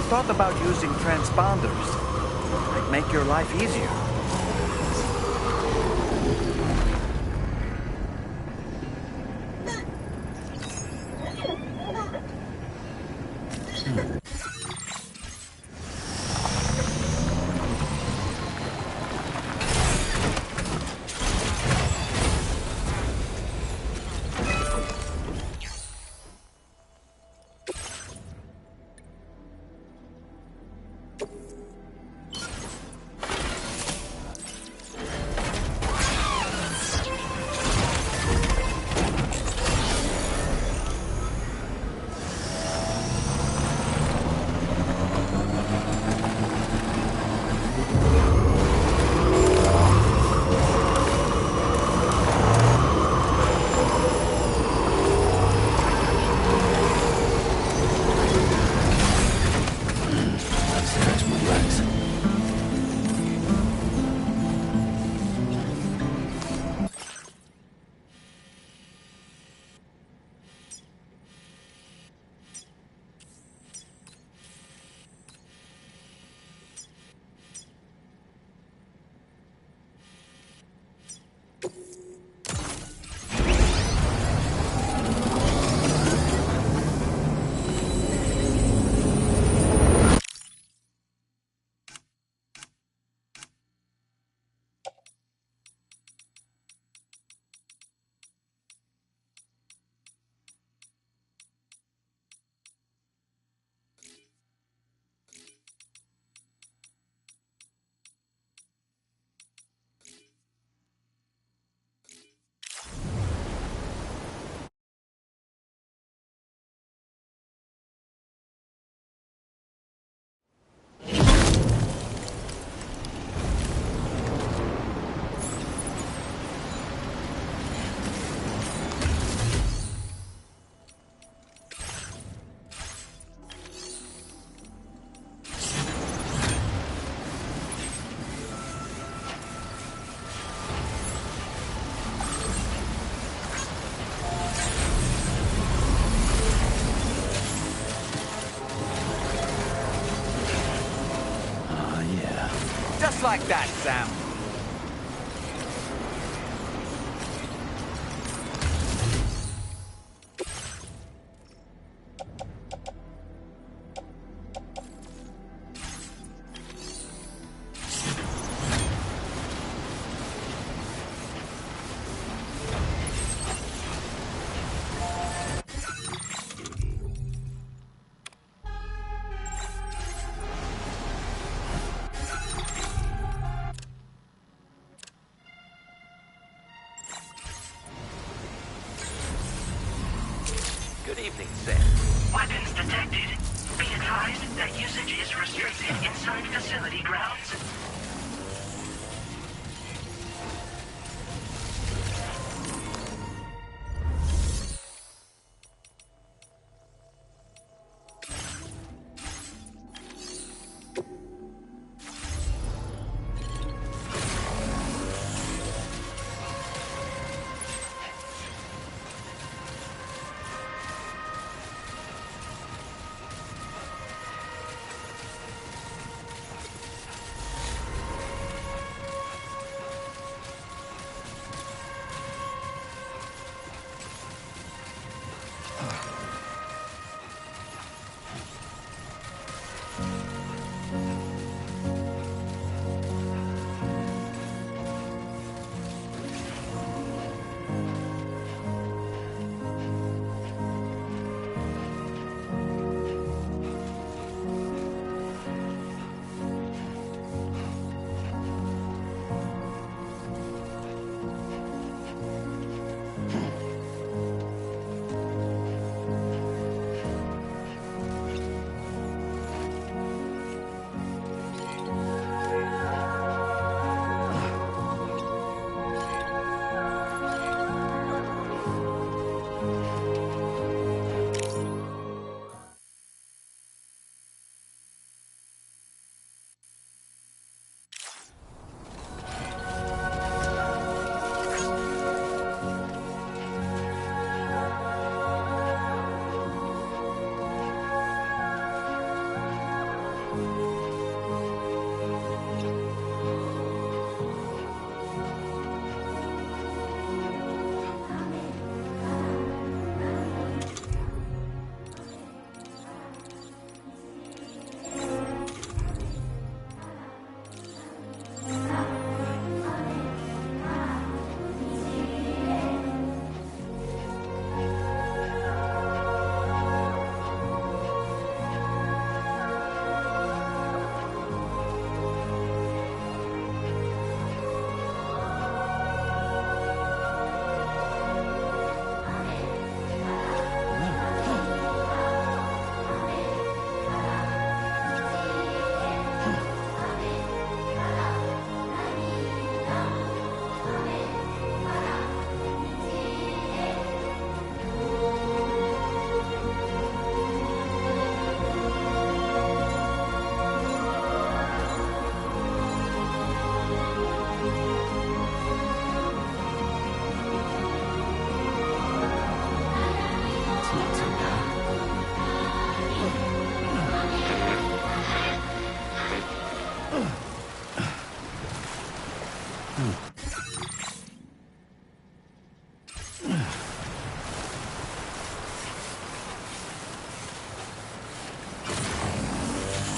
thought about using transponders. Might make your life easier. Just like that, Sam. Good evening, Sam. Weapons detected. Be advised that usage is restricted inside facility grounds.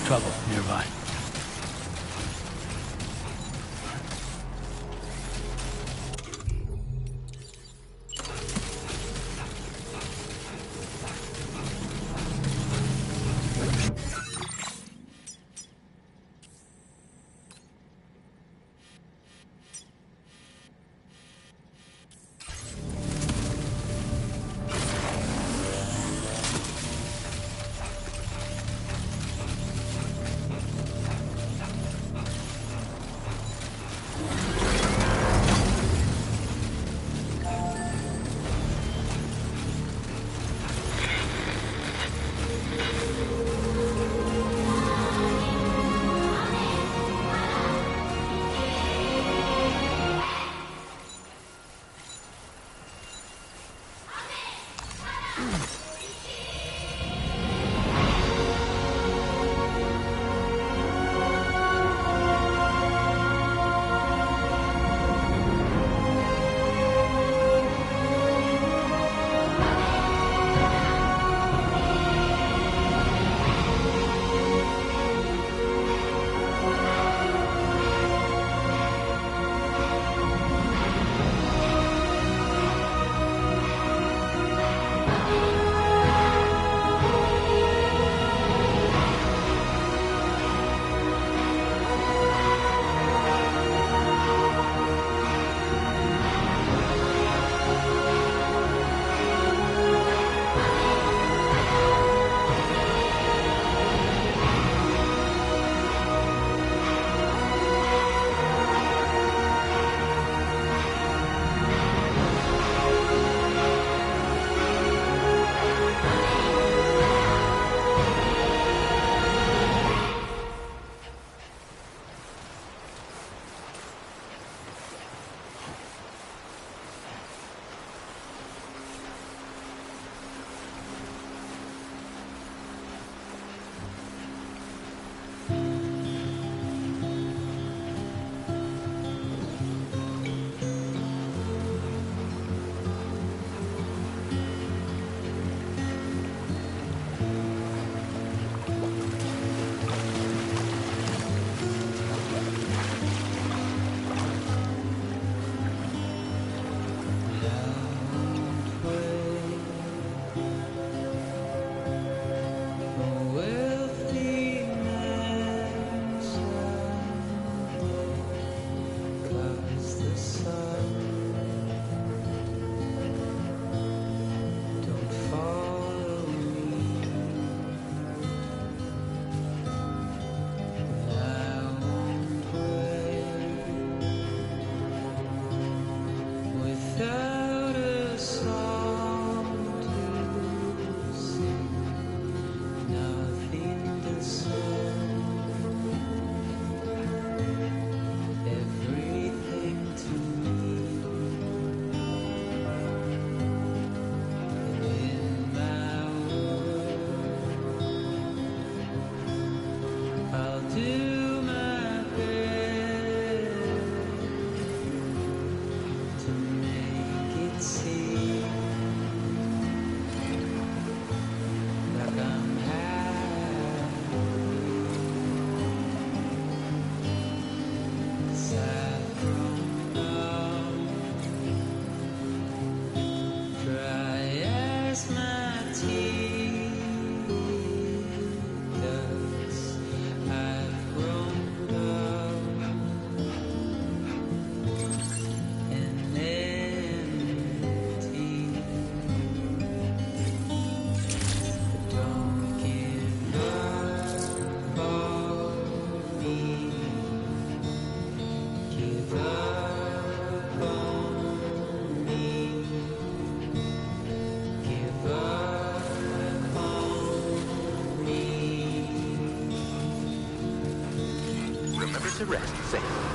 Trouble nearby. to rest safely.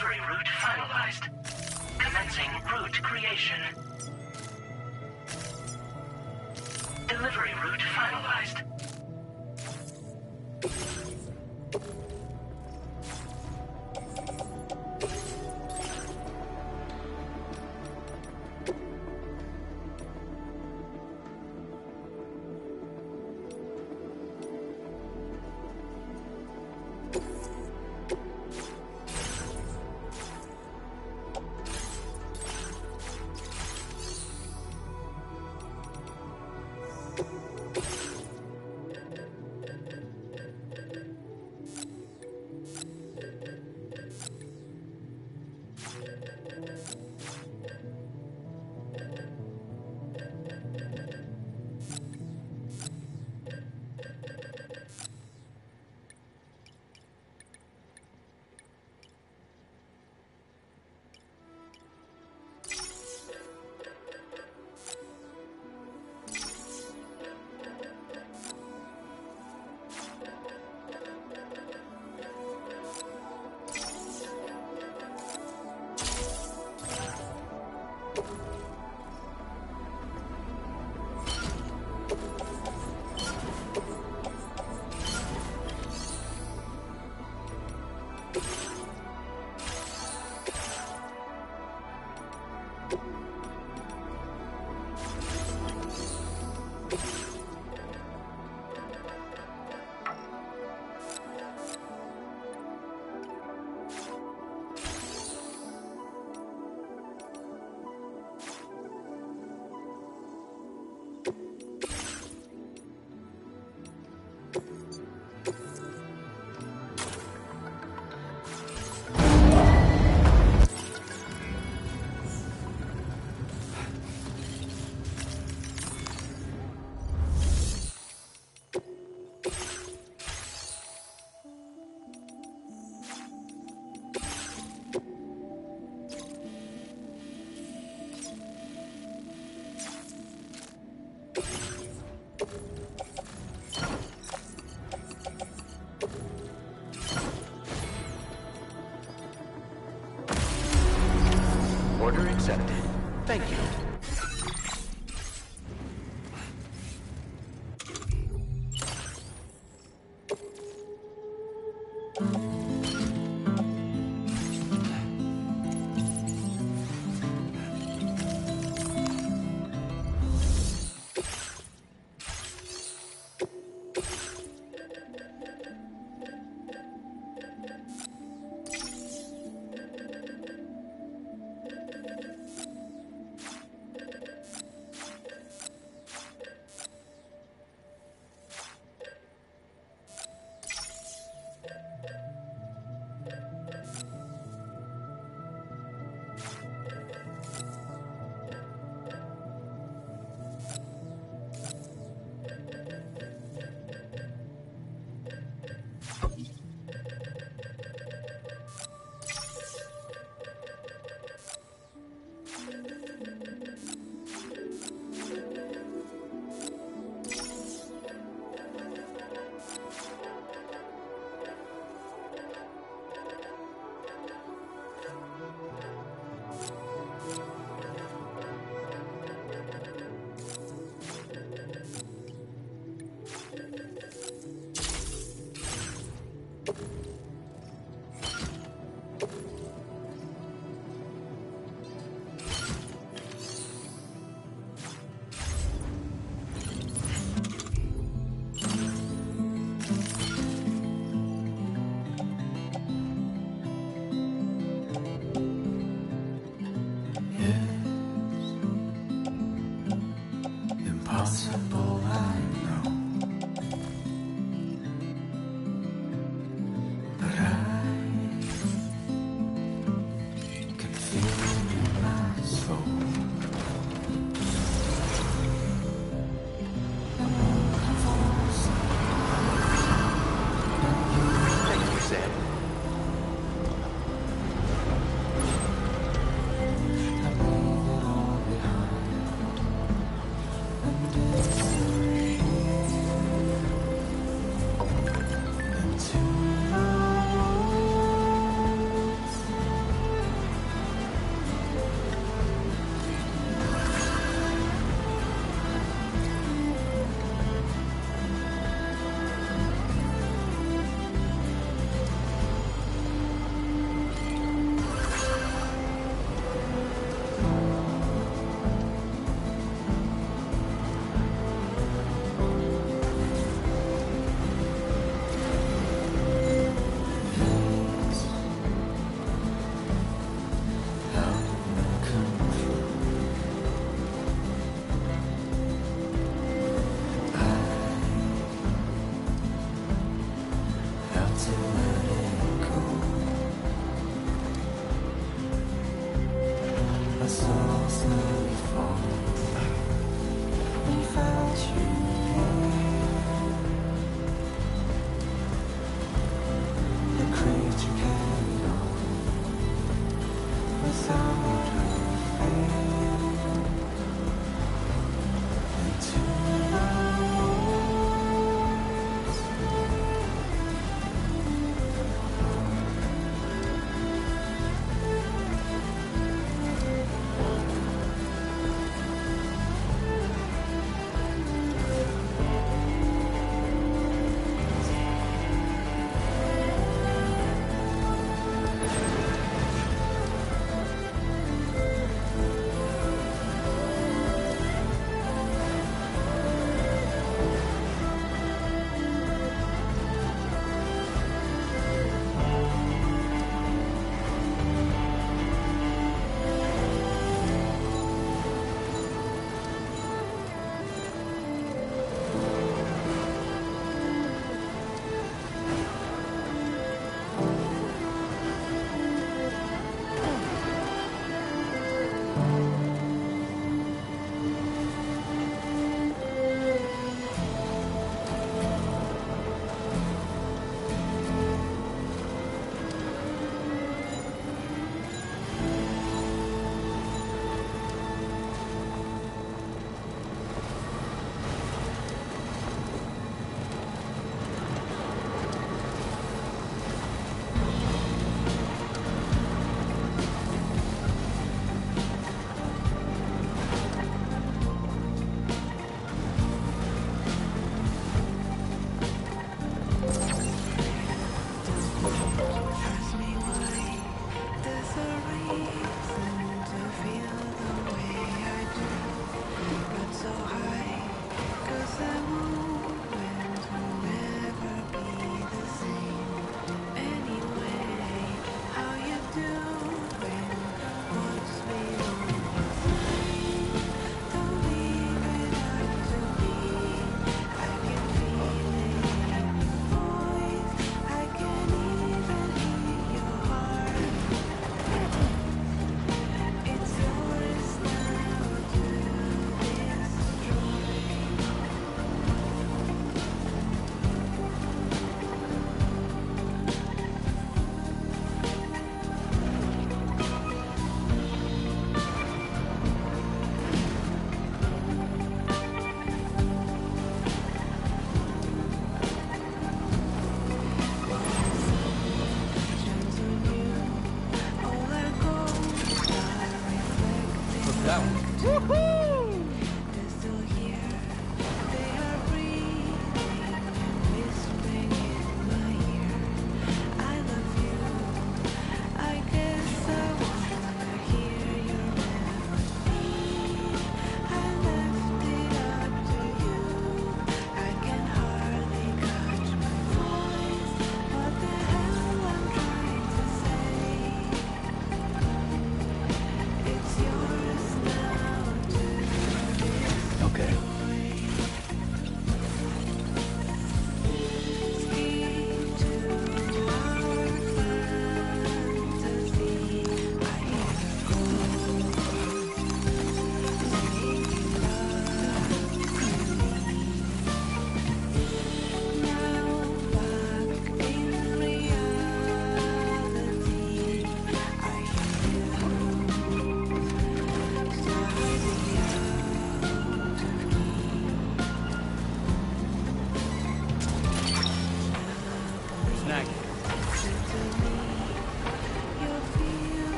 Delivery route finalized. Commencing route creation. Delivery route finalized. Order accepted. Thank you.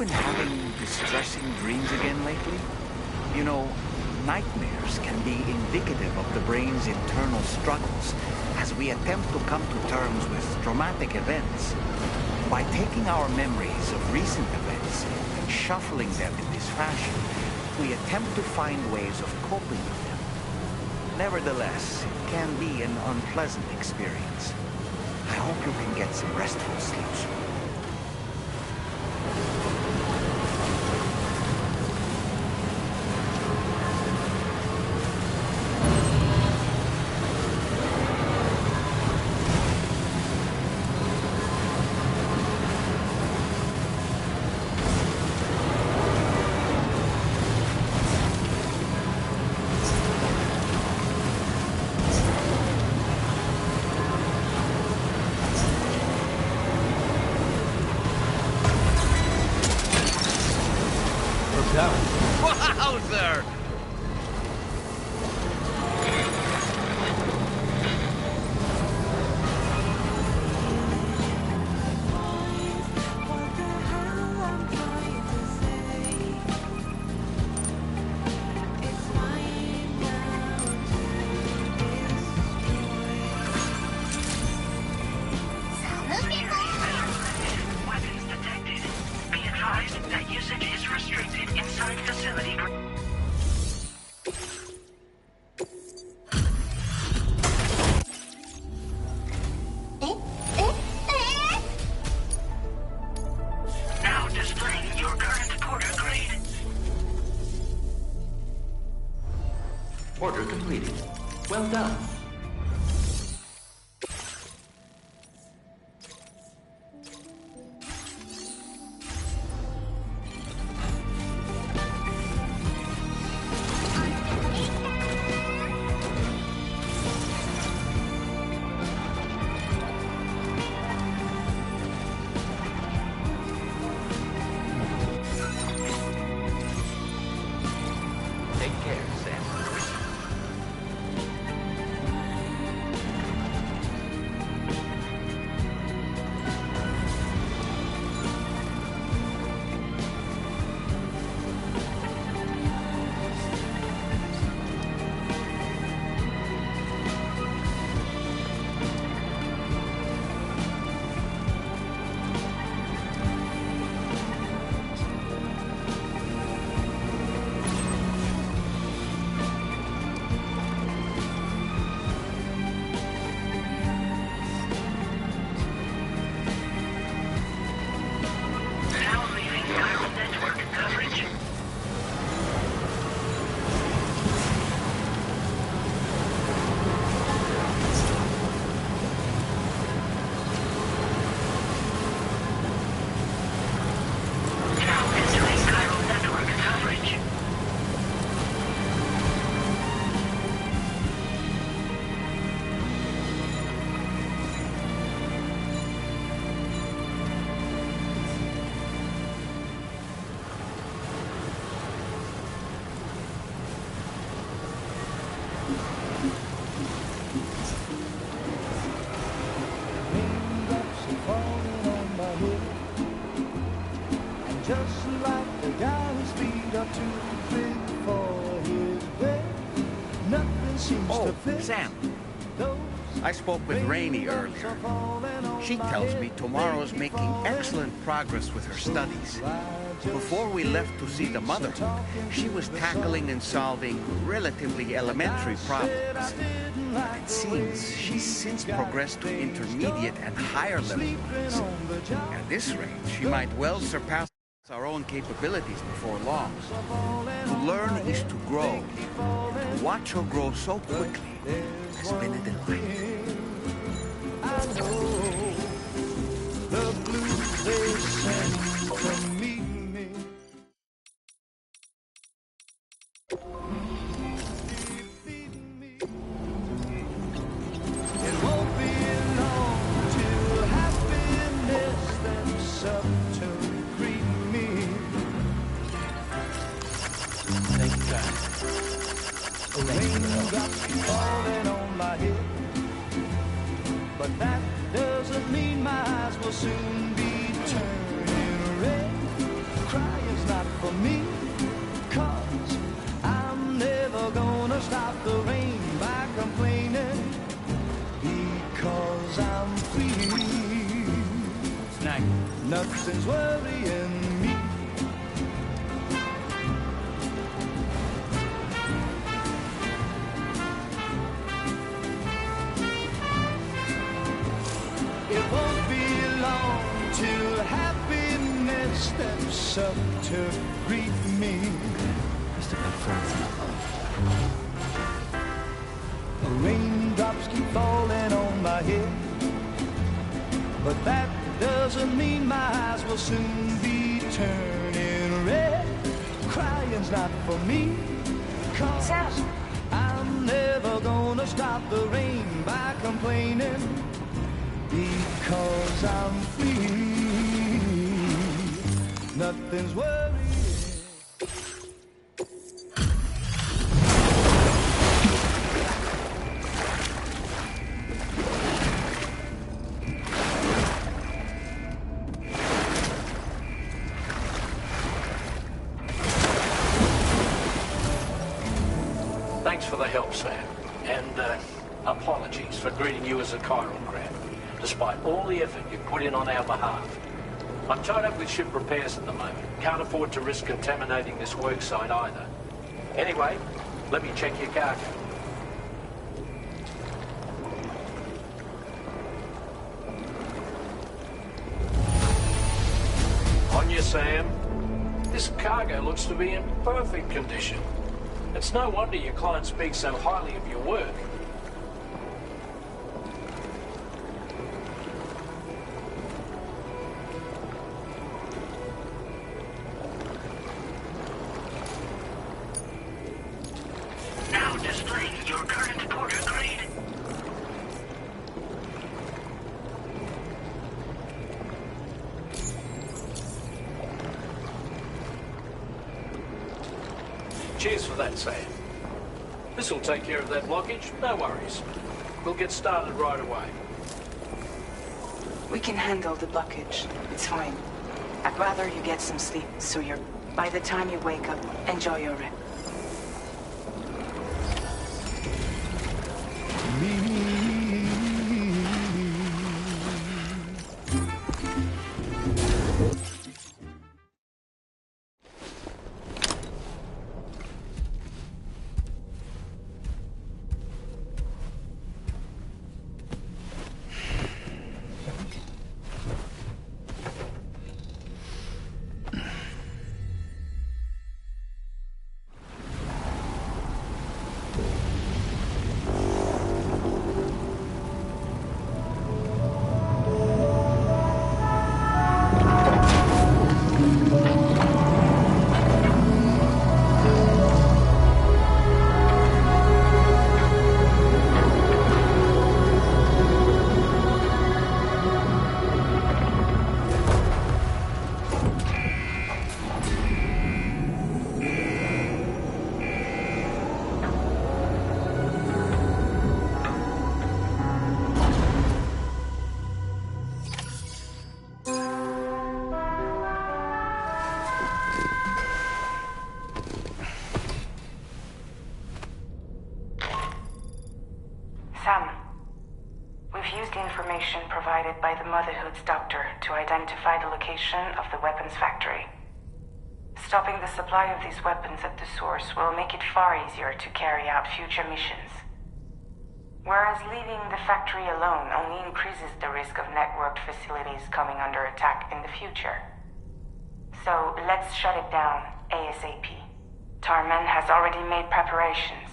been having distressing dreams again lately? You know, nightmares can be indicative of the brain's internal struggles as we attempt to come to terms with traumatic events. By taking our memories of recent events and shuffling them in this fashion, we attempt to find ways of coping with them. Nevertheless, it can be an unpleasant experience. I hope you can get some restful sleep soon. Wowzer! Order completed. Well done. Take care, Sam. Just like the guy whose feet are too big for his bed. Nothing seems to fit. Sam. I spoke with Rainey earlier. She tells me Tomorrow's making excellent progress with her studies. Before we left to see the Motherhood, she was tackling and solving relatively elementary problems. But it seems she's since progressed to intermediate and higher level ones. At this rate, she might well surpass our own capabilities before long. To learn is to grow. And to watch her grow so quickly has been a delight. I know the blues they sing to meet me. It won't be long till happiness steps up to greet me. Thank you, God. Raindrops keep falling on my head, but that doesn't mean my eyes will soon be turning red. Cry for me, 'cause I'm never gonna stop the rain by complaining, because I'm free. Snack. Nothing's worrying me. It won't be long till happiness steps up to greet me. Must have been friends in love. Raindrops keep falling on my head, but that doesn't mean my eyes will soon be turning red. Crying's not for me, 'cause I'm never gonna stop the rain by complaining, because I'm free. Nothing's worrying. Thanks for the help, Sam. And apologies for greeting you as a chiral crab, despite all the effort you put in on our behalf. I'm tied up with ship repairs at the moment. Can't afford to risk contaminating this work site either. Anyway, let me check your cargo. On you, Sam. This cargo looks to be in perfect condition. It's no wonder your client speaks so highly of your work. Now displaying your current porter grade. Cheers for that, Sam. This'll take care of that blockage, no worries. We'll get started right away. We can handle the blockage. It's fine. I'd rather you get some sleep, so by the time you wake up, enjoy your rest. Sam, we've used the information provided by the Motherhood's doctor to identify the location of the weapons factory. Stopping the supply of these weapons at the source will make it far easier to carry out future missions. Whereas leaving the factory alone only increases the risk of networked facilities coming under attack in the future. So let's shut it down ASAP. Tarman has already made preparations.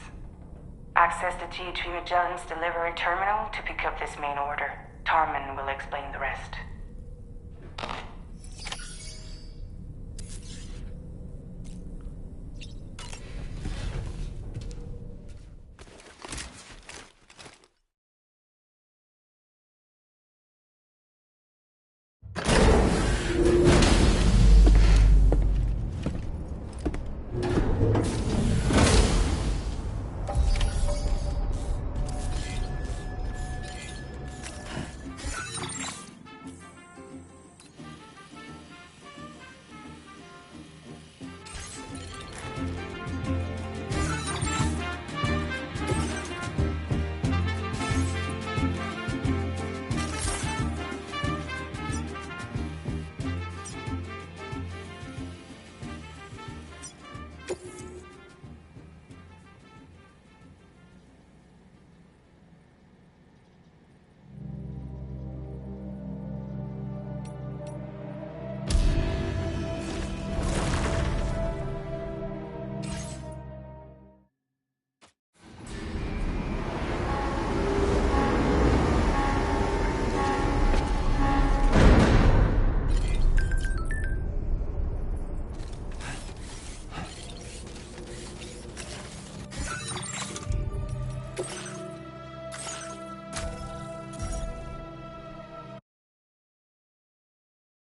Access the G3 Magellan's delivery terminal to pick up this main order. Tarman will explain the rest.